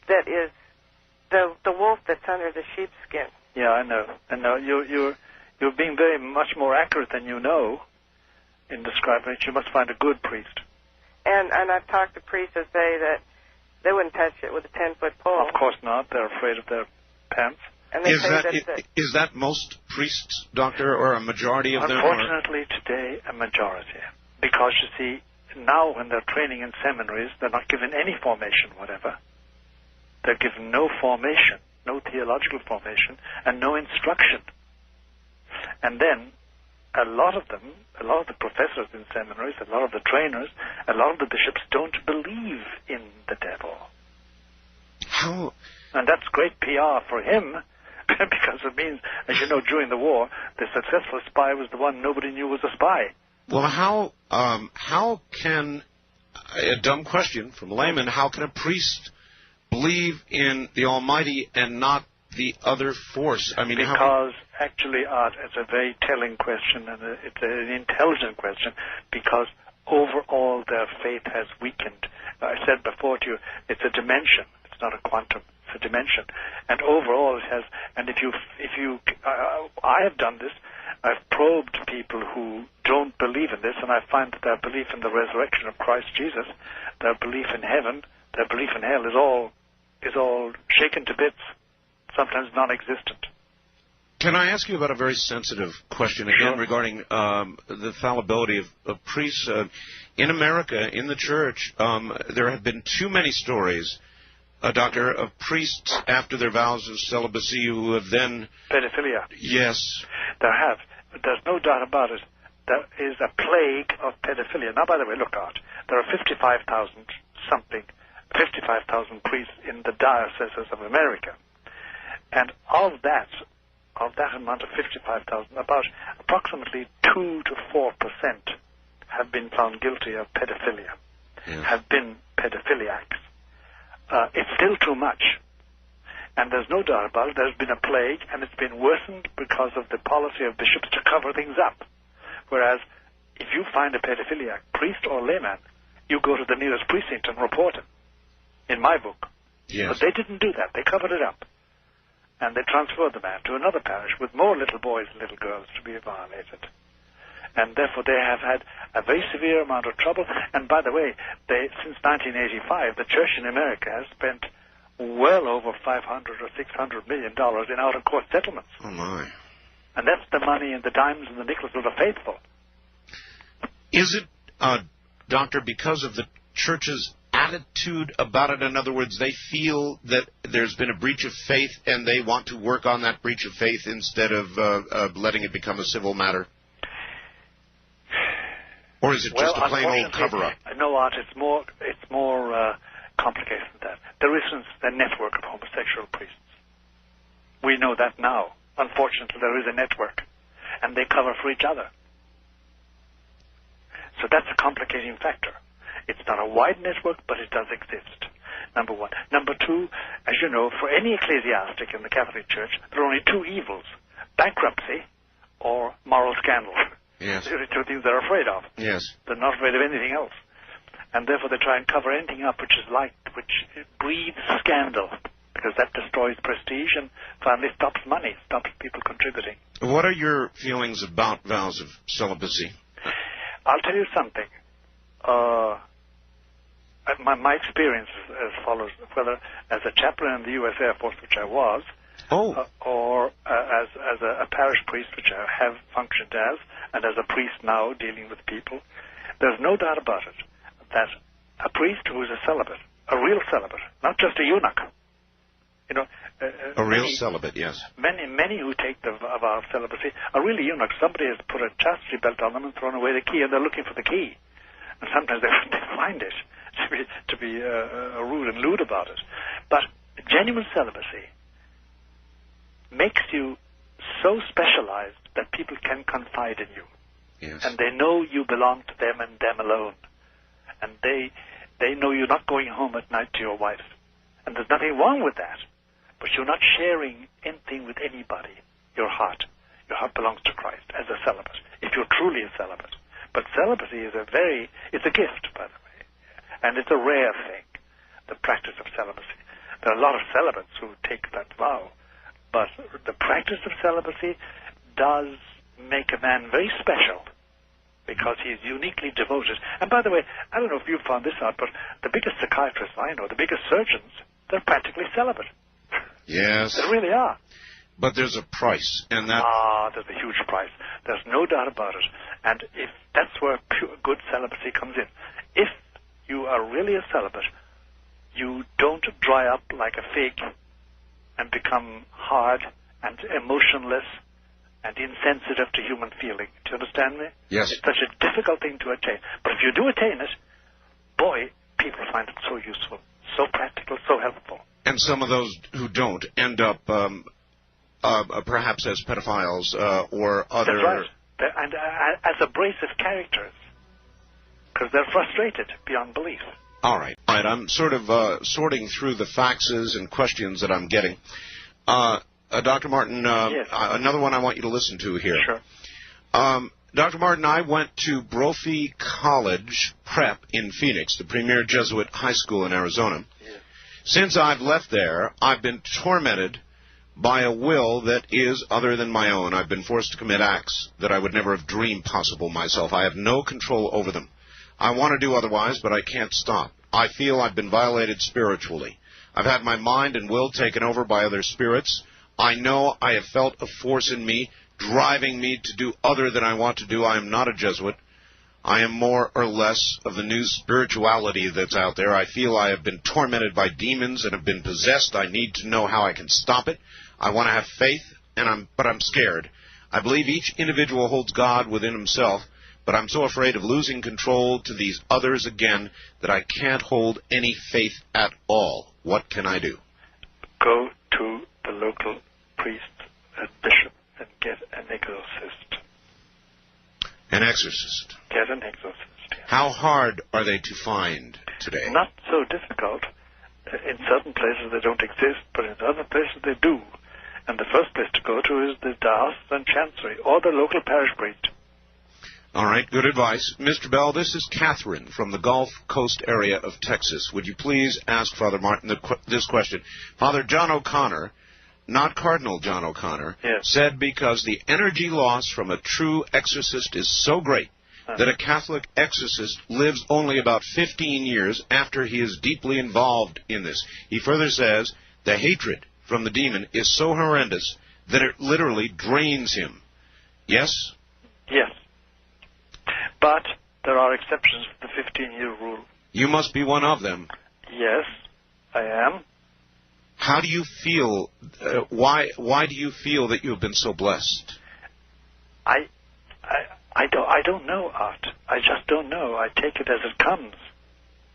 that is the wolf that's under the sheepskin. Yeah, I know. You're being very much more accurate than you know in describing it. You must find a good priest. And I've talked to priests that say that they wouldn't touch it with a 10-foot pole. Of course not. They're afraid of their pants. And they is that most priests, doctor, or a majority of them? Unfortunately, today, a majority. Because, you see, now when they're training in seminaries, they're not given any formation whatever. They're given no formation, no theological formation, and no instruction. And then a lot of them, a lot of the professors in seminaries, a lot of the trainers, a lot of the bishops don't believe in the devil. How? And that's great PR for him, because it means, as you know, during the war, the successful spy was the one nobody knew was a spy. Well, how can, a dumb question from a layman, how can a priest believe in the Almighty and not the other force? I mean, because actually, Art, it's a very telling question, and it's an intelligent question, because overall their faith has weakened. I said before to you, it's a dimension. It's not a quantum. It's a dimension, and overall it has. And if you, I have done this. I've probed people who don't believe in this, and I find that their belief in the resurrection of Christ Jesus, their belief in heaven, their belief in hell is all shaken to bits, sometimes non-existent. Can I ask you about a very sensitive question again regarding the fallibility of priests? In America, in the church, there have been too many stories, Doctor, of priests after their vows of celibacy who have then... Pedophilia. Yes. There have. But there's no doubt about it. There is a plague of pedophilia. Now, by the way, look out. There are 55,000 priests in the dioceses of America. And of that amount of 55,000, about approximately 2 to 4% have been found guilty of pedophilia, have been pedophiliacs. It's still too much. And there's no doubt about it. There's been a plague, and it's been worsened because of the policy of bishops to cover things up. Whereas, if you find a pedophiliac, priest or layman, you go to the nearest precinct and report him. In my book. Yes. But they didn't do that. They covered it up. And they transferred the man to another parish with more little boys and little girls to be violated. And therefore they have had a very severe amount of trouble. And by the way, since 1985, the church in America has spent well over $500 or $600 million in out-of-court settlements. Oh, my. And that's the money and the dimes and the nickels of the faithful. Is it, Doctor, because of the church's attitude about it? In other words, they feel that there's been a breach of faith and they want to work on that breach of faith instead of letting it become a civil matter? Or is it just a plain old cover-up? No, Art, it's more complicated than that. There isn't a network of homosexual priests. We know that now. Unfortunately, there is a network, and they cover for each other. So that's a complicating factor. It's not a wide network, but it does exist, number one. Number two, as you know, for any ecclesiastic in the Catholic Church, there are only two evils, bankruptcy or moral scandal. Yes. They're the two things they're afraid of. Yes. They're not afraid of anything else. And therefore they try and cover anything up which breeds scandal, because that destroys prestige and finally stops money, stops people contributing. What are your feelings about vows of celibacy? I'll tell you something. My experience is as follows, whether as a chaplain in the U.S. Air Force, which I was, or as a parish priest, which I have functioned as, and as a priest now dealing with people, there's no doubt about it that a priest who is a celibate, a real celibate, not just a eunuch, a real celibate, yes. Many who take the vow of celibacy are really eunuchs. Somebody has put a chastity belt on them and thrown away the key, and they're looking for the key. And sometimes they find it, to be rude and lewd about it. But genuine celibacy makes you so specialized that people can confide in you. Yes. And they know you belong to them and them alone. And they know you're not going home at night to your wife. And there's nothing wrong with that. But you're not sharing anything with anybody. Your heart belongs to Christ as a celibate, if you're truly a celibate. But celibacy is it's a gift, by the way. And it's a rare thing, the practice of celibacy. There are a lot of celibates who take that vow. But the practice of celibacy does make a man very special, because he's uniquely devoted. And by the way, I don't know if you found this out, but the biggest psychiatrists I know, the biggest surgeons, they're practically celibate. Yes. They really are. But there's a price, and that... there's a huge price. There's no doubt about it. And if that's where good celibacy comes in. If you are really a celibate, you don't dry up like a fig and become hard and emotionless and insensitive to human feeling. Do you understand me? Yes. It's such a difficult thing to attain. But if you do attain it, boy, people find it so useful, so practical, so helpful. And some of those who don't end up perhaps as pedophiles or other... That's right. And as abrasive characters, because they're frustrated beyond belief. All right. I'm sort of sorting through the faxes and questions that I'm getting. Dr. Martin, yes. Another one I want you to listen to here. Sure. Dr. Martin, I went to Brophy College Prep in Phoenix, the premier Jesuit high school in Arizona. Yes. Since I've left there, I've been tormented by a will that is other than my own. I've been forced to commit acts that I would never have dreamed possible myself. I have no control over them. I want to do otherwise, but I can't stop. I feel I've been violated spiritually. I've had my mind and will taken over by other spirits. I know I have felt a force in me, driving me to do other than I want to do. I am not a Jesuit. I am more or less of the new spirituality that's out there. I feel I have been tormented by demons and have been possessed. I need to know how I can stop it. I want to have faith, but I'm scared. I believe each individual holds God within himself, but I'm so afraid of losing control to these others again that I can't hold any faith at all. What can I do? Go to the local priest and bishop and get an exorcist. An exorcist? Get an exorcist. Yes. How hard are they to find today? Not so difficult. In certain places they don't exist, but in other places they do. And the first place to go to is the diocesan chancery or the local parish priest. All right, good advice. Mr. Bell, this is Catherine from the Gulf Coast area of Texas. Would you please ask Father Martin this question? Father John O'Connor, not Cardinal John O'Connor, yes, said because the energy loss from a true exorcist is so great that a Catholic exorcist lives only about 15 years after he is deeply involved in this. He further says the hatred from the demon is so horrendous that it literally drains him. Yes? Yes. But there are exceptions to the 15-year rule. You must be one of them. Yes, I am. How do you feel? Why do you feel that you have been so blessed? I don't know, Art. I just don't know. I take it as it comes.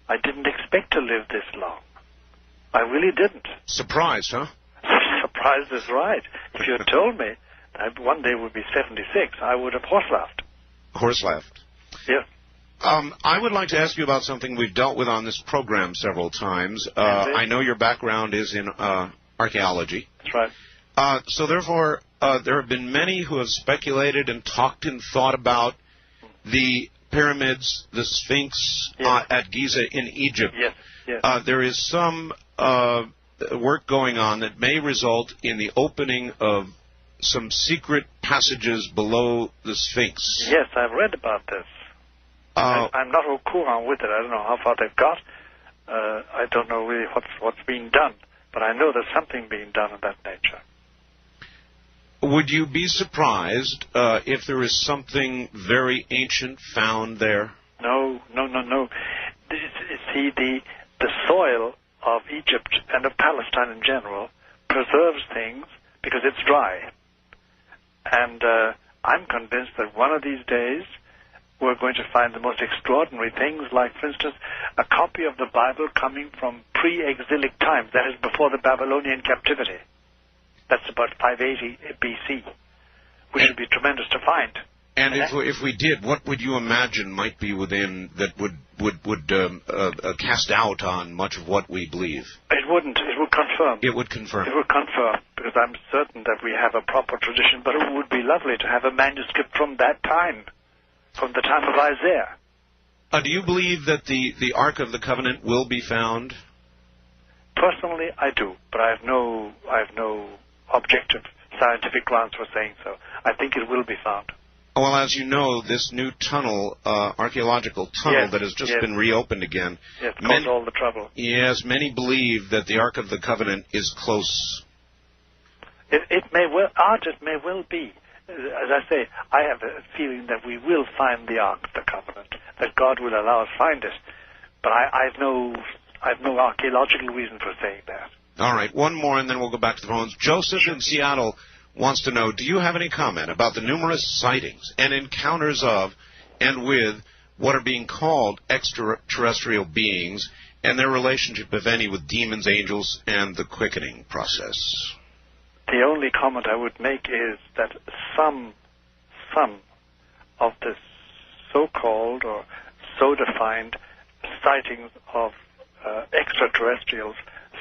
I didn't expect to live this long. I really didn't. Surprised, huh? Surprised is right. If you had told me that one day would be 76, I would have horse-laughed. Horse-laughed. Yes. I would like to ask you about something we've dealt with on this program several times. I know your background is in archaeology. That's right. So therefore, there have been many who have speculated and talked and thought about the pyramids, the Sphinx at Giza in Egypt. Yes. Yes. There is some work going on that may result in the opening of some secret passages below the Sphinx. Yes, I've read about this. I'm not au courant with it. I don't know how far they've got. I don't know really what's being done, but I know there's something being done of that nature. Would you be surprised if there is something very ancient found there? No. See, the soil of Egypt and of Palestine in general preserves things because it's dry. And I'm convinced that one of these days we're going to find the most extraordinary things, like, for instance, a copy of the Bible coming from pre-exilic times, that is, before the Babylonian captivity. That's about 580 BC, which would be tremendous to find. And if we did, what would you imagine might be within that would cast doubt on much of what we believe? It wouldn't. It would confirm. It would confirm. It would confirm, because I'm certain that we have a proper tradition, but it would be lovely to have a manuscript from that time, from the time of Isaiah. Do you believe that the Ark of the Covenant will be found? Personally, I do, but I have no objective scientific grounds for saying so. I think it will be found. Well, as you know, this new tunnel, archaeological tunnel that has just been reopened again. Yes, caused all the trouble. Yes, many believe that the Ark of the Covenant is close. It may well be. As I say, I have a feeling that we will find the Ark of the Covenant, that God will allow us to find it. But I I've no archaeological reason for saying that. All right, one more, and then we'll go back to the phones. Joseph in Seattle wants to know, do you have any comment about the numerous sightings and encounters of and with what are being called extraterrestrial beings and their relationship, if any, with demons, angels, and the quickening process? The only comment I would make is that some of the so-called or so-defined sightings of extraterrestrials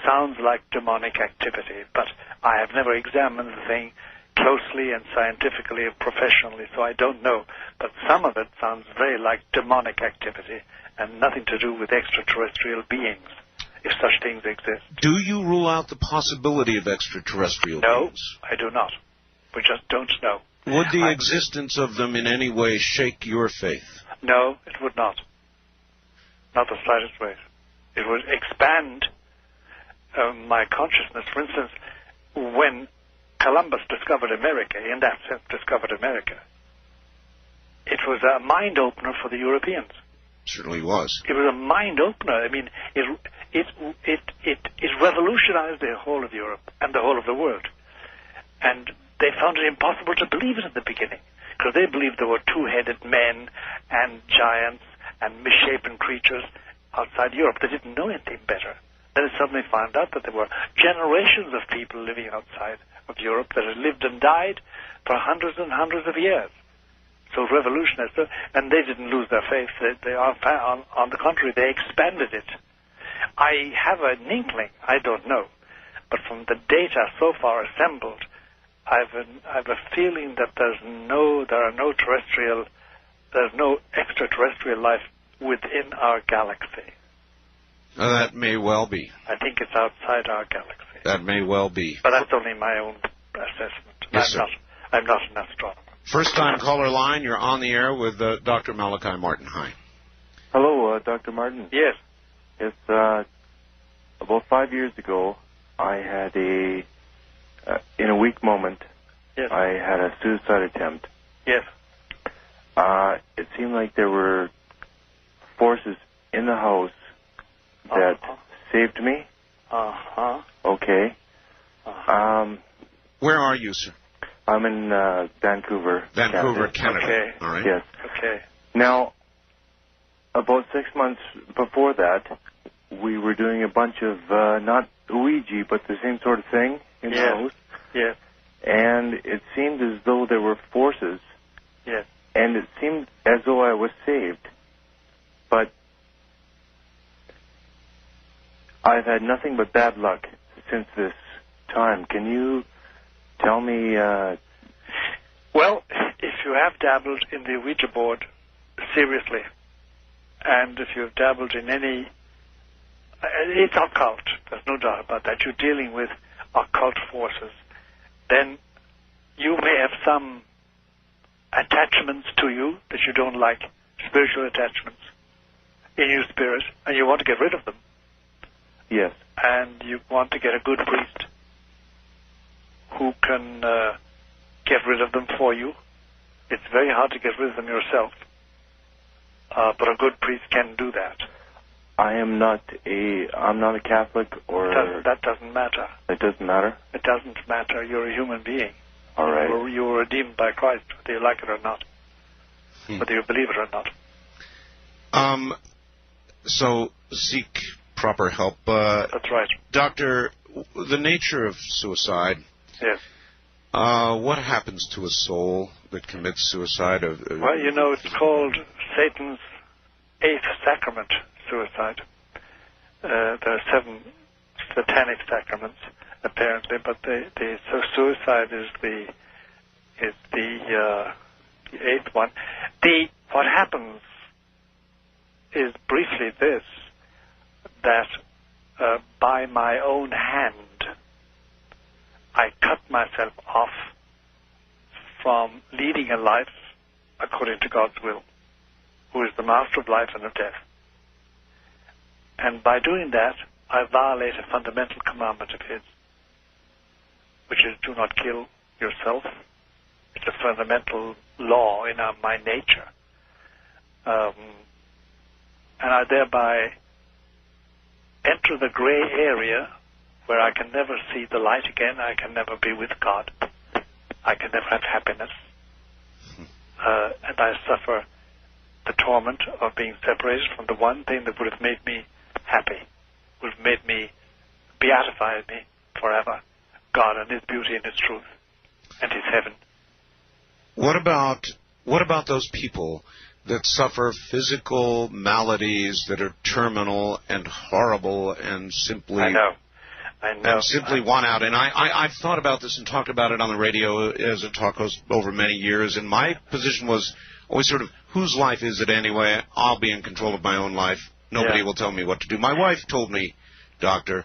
sounds like demonic activity, but I have never examined the thing closely and scientifically and professionally, so I don't know. But some of it sounds very like demonic activity and nothing to do with extraterrestrial beings, if such things exist. Do you rule out the possibility of extraterrestrial beings? No, I do not. We just don't know. Would the existence of them in any way shake your faith? No, it would not. Not the slightest way. It would expand my consciousness. For instance, when Columbus discovered America, in that sense discovered America, it was a mind-opener for the Europeans. Certainly was. It was a mind-opener. I mean, it revolutionized the whole of Europe and the whole of the world. And they found it impossible to believe it in the beginning, because they believed there were two-headed men and giants and misshapen creatures outside Europe. They didn't know anything better. Then they suddenly found out that there were generations of people living outside of Europe that had lived and died for hundreds and hundreds of years. So revolutionized, and they didn't lose their faith. They are, on the contrary, they expanded it. I have an inkling, I don't know, but from the data so far assembled, I have a feeling that there's no extraterrestrial life within our galaxy. That may well be. I think it's outside our galaxy. That may well be. But that's only my own assessment. Yes, sir. I'm not an astronomer. First-time caller line, you're on the air with Dr. Malachi Martin. Hi. Hello, Dr. Martin. Yes. It's about 5 years ago, I had in a weak moment, yes, I had a suicide attempt. Yes. It seemed like there were forces in the house that saved me. Okay. Where are you, sir? I'm in Vancouver, Canada. Okay. All right. Yes. Okay. Now, about 6 months before that, we were doing a bunch of, not Ouija, but the same sort of thing in the house. Yes. And it seemed as though there were forces. Yes. And it seemed as though I was saved. But I've had nothing but bad luck since this time. Can you tell me... Well, if you have dabbled in the Ouija board seriously, and if you've dabbled in any... It's occult, there's no doubt about that. You're dealing with occult forces. Then you may have some attachments to you that you don't like, spiritual attachments in your spirit, and you want to get rid of them. Yes. And you want to get a good priest who can get rid of them for you. It's very hard to get rid of them yourself, but a good priest can do that. I'm not a Catholic or... That doesn't matter. It doesn't matter? It doesn't matter. You're a human being. All right. You were redeemed by Christ, whether you like it or not, whether you believe it or not. So seek proper help. That's right. Doctor, the nature of suicide... Yes. What happens to a soul that commits suicide? Well, you know, it's called Satan's eighth sacrament, suicide. There are 7 satanic sacraments, apparently, but so suicide is the 8th one. What happens is briefly this, that by my own hand, I cut myself off from leading a life according to God's will, who is the master of life and of death. And by doing that, I violate a fundamental commandment of His, which is do not kill yourself. It's a fundamental law in my nature. And I thereby enter the gray area where I can never see the light again, I can never be with God, I can never have happiness, and I suffer the torment of being separated from the one thing that would have made me happy, would have made me, beatified me forever, God and His beauty and His truth and His heaven. What about those people that suffer physical maladies that are terminal and horrible and simply... I know. And simply want out. And I've thought about this and talked about it on the radio as a talk host over many years, and my position was always sort of, whose life is it anyway? I'll be in control of my own life. Nobody will tell me what to do. My wife told me, Doctor,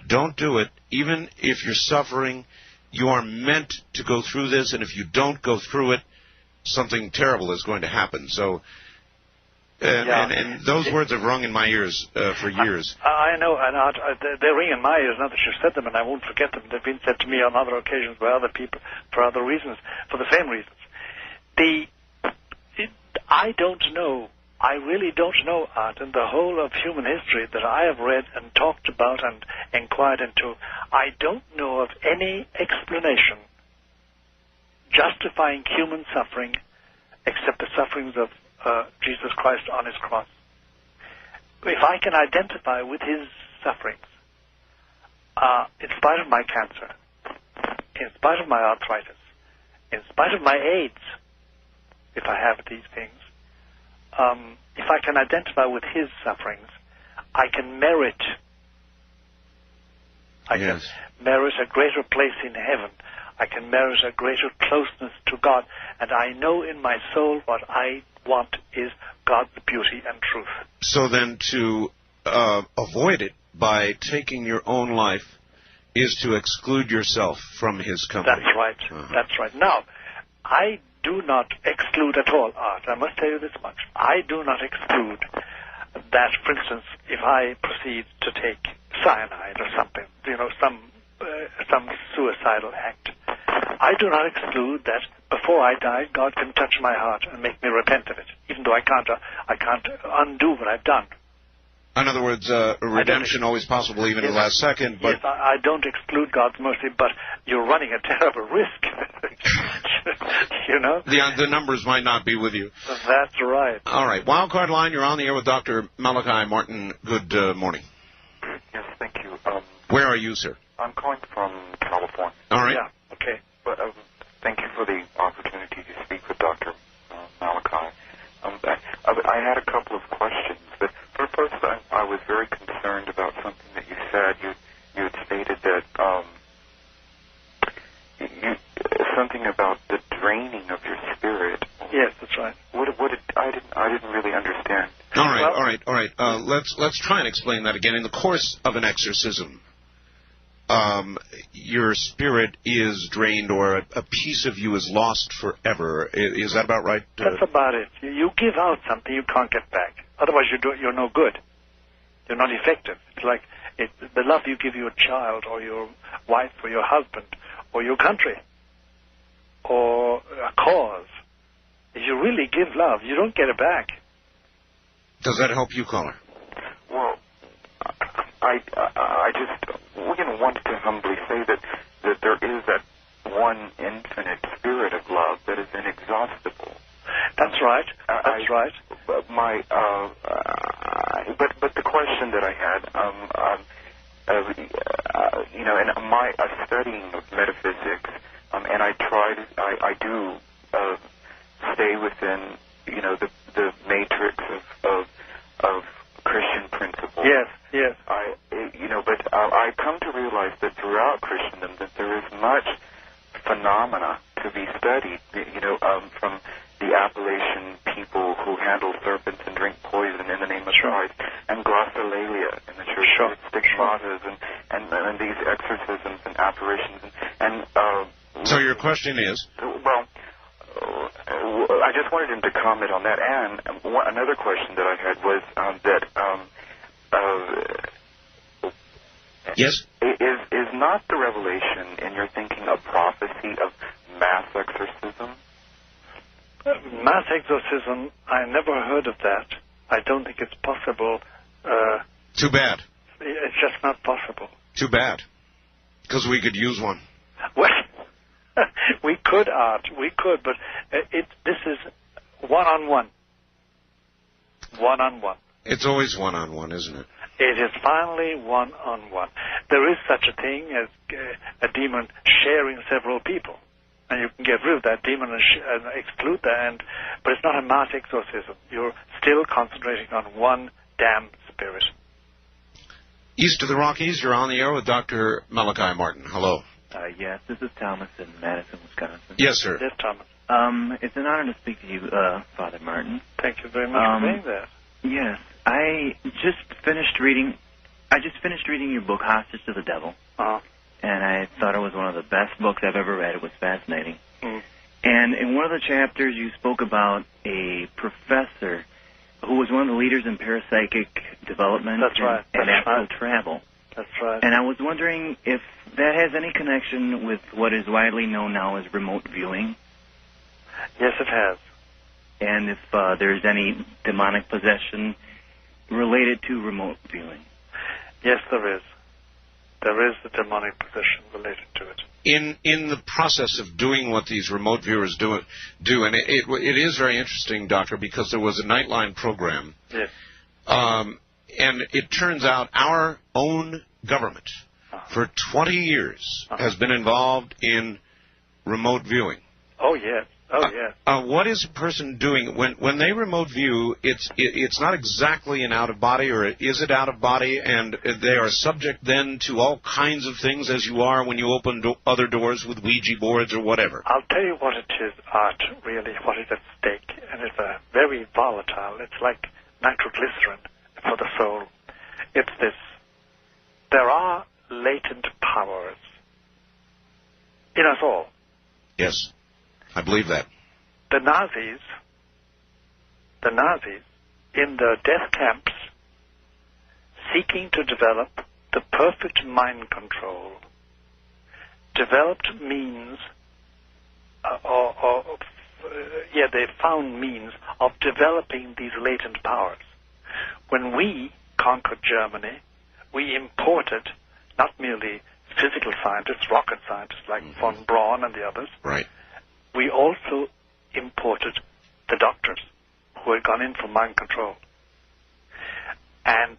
don't do it. Even if you're suffering, you are meant to go through this, and if you don't go through it, something terrible is going to happen. So, and those words have rung in my ears for years. I know, and they ring in my ears now that you've said them, and I won't forget them. They've been said to me on other occasions by other people for other reasons, for the same reasons. I don't know. I really don't know, Art, in the whole of human history that I have read and talked about and inquired into, I don't know of any explanation justifying human suffering except the sufferings of Jesus Christ on His cross. If I can identify with His sufferings, in spite of my cancer, in spite of my arthritis, in spite of my AIDS, if I have these things, if I can identify with His sufferings, I can merit can merit a greater place in heaven. I can merit a greater closeness to God. And I know in my soul what I want is God's beauty and truth. So then to avoid it by taking your own life is to exclude yourself from His company. That's right. That's right. Now, I do not exclude at all, Art. I must tell you this much. I do not exclude that, for instance, if I proceed to take cyanide or something, some suicidal act, I do not exclude that before I die, God can touch my heart and make me repent of it, even though I can't undo what I've done. In other words, redemption always possible even in the last second. But yes, I don't exclude God's mercy, but you're running a terrible risk. You know? The numbers might not be with you. That's right. All right. Wildcard line, you're on the air with Dr. Malachi Martin. Good morning. Yes, thank you. Where are you, sir? I'm calling from California. All right. Yeah, okay. But thank you for the opportunity to speak with Dr. Malachi. I had a couple of questions. But first, I was very concerned about something that you said. You had stated that something about the draining of your spirit. Yes, that's right. I didn't really understand. All right. Let's try and explain that again. In the course of an exorcism, your spirit is drained, or a piece of you is lost forever. Is that about right? That's about it. You give out something you can't get back. Otherwise, you're no good. You're not effective. It's like the love you give your child, or your wife, or your husband, or your country, or a cause. If you really give love, you don't get it back. Does that help you, caller? Well, I just wanted to humbly say that there is that one infinite spirit of love that is inexhaustible. That's right. That's right. But the question that I had, in my studying of metaphysics, and I do stay within, the matrix of Christian principles. Yes. But I come to realize that throughout Christendom that there is much phenomena to be studied. From the Appalachian people who handle serpents and drink poison in the name of Christ, and glossolalia in the church, stigmatas, and these exorcisms and apparitions, and so your question is? Well, I just wanted him to comment on that. And another question that I had was yes? Is not the revelation, in your thinking, a prophecy of mass exorcism? Mass exorcism, I never heard of that. I don't think it's possible. Too bad. It's just not possible. Too bad. Because we could use one. Well, we could, Art. We could, but this is one-on-one. One-on-one. It's always one-on-one, isn't it? It is finally one-on-one. There is such a thing as a demon sharing several people. And you can get rid of that demon and exclude that, but it's not a mass exorcism. You're still concentrating on one damn spirit. East of the Rockies, you're on the air with Dr. Malachi Martin. Hello. Yes, this is Thomas in Madison, Wisconsin. Yes, sir. Yes, Thomas. It's an honor to speak to you, Father Martin. Thank you very much for saying that. Yes, I just finished reading your book, Hostage to the Devil. Uh-huh. And I thought it was one of the best books I've ever read. It was fascinating. Mm. And in one of the chapters, you spoke about a professor who was one of the leaders in parapsychic development and astral travel. That's right. And I was wondering if that has any connection with what is widely known now as remote viewing. Yes, it has. And if there's any demonic possession related to remote viewing. Yes, there is. There is the demonic possession related to it. In the process of doing what these remote viewers do, and it is very interesting, Doctor, because there was a Nightline program. Yes. And it turns out our own government for 20 years has been involved in remote viewing. Oh, yes. Oh, yes. What is a person doing when they remote view? It's not exactly an out of body, or is it out of body? And they are subject then to all kinds of things, as you are when you open other doors with Ouija boards or whatever. I'll tell you what it is, Art. Really, what is at stake, and it's very volatile. It's like nitroglycerin for the soul. It's this: there are latent powers in us all. Yes. I believe that. The Nazis in the death camps, seeking to develop the perfect mind control, developed means, they found means of developing these latent powers. When we conquered Germany, we imported not merely physical scientists, rocket scientists like von Braun and the others. Right. We also imported the doctors who had gone in for mind control. And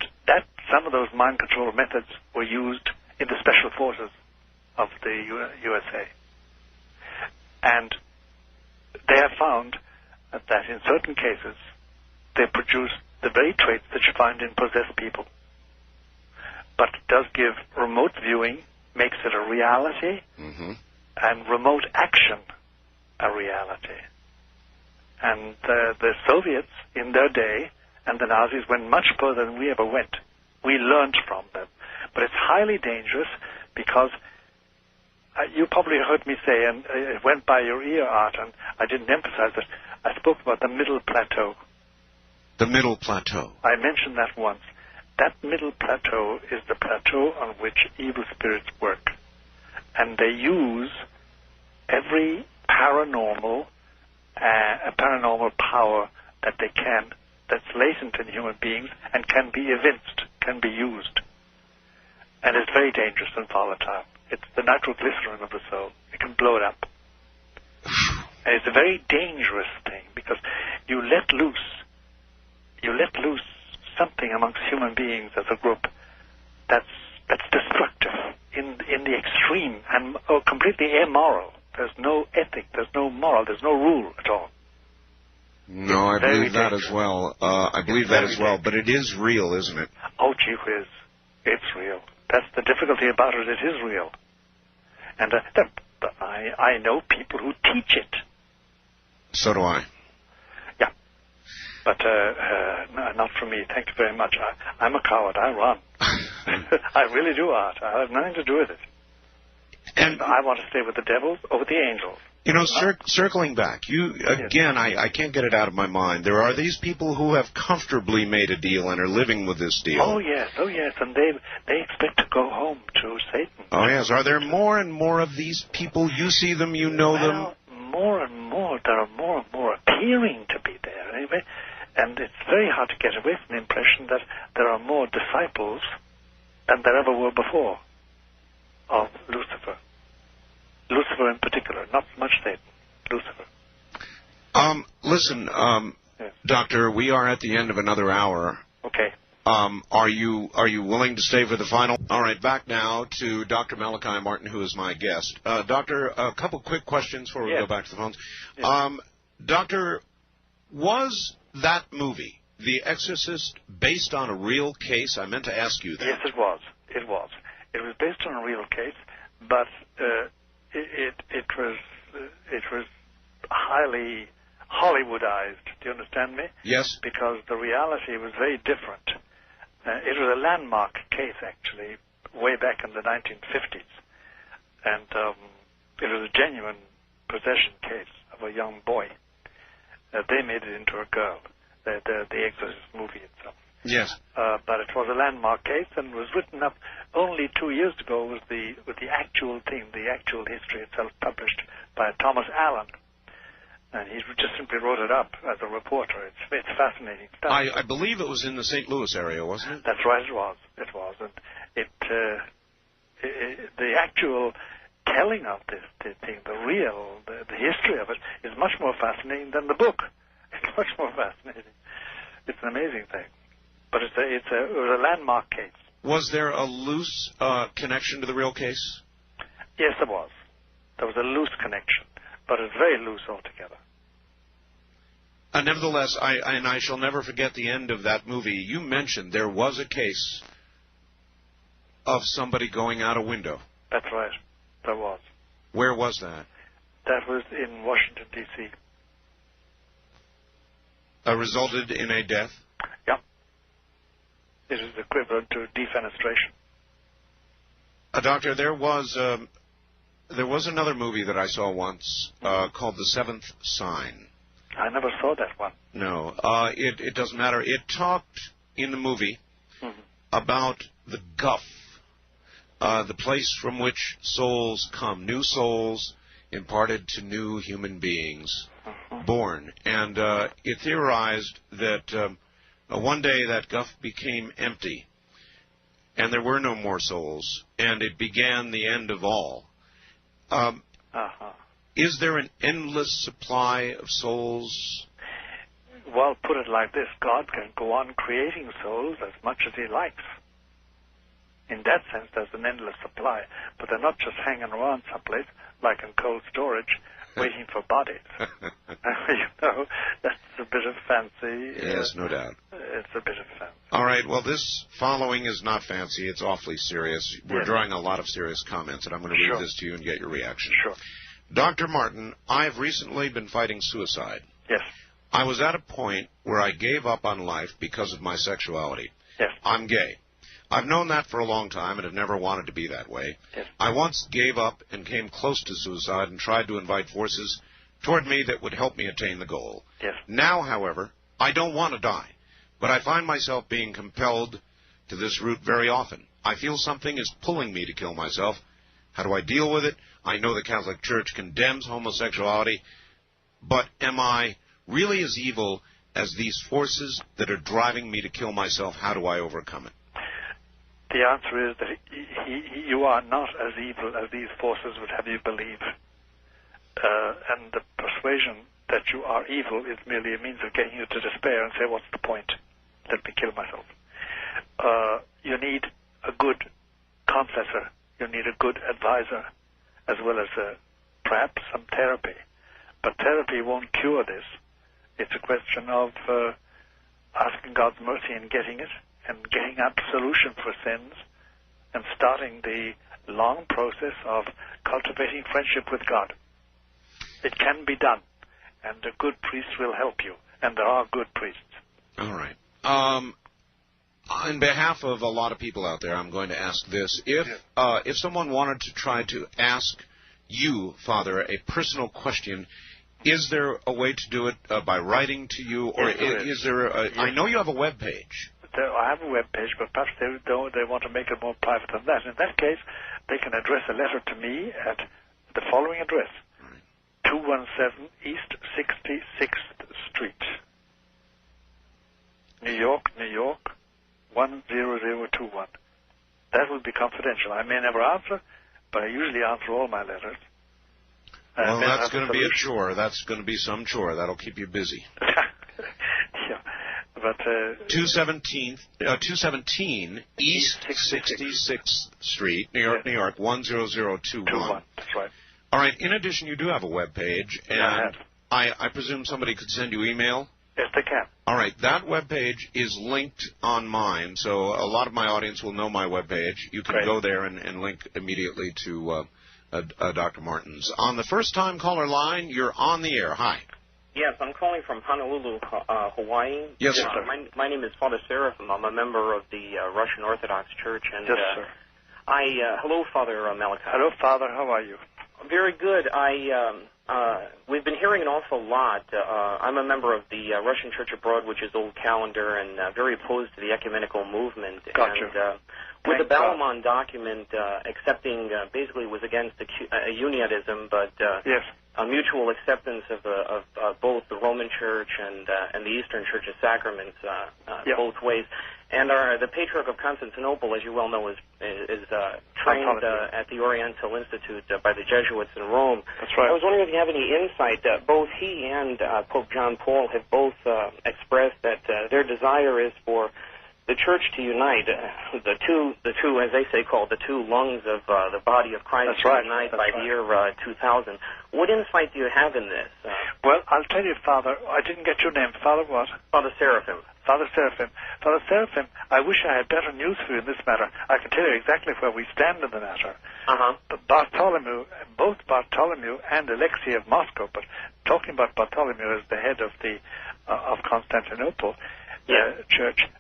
some of those mind control methods were used in the special forces of the USA. And they have found that in certain cases they produce the very traits that you find in possessed people. But it does give remote viewing, makes it a reality, and remote action a reality. And the Soviets in their day and the Nazis went much further than we ever went. We learned from them. But it's highly dangerous because you probably heard me say, and it went by your ear, Art, and I didn't emphasize it, I spoke about the middle plateau. The middle plateau. I mentioned that once. That middle plateau is the plateau on which evil spirits work. And they use every paranormal power that they can, that's latent in human beings and can be evinced, can be used. And it's very dangerous and volatile. It's the nitroglycerin of the soul. It can blow it up. And it's a very dangerous thing because you let loose something amongst human beings as a group that's destructive in the extreme and completely immoral. There's no ethic, there's no moral, there's no rule at all. No, I believe that as well. But it is real, isn't it? Oh, gee whiz. It's real. That's the difficulty about it. It is real. And I know people who teach it. So do I. Yeah. But not for me. Thank you very much. I'm a coward. I run. I really do, Art. I have nothing to do with it. And I want to stay with the devils or with the angels. You know, circling back, again, I can't get it out of my mind. There are these people who have comfortably made a deal and are living with this deal. Oh, yes, and they expect to go home to Satan. Oh, yes. Are there more and more of these people? You see them, you know them? More and more. There are more and more appearing to be there, anyway. And it's very hard to get away from the impression that there are more disciples than there ever were before of Lucifer. Lucifer in particular, not so much Satan, Lucifer. Listen, Yes. Doctor, we are at the end of another hour. Okay. Are you willing to stay for the final? All right, back now to Dr. Malachi Martin, who is my guest. Doctor, a couple quick questions before we go back to the phones. Yes. Doctor, was that movie, The Exorcist, based on a real case? I meant to ask you that. Yes, it was. It was. It was based on a real case, but it was highly Hollywoodized. Do you understand me? Yes. Because the reality was very different. It was a landmark case, actually, way back in the 1950s. And it was a genuine possession case of a young boy. They made it into a girl, the Exorcist movie itself. Yes. But it was a landmark case and was written up only 2 years ago with the actual theme, the actual history itself, published by Thomas Allen. And he just simply wrote it up as a reporter. It's fascinating stuff. I believe it was in the St. Louis area, wasn't it? That's right, it was. It was. And the actual telling of this thing, the history of it, is much more fascinating than the book. It's much more fascinating. It's an amazing thing. But it was a landmark case. Was there a loose connection to the real case? Yes, there was. There was a loose connection, but it's very loose altogether. Nevertheless, I shall never forget the end of that movie. You mentioned there was a case of somebody going out a window. That's right. There was. Where was that? That was in Washington, D.C. Resulted in a death? Yeah. It is equivalent to defenestration. Doctor, there was another movie that I saw once called The Seventh Sign. I never saw that one. No, it doesn't matter. It talked in the movie about the guff, the place from which souls come, new souls imparted to new human beings born. And it theorized that one day that guff became empty, and there were no more souls, and it began the end of all. Is there an endless supply of souls? Well, put it like this. God can go on creating souls as much as he likes. In that sense, there's an endless supply. But they're not just hanging around someplace, like in cold storage, waiting for bodies. You know, that's a bit of fancy. Yes, no doubt. It's a bit of fancy. All right, well, this following is not fancy. It's awfully serious. We're drawing a lot of serious comments, and I'm going to read this to you and get your reaction. Sure. Dr. Martin, I've recently been fighting suicide. Yes. I was at a point where I gave up on life because of my sexuality. Yes. I'm gay. I've known that for a long time and have never wanted to be that way. Yes. I once gave up and came close to suicide and tried to invite forces toward me that would help me attain the goal. Yes. Now, however, I don't want to die, but I find myself being compelled to this route very often. I feel something is pulling me to kill myself. How do I deal with it? I know the Catholic Church condemns homosexuality, but am I really as evil as these forces that are driving me to kill myself? How do I overcome it? The answer is that you are not as evil as these forces would have you believe. And the persuasion that you are evil is merely a means of getting you to despair and say, what's the point? Let me kill myself. You need a good confessor. You need a good advisor, as well as perhaps some therapy. But therapy won't cure this. It's a question of asking God's mercy and getting it, and getting absolution for sins, and starting the long process of cultivating friendship with God. It can be done, and a good priest will help you, and there are good priests. All right. On behalf of a lot of people out there, I'm going to ask this. If someone wanted to try to ask you, Father, a personal question, is there a way to do it by writing to you, or is there a... I know you have a web page. I have a web page, but perhaps they want to make it more private than that. In that case, they can address a letter to me at the following address: 217 East 66th Street, New York, 10021. That will be confidential. I may never answer, but I usually answer all my letters. Well, that's going to be a chore. That's going to be some chore. That'll keep you busy. Yeah. But 217 East 66th Street, New York, New York, 10021. That's right. All right. In addition, you do have a web page, and I presume somebody could send you email? Yes, they can. All right. That web page is linked on mine, so a lot of my audience will know my web page. You can go there and link immediately to Dr. Martin's. On the first-time caller line, you're on the air. Hi. Yes, I'm calling from Honolulu, Hawaii. Yes, sir. My name is Father Serafian. I'm a member of the Russian Orthodox Church. And, yes, sir. Hello, Father Malachi. Hello, Father. How are you? Very good. We've been hearing an awful lot. I'm a member of the Russian Church Abroad, which is Old Calendar, and very opposed to the ecumenical movement. Gotcha. And with the Balamon document, accepting basically was against unionism, but yes. A mutual acceptance of both the Roman Church and the Eastern Church of Sacraments, both ways. And the Patriarch of Constantinople, as you well know, is trained at the Oriental Institute by the Jesuits in Rome. That's right. I was wondering if you have any insight. Both he and Pope John Paul have both expressed that their desire is for the Church to unite, the two, as they say, called the two lungs of the body of Christ to unite by the year 2000. What insight do you have in this? Well, I'll tell you, Father, I didn't get your name. Father what? Father Serafian. Father Serafian. Father Serafian, I wish I had better news for you in this matter. I can tell you exactly where we stand in the matter. Bartholomew, both Bartholomew and Alexei of Moscow, but talking about Bartholomew as the head of the of Constantinople Church,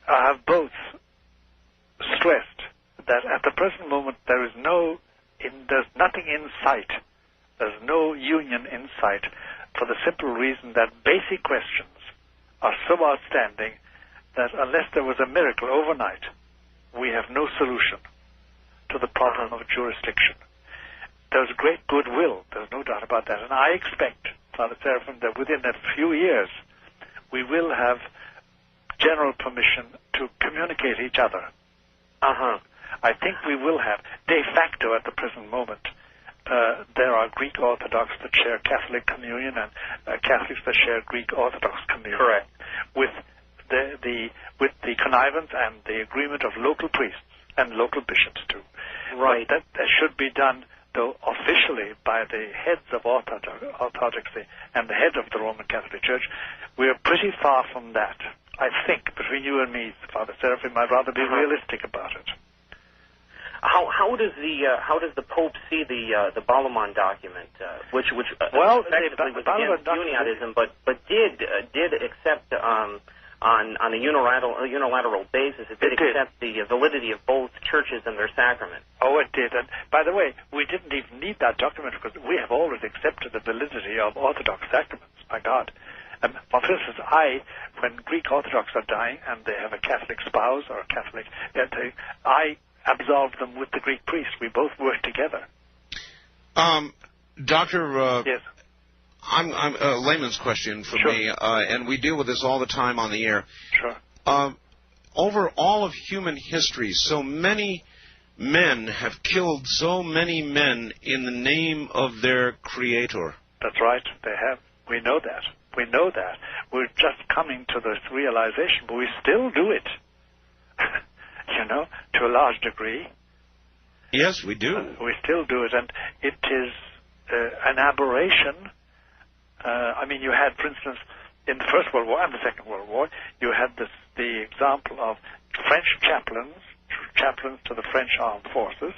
I have both stressed that at the present moment there's nothing in sight. There's no union in sight for the simple reason that basic questions are so outstanding that unless there was a miracle overnight, we have no solution to the problem of jurisdiction. There's great goodwill, there's no doubt about that, and I expect, Father Serafian, that within a few years we will have general permission to communicate each other. I think we will have. De facto, at the present moment, there are Greek Orthodox that share Catholic communion and Catholics that share Greek Orthodox communion. Correct. With the connivance and the agreement of local priests and local bishops too. Right. But that should be done, though, officially by the heads of Orthodoxy and the head of the Roman Catholic Church. We are pretty far from that. I think, between you and me, Father Serafian, I'd rather be realistic about it. How does the Pope see the Balamon document, which effectively was against unionism, but did accept on a unilateral basis? It did accept the validity of both churches and their sacrament. Oh, it did. And by the way, we didn't even need that document because we have always accepted the validity of Orthodox sacraments. My God. For instance, when Greek Orthodox are dying and they have a Catholic spouse or a Catholic, I absolve them with the Greek priest. We both work together. Doctor, yes. I'm a layman's question for me, and we deal with this all the time on the air. Sure. Over all of human history, so many men have killed so many men in the name of their Creator. That's right. They have. We know that. We know that. We're just coming to this realization, but we still do it, to a large degree. Yes, we do. We still do it, and it is an aberration. You had, for instance, in the First World War and the Second World War, you had the example of French chaplains to the French armed forces,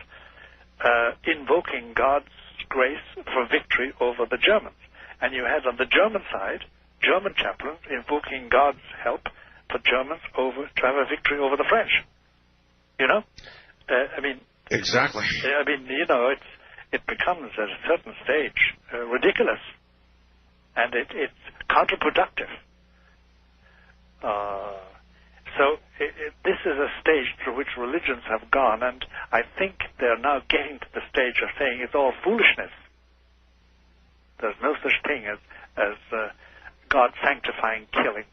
invoking God's grace for victory over the Germans. And you had on the German side, German chaplains invoking God's help for Germans to have a victory over the French. Exactly. It becomes at a certain stage ridiculous, and it's counterproductive. This is a stage through which religions have gone, and I think they're now getting to the stage of saying it's all foolishness. There's no such thing as God sanctifying killing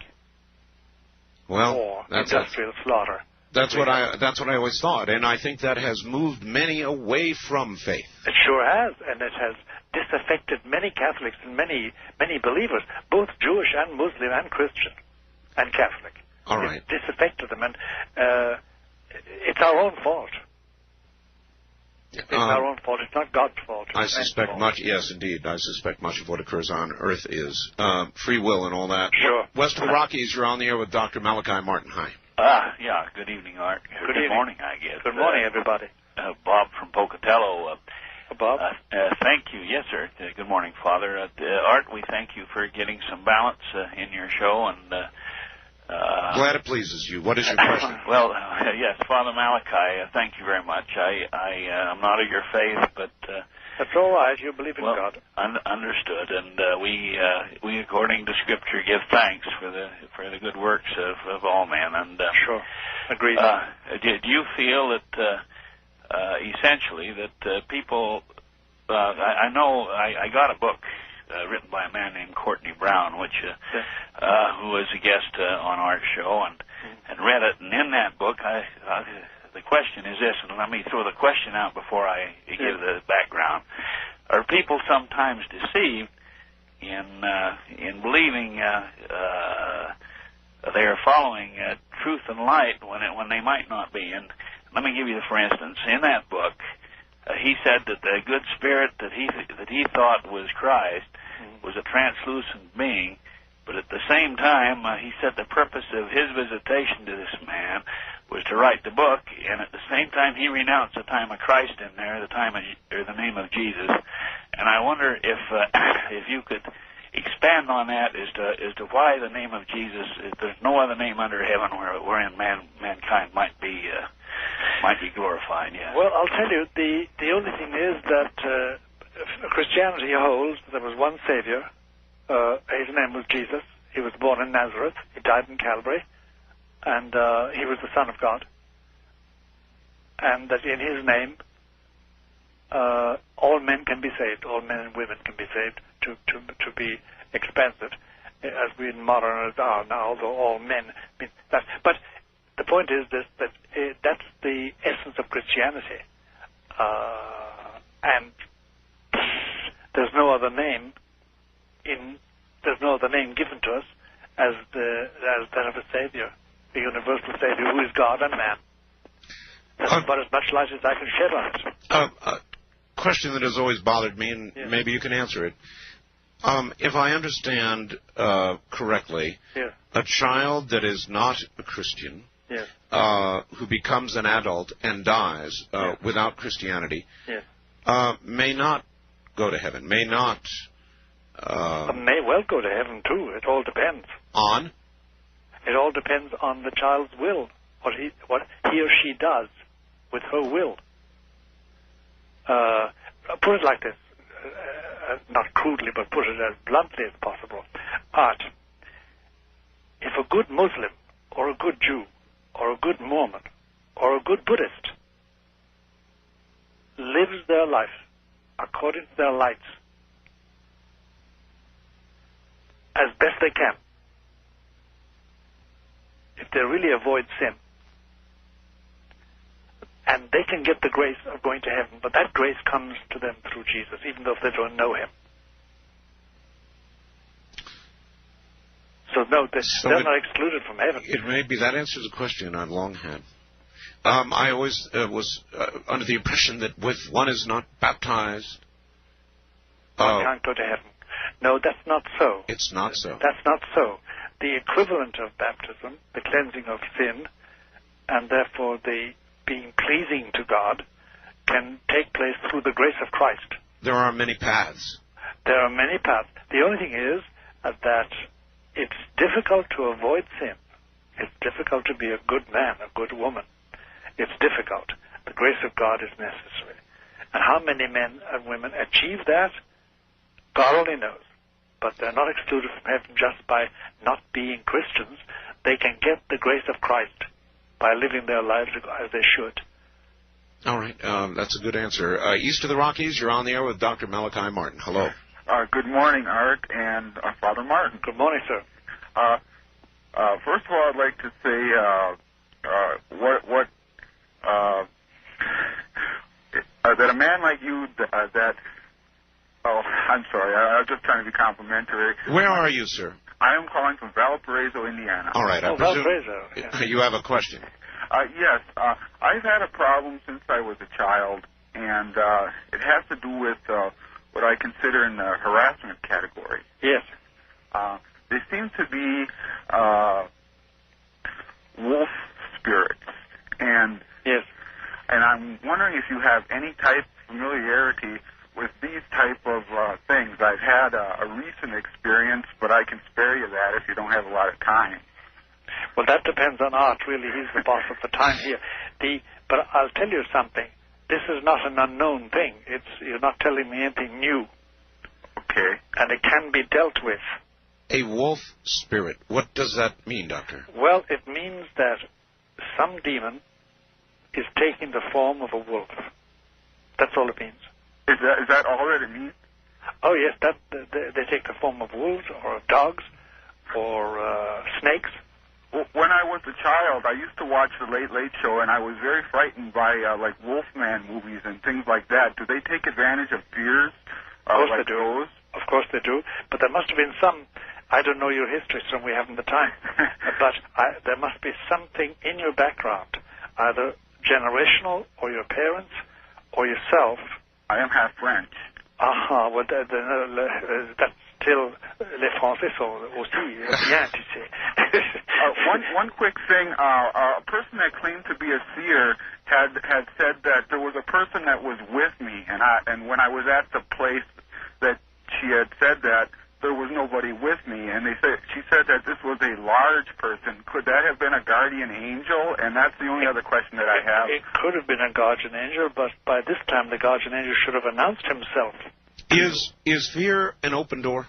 or industrial slaughter. That's what I always thought, and I think that has moved many away from faith. It sure has, and it has disaffected many Catholics and many believers, both Jewish and Muslim and Christian and Catholic. All right. It disaffected them, and it's our own fault. It's our own fault. It's not God's fault. I suspect much. Yes, indeed. I suspect much of what occurs on Earth is free will and all that. Sure. West of the Rockies, you're on the air with Dr. Malachi Martin. Hi. Yeah. Good evening, Art. Good morning, I guess. Good morning, everybody. Bob from Pocatello. Bob. Thank you. Yes, sir. Good morning, Father. Art, we thank you for getting some balance in your show, and glad it pleases you. What is your question? Well, yes, Father Malachi, thank you very much. I'm not of your faith, but that's all right. You believe in God. Understood, and we, according to Scripture, give thanks for the good works of all men. And sure, agreed. Do you feel that essentially that people? I know I got a book written by a man named Courtney Brown, which who was a guest on our show, and read it. And in that book, the question is this, and let me throw the question out before I give the background. Are people sometimes deceived in believing they are following truth and light when they might not be? And let me give you, for instance, in that book, he said that the good spirit that he thought was Christ was a translucent being, but at the same time, he said the purpose of his visitation to this man was to write the book, and at the same time, he renounced the time of Christ in there, the name of Jesus. And I wonder if you could expand on that as to why the name of Jesus. There's no other name under heaven wherein mankind might be glorified. Yeah. Well, I'll tell you, the only thing is that Christianity holds there was one Savior. His name was Jesus. He was born in Nazareth. He died in Calvary, and he was the Son of God. And that in His name, all men can be saved. All men and women can be saved. To be expansive, as we modern are now, although all men mean that. But the point is this: that that's the essence of Christianity, and there's no other name given to us as that of a Savior, a universal Savior who is God and man. That's about as much light as I can shed on it. A question that has always bothered me, and maybe you can answer it. If I understand correctly, a child that is not a Christian, who becomes an adult and dies without Christianity, may not go to heaven, may not... may well go to heaven, too. It all depends. On? It all depends on the child's will, what he or she does with her will. Put it like this. Not crudely, but put it as bluntly as possible. Art. If a good Muslim, or a good Jew, or a good Mormon, or a good Buddhist lives their life according to their lights as best they can, if they really avoid sin, and they can get the grace of going to heaven, but that grace comes to them through Jesus, even though they don't know Him. So no, they're not excluded from heaven. It may be that answers a question I've long had. I always was under the impression that if one is not baptized, one can't go to heaven. No, that's not so. It's not so. That's not so. The equivalent of baptism, the cleansing of sin, and therefore the being pleasing to God, can take place through the grace of Christ. There are many paths. There are many paths. The only thing is that it's difficult to avoid sin. It's difficult to be a good man, a good woman. It's difficult. The grace of God is necessary. And how many men and women achieve that, God only knows. But they're not excluded from heaven just by not being Christians. They can get the grace of Christ by living their lives as they should. All right. That's a good answer. East of the Rockies, you're on the air with Dr. Malachi Martin. Hello. Good morning, Art and Father Martin. Good morning, sir. First of all, I'd like to say that a man like you oh, I'm sorry, I was just trying to be complimentary. Where are you, sir? I am calling from Valparaiso, Indiana. All right, I presume Valparaiso. You have a question. Yes, I've had a problem since I was a child, and it has to do with what I consider in the harassment category. Yes. They seem to be wolf spirits, and yes, and I'm wondering if you have any type of familiarity with these type of things. I've had a recent experience, but I can spare you that if you don't have a lot of time. Well, that depends on Art, really. He's the boss of the time here. But I'll tell you something. This is not an unknown thing. You're not telling me anything new. Okay. And it can be dealt with. A wolf spirit. What does that mean, Doctor? Well, it means that some demon is taking the form of a wolf. That's all it means. Is that all that it means? Oh, yes. They take the form of wolves or of dogs or snakes. When I was a child, I used to watch the Late Late Show, and I was very frightened by like Wolfman movies and things like that. Do they take advantage of fears? Of course like they do. those? Of course they do. But there must have been some. I don't know your history, so we haven't the time. But there must be something in your background, either generational or your parents or yourself. I am half French. Well, that's still les Français sont aussi bien, tu sais. One quick thing. A person that claimed to be a seer had said that there was a person that was with me, and when I was at the place that she had said that, there was nobody with me, and she said that this was a large person. Could that have been a guardian angel? And that's the only other question that I have. It could have been a guardian angel, but by this time the guardian angel should have announced himself. Is fear an open door?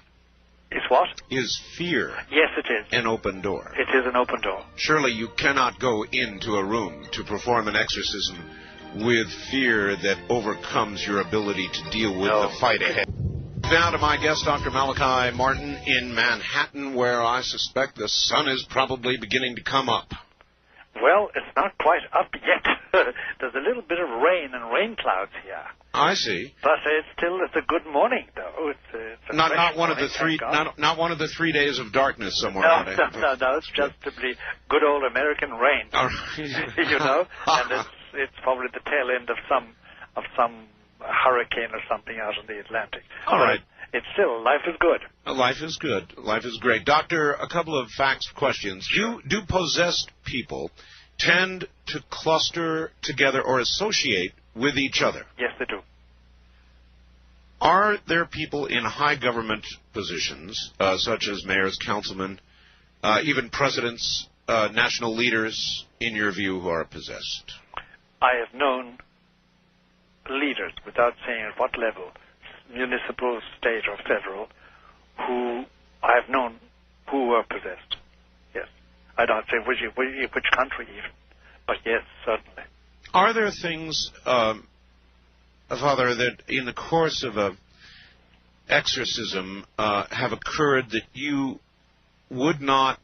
Is what? Is fear? Yes, it is. An open door. It is an open door. Surely you cannot go into a room to perform an exorcism with fear that overcomes your ability to deal with the fight ahead. Now to my guest, Dr. Malachi Martin, in Manhattan, where I suspect the sun is probably beginning to come up. Well, it's not quite up yet. There's a little bit of rain and rain clouds here. I see. But it's a good morning, though. It's not one of the three. Not one of the 3 days of darkness somewhere. No. It's just simply good old American rain. You know, and it's probably the tail end of some hurricane or something out in the Atlantic. All right. It's still, life is good. Life is good. Life is great. Doctor, a couple of facts questions. Do possessed people tend to cluster together or associate with each other? Yes, they do. Are there people in high government positions, such as mayors, councilmen, even presidents, national leaders, in your view, who are possessed? I have known leaders, without saying at what level, municipal, state, or federal, who I have known who were possessed. Yes. I don't say which country even, but yes, certainly. Are there things, Father, that in the course of a exorcism have occurred that you would not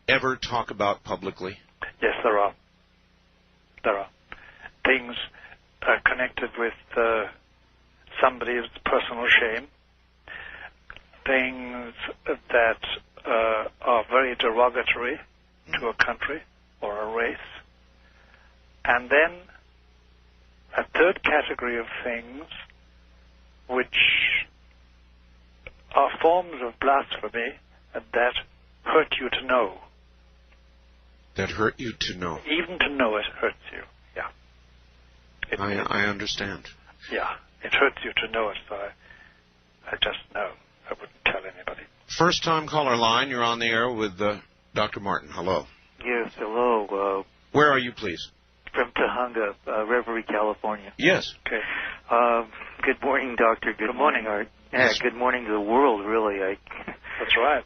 ever talk about publicly? Yes, there are. There are. Things connected with somebody's personal shame, things that are very derogatory to a country or a race, and then a third category of things which are forms of blasphemy that hurt you to know. That hurt you to know? Even to know it hurts you, yeah. I understand. Yeah, it hurts you to know it, so I just know. I wouldn't tell anybody. First-time caller line, you're on the air with Dr. Martin. Hello. Yes, hello. Where are you, please? From Tahunga, Reverie, California. Yes. Okay. Good morning, Doctor. Good morning, Art. Yes. Good morning to the world, really. That's right.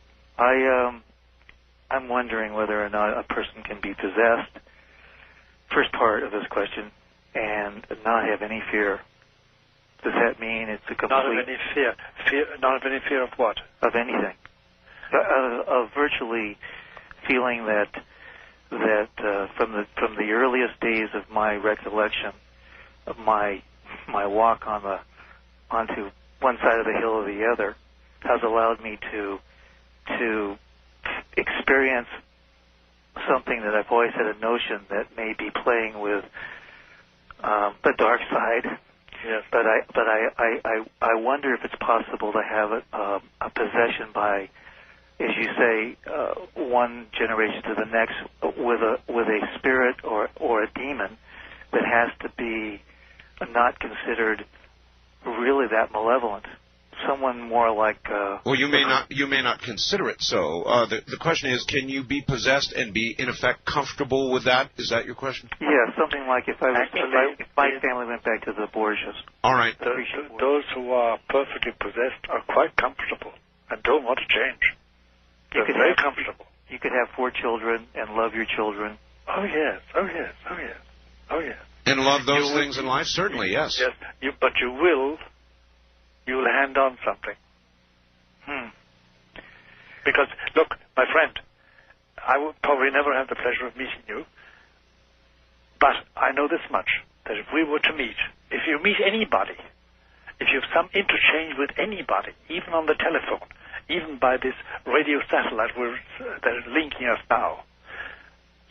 I'm wondering whether or not a person can be possessed, first part of this question, and not have any fear. Does that mean it's a complete... Not of any fear. Not of any fear of what? Of anything. Of virtually feeling that that from the earliest days of my recollection of my walk onto one side of the hill or the other has allowed me to experience something that I've always had a notion that may be playing with the dark side. Yes. But I wonder if it's possible to have a possession by, as you say, one generation to the next with a spirit or a demon that has to be not considered really that malevolent. Someone more like. Well, you may not consider it so. The question is, can you be possessed and be in effect comfortable with that? Is that your question? Yeah, something like if my family went back to the Borgias. All right. Those who are perfectly possessed are quite comfortable and don't want to change. They're very comfortable. You could have 4 children and love your children. Oh yes, oh yes, oh yes, oh yes. And love those things in life, certainly, yes. Yes, but you will hand on something. Because, look, my friend, I will probably never have the pleasure of meeting you, but I know this much, that if we were to meet, if you meet anybody, if you have some interchange with anybody, even on the telephone, even by this radio satellite that is linking us now,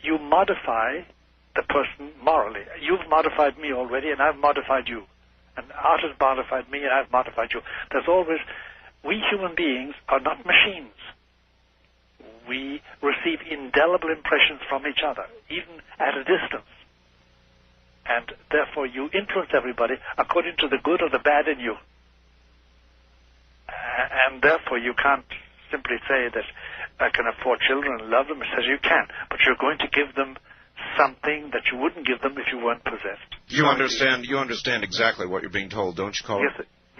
you modify the person morally. You've modified me already, and I've modified you. And art has modified me, and I've modified you. There's always... We human beings are not machines. We receive indelible impressions from each other, even at a distance. And therefore you influence everybody according to the good or the bad in you. And therefore you can't simply say that I can afford children and love them. It says you can, but you're going to give them something that you wouldn't give them if you weren't possessed. You understand exactly what you're being told, don't you, caller?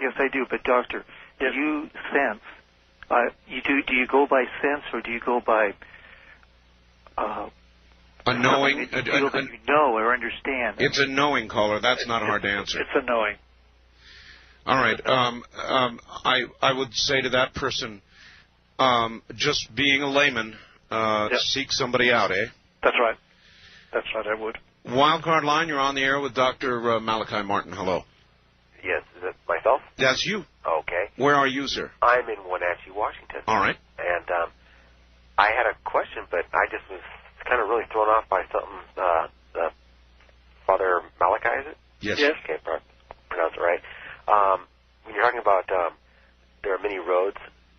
Yes, I do. But doctor, do you sense? Do you go by sense or do you go by a knowing? You know or understand. It's a knowing, caller. That's not hard to answer. It's a knowing. All right. I would say to that person, just being a layman, seek somebody out, eh? That's right. That's right, I would. Wildcard line, you're on the air with Dr. Malachi Martin. Hello. Yes, is it myself? That's you. Okay. Where are you, sir? I'm in Wenatchee, Washington. All right. And I had a question, but I just was kind of really thrown off by something. Father Malachi, is it? Yes. Okay, pronounced it right. When you're talking about there are many roads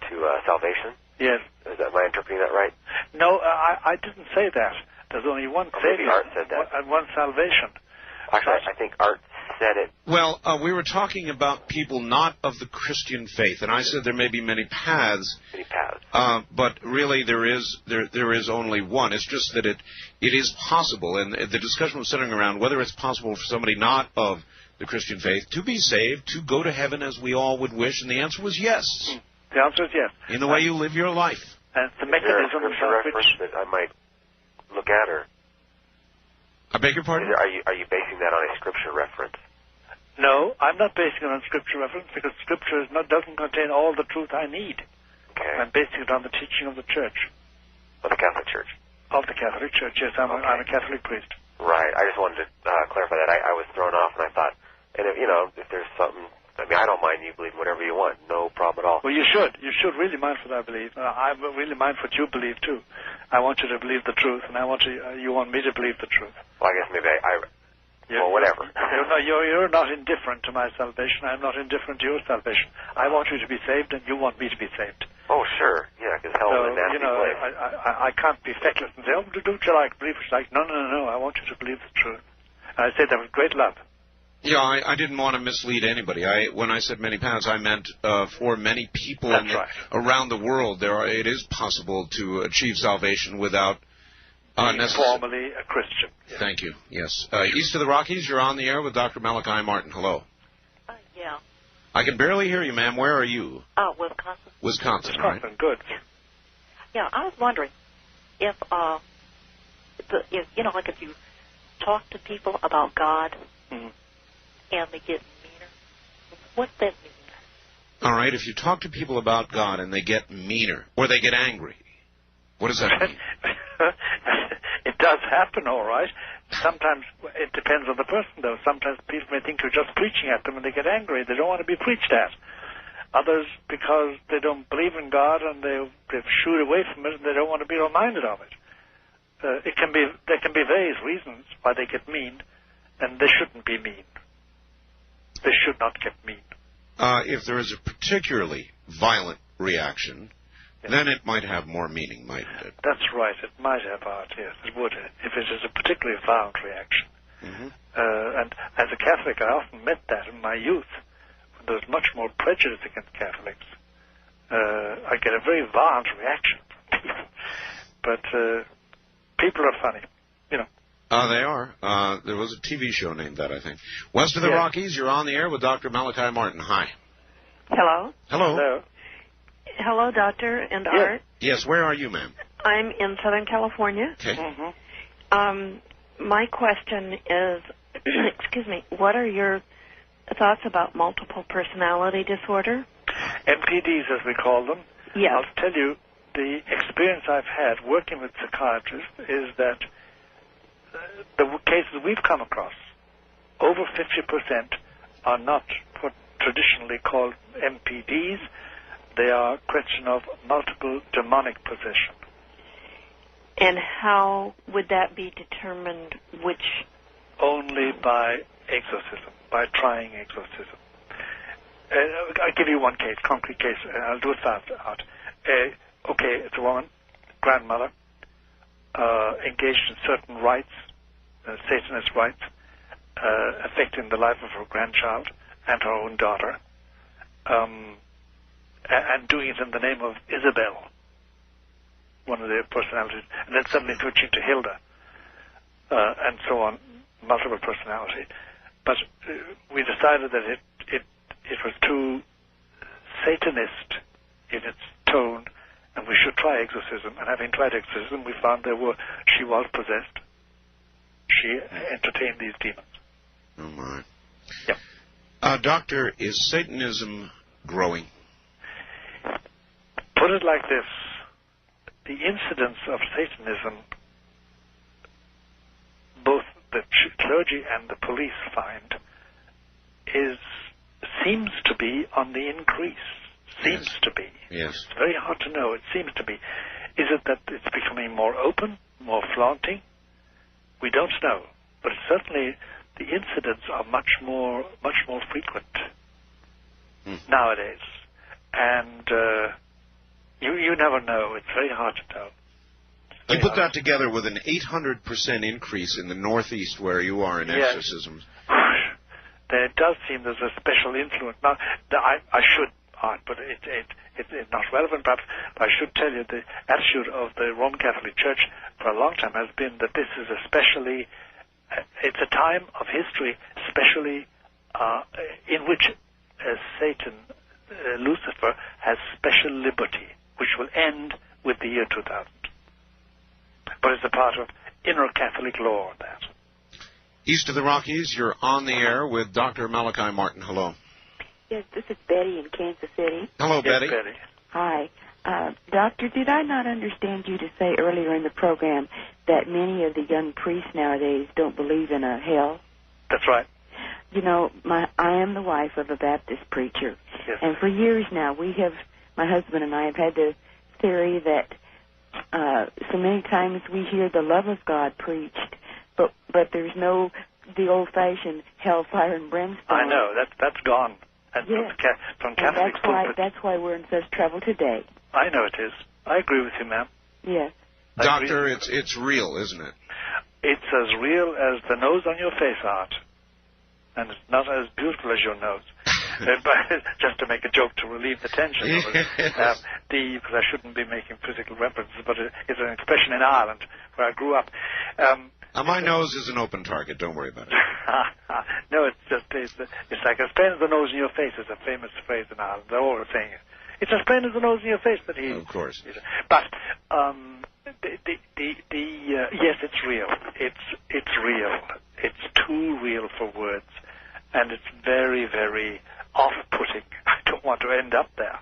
to salvation. Yes. Am I interpreting that right? No, I didn't say that. There's only one Savior Art said that. and one salvation. Actually, I think Art said it. Well, we were talking about people not of the Christian faith, and I said there may be many paths. Many paths. But really, there is only one. It's just that it is possible, and the discussion was centering around whether it's possible for somebody not of the Christian faith to be saved, to go to heaven as we all would wish, and the answer was yes. The answer is yes. In the way you live your life. And the mechanism is there a reference that I might look at, or I beg your pardon? Are you basing that on a scripture reference? No, I'm not basing it on scripture reference because scripture doesn't contain all the truth I need. Okay. I'm basing it on the teaching of the Church. Of the Catholic Church? Of the Catholic Church, yes. I'm a Catholic priest. Right. I just wanted to clarify that. I was thrown off, and I thought, and if there's something, I mean, I don't mind you believe whatever you want. No problem at all. Well, you should. You should really mind what I believe. I really mind what you believe, too. I want you to believe the truth, and you want me to believe the truth. Well, I guess maybe well, whatever. You're not indifferent to my salvation. I'm not indifferent to your salvation. I want you to be saved, and you want me to be saved. Oh, sure. Yeah, because hell is a nasty place. I can't be feckless and say, oh, do you like, believe what you like. No. I want you to believe the truth. And I say that with great love. Yeah, I didn't want to mislead anybody. When I said many paths, I meant for many people around the world, it is possible to achieve salvation without formally a Christian. Yes. Thank you. Yes. East of the Rockies, you're on the air with Dr. Malachi Martin. Hello. Yeah. I can barely hear you, ma'am. Where are you? Wisconsin. Wisconsin, right. Good. Yeah, I was wondering if if you talk to people about God and they get meaner, what's that mean? All right, if you talk to people about God and they get meaner or they get angry, what does that mean? It does happen, all right. Sometimes it depends on the person, though. Sometimes people may think you're just preaching at them and they get angry. They don't want to be preached at. Others, because they don't believe in God and they've shooed away from it and they don't want to be reminded of it. There can be various reasons why they get mean, and they shouldn't be mean. They should not get mean. If there is a particularly violent reaction, then it might have more meaning, mightn't it? That's right. It might have art, yes. It would, if it is a particularly violent reaction. Mm-hmm. And as a Catholic, I often met that in my youth. When there was much more prejudice against Catholics. I get a very violent reaction from people. But people are funny, you know. They are. There was a TV show named that, I think. West of the Rockies, you're on the air with Dr. Malachi Martin. Hi. Hello. Hello. Hello. Hello, Doctor and Art. Yes, where are you, ma'am? I'm in Southern California. Okay. Mm-hmm. My question is, excuse me, what are your thoughts about multiple personality disorder? MPDs, as we call them. Yes. I'll tell you, the experience I've had working with psychiatrists is that the cases we've come across, over 50% are not what traditionally called MPDs. They are a question of multiple demonic possession. And how would that be determined which? Only by exorcism, by trying exorcism. I'll give you one case, concrete case, and I'll do it fast out. Okay, it's a woman, grandmother, engaged in certain rites, Satanist rites, affecting the life of her grandchild and her own daughter, and doing it in the name of Isabel, one of their personalities, and then suddenly switching to Hilda, and so on, multiple personality. But we decided that it was too Satanist in its tone, and we should try exorcism. And having tried exorcism, we found she was possessed. She entertained these demons. Oh, my. Yeah. Doctor, is Satanism growing? Put it like this. The incidence of Satanism, both the clergy and the police find, seems to be on the increase. Seems to be. Yes. It's very hard to know. It seems to be. Is it that it's becoming more open, more flaunting? We don't know. But certainly the incidents are much more frequent nowadays. And you never know. It's very hard to tell. You put that together with an 800% increase in the Northeast where you are in exorcisms. Then it does seem there's a special influence. Now, I should, but it's not relevant perhaps, but I should tell you the attitude of the Roman Catholic Church for a long time has been that this is especially, it's a time of history, especially in which Satan, Lucifer, has special liberty, which will end with the year 2000. But it's a part of inner Catholic law, that. East of the Rockies, you're on the air with Dr. Malachi Martin. Hello. Yes, this is Betty in Kansas City. Hello, Betty. Betty. Hi. Doctor, did I not understand you to say earlier in the program that many of the young priests nowadays don't believe in a hell? That's right. You know, I am the wife of a Baptist preacher. Yes. And for years now, my husband and I have had the theory that so many times we hear the love of God preached, but there's no the old-fashioned hellfire and brimstone. I know that's gone. And yes. From Catholic pulpit. That's why we're in such trouble today. I know it is. I agree with you, ma'am. Yes. Doctor, it's real, isn't it? It's as real as the nose on your face, Art. And it's not as beautiful as your nose. But just to make a joke to relieve the tension of it. Because I shouldn't be making physical references, but it's an expression in Ireland, where I grew up. My nose is an open target. Don't worry about it. No, it's like as plain as the nose in your face is a famous phrase in Ireland. They're all saying it. It's as plain as the nose in your face that he... Of course. But yes, it's real. It's real. It's too real for words, and it's very, very off-putting. I don't want to end up there.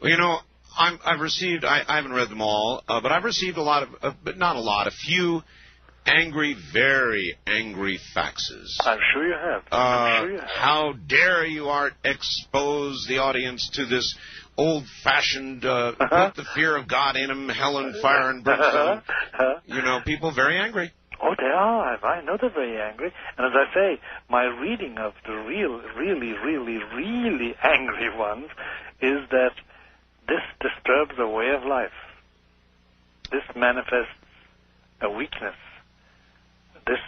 Well, you know, I've received, I haven't read them all, but I've received a lot of, but not a lot, a few angry, very angry faxes. I'm sure you have. I'm sure you have. How dare you, Art, expose the audience to this old-fashioned, put the fear of God in them, hell and fire and brimstone. You know, people very angry. Oh, they are. I know they're very angry. And as I say, my reading of the really angry ones is that this disturbs a way of life. This manifests a weakness. This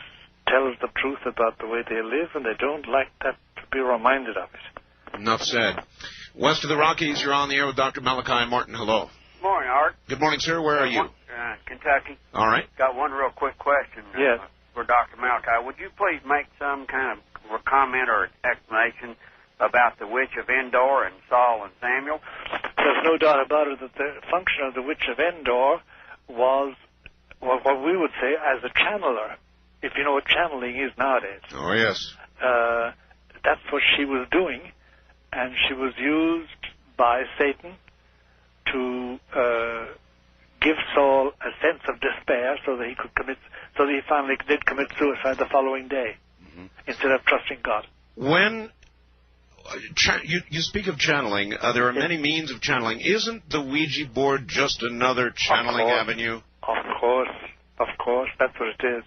tells the truth about the way they live, and they don't like that to be reminded of it. Enough said. West of the Rockies, you're on the air with Dr. Malachi Martin. Hello. Good morning, Art. Good morning, sir. Where are you? Kentucky. All right. Got one real quick question for Dr. Malachi. Would you please make some kind of comment or explanation about the witch of Endor and Saul and Samuel? There's no doubt about it that the function of the witch of Endor was what we would say as a channeler, if you know what channeling is nowadays. Oh, yes. That's what she was doing, and she was used by Satan to give Saul a sense of despair so that he finally did commit suicide the following day instead of trusting God. When you speak of channeling, there are many means of channeling. Isn't the Ouija board just another channeling avenue? Of course, that's what it is.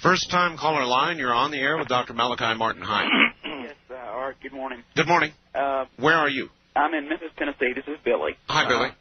First-time caller line, you're on the air with Dr. Malachi Martin. Hi. Yes, Art, good morning. Good morning. Where are you? I'm in Memphis, Tennessee. This is Billy. Hi, Billy.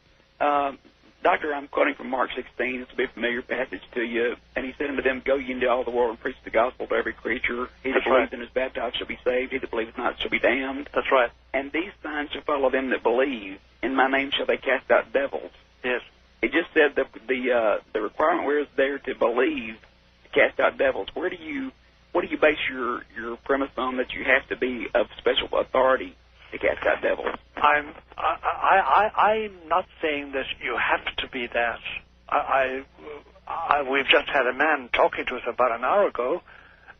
Doctor, I'm quoting from Mark 16. It's a bit familiar passage to you. And he said unto them, Go ye into all the world and preach the gospel to every creature. He that believes and is baptized shall be saved. He that believeth not shall be damned. That's right. And these signs shall follow them that believe. In my name shall they cast out devils. Yes. It just said that the requirement where is there to believe to cast out devils. What do you base your premise on that you have to be of special authority to cast out devils? I'm not saying that you have to be that. We've just had a man talking to us about an hour ago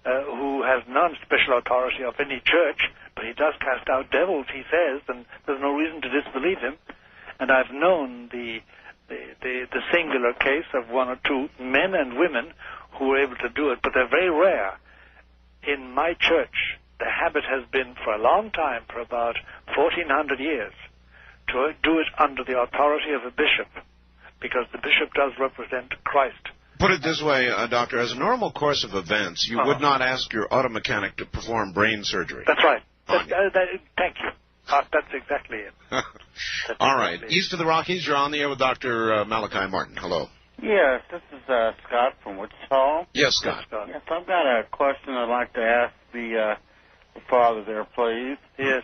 who has none special authority of any church, but he does cast out devils, he says, and there's no reason to disbelieve him. And I've known the singular case of one or two men and women who were able to do it, but they're very rare. In my church, the habit has been for a long time, for about 1,400 years, to do it under the authority of a bishop, because the bishop does represent Christ. Put it this way, Doctor, as a normal course of events, you would not ask your auto mechanic to perform brain surgery. That's right. Thank you. That's exactly it. All right. East of the Rockies, you're on the air with Dr. Malachi Martin. Hello. Yes, this is Scott from Wichita. Yes, Scott. Yes, I've got a question I'd like to ask the father there, please. Yes.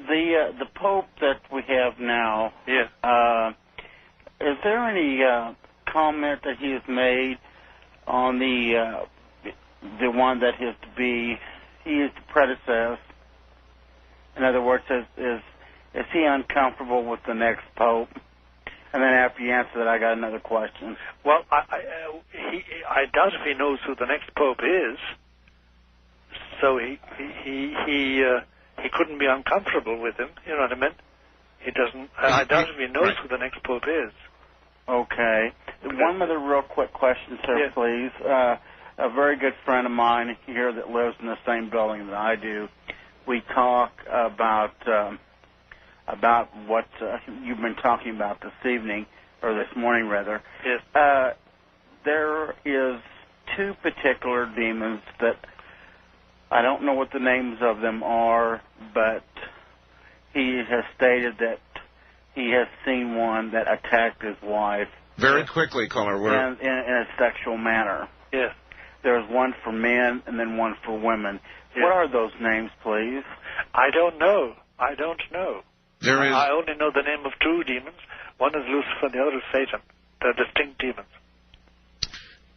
The Pope that we have now. Yes. Is there any comment that he has made on the one that is to be? He is to predecess. In other words, is he uncomfortable with the next Pope? And then after you answer that, I got another question. Well, I doubt if he knows who the next Pope is, so he couldn't be uncomfortable with him. You know what I mean? He doesn't. I doubt if he knows who the next Pope is. Okay. One other real quick question, sir, please. A very good friend of mine here that lives in the same building that I do. We talk about what you've been talking about this evening, or this morning, rather. Yes. There is two particular demons that I don't know what the names of them are, but he has stated that he has seen one that attacked his wife. Very quickly, caller. In a sexual manner. Yes. There's one for men and then one for women. What are those names, please? I don't know. There is. I only know the name of two demons. One is Lucifer, the other is Satan. They're distinct demons.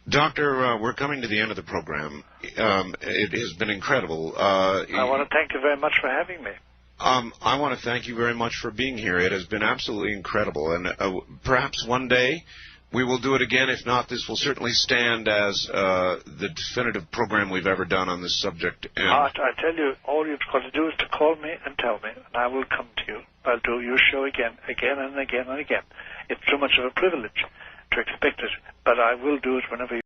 Doctor, we're coming to the end of the program. It has been incredible. I want to thank you very much for having me. I want to thank you very much for being here. It has been absolutely incredible. And perhaps one day We will do it again. If not, this will certainly stand as the definitive program we've ever done on this subject. And Art, I tell you, all you've got to do is to call me and tell me, and I will come to you. I'll do your show again and again and again. It's too much of a privilege to expect it, but I will do it whenever you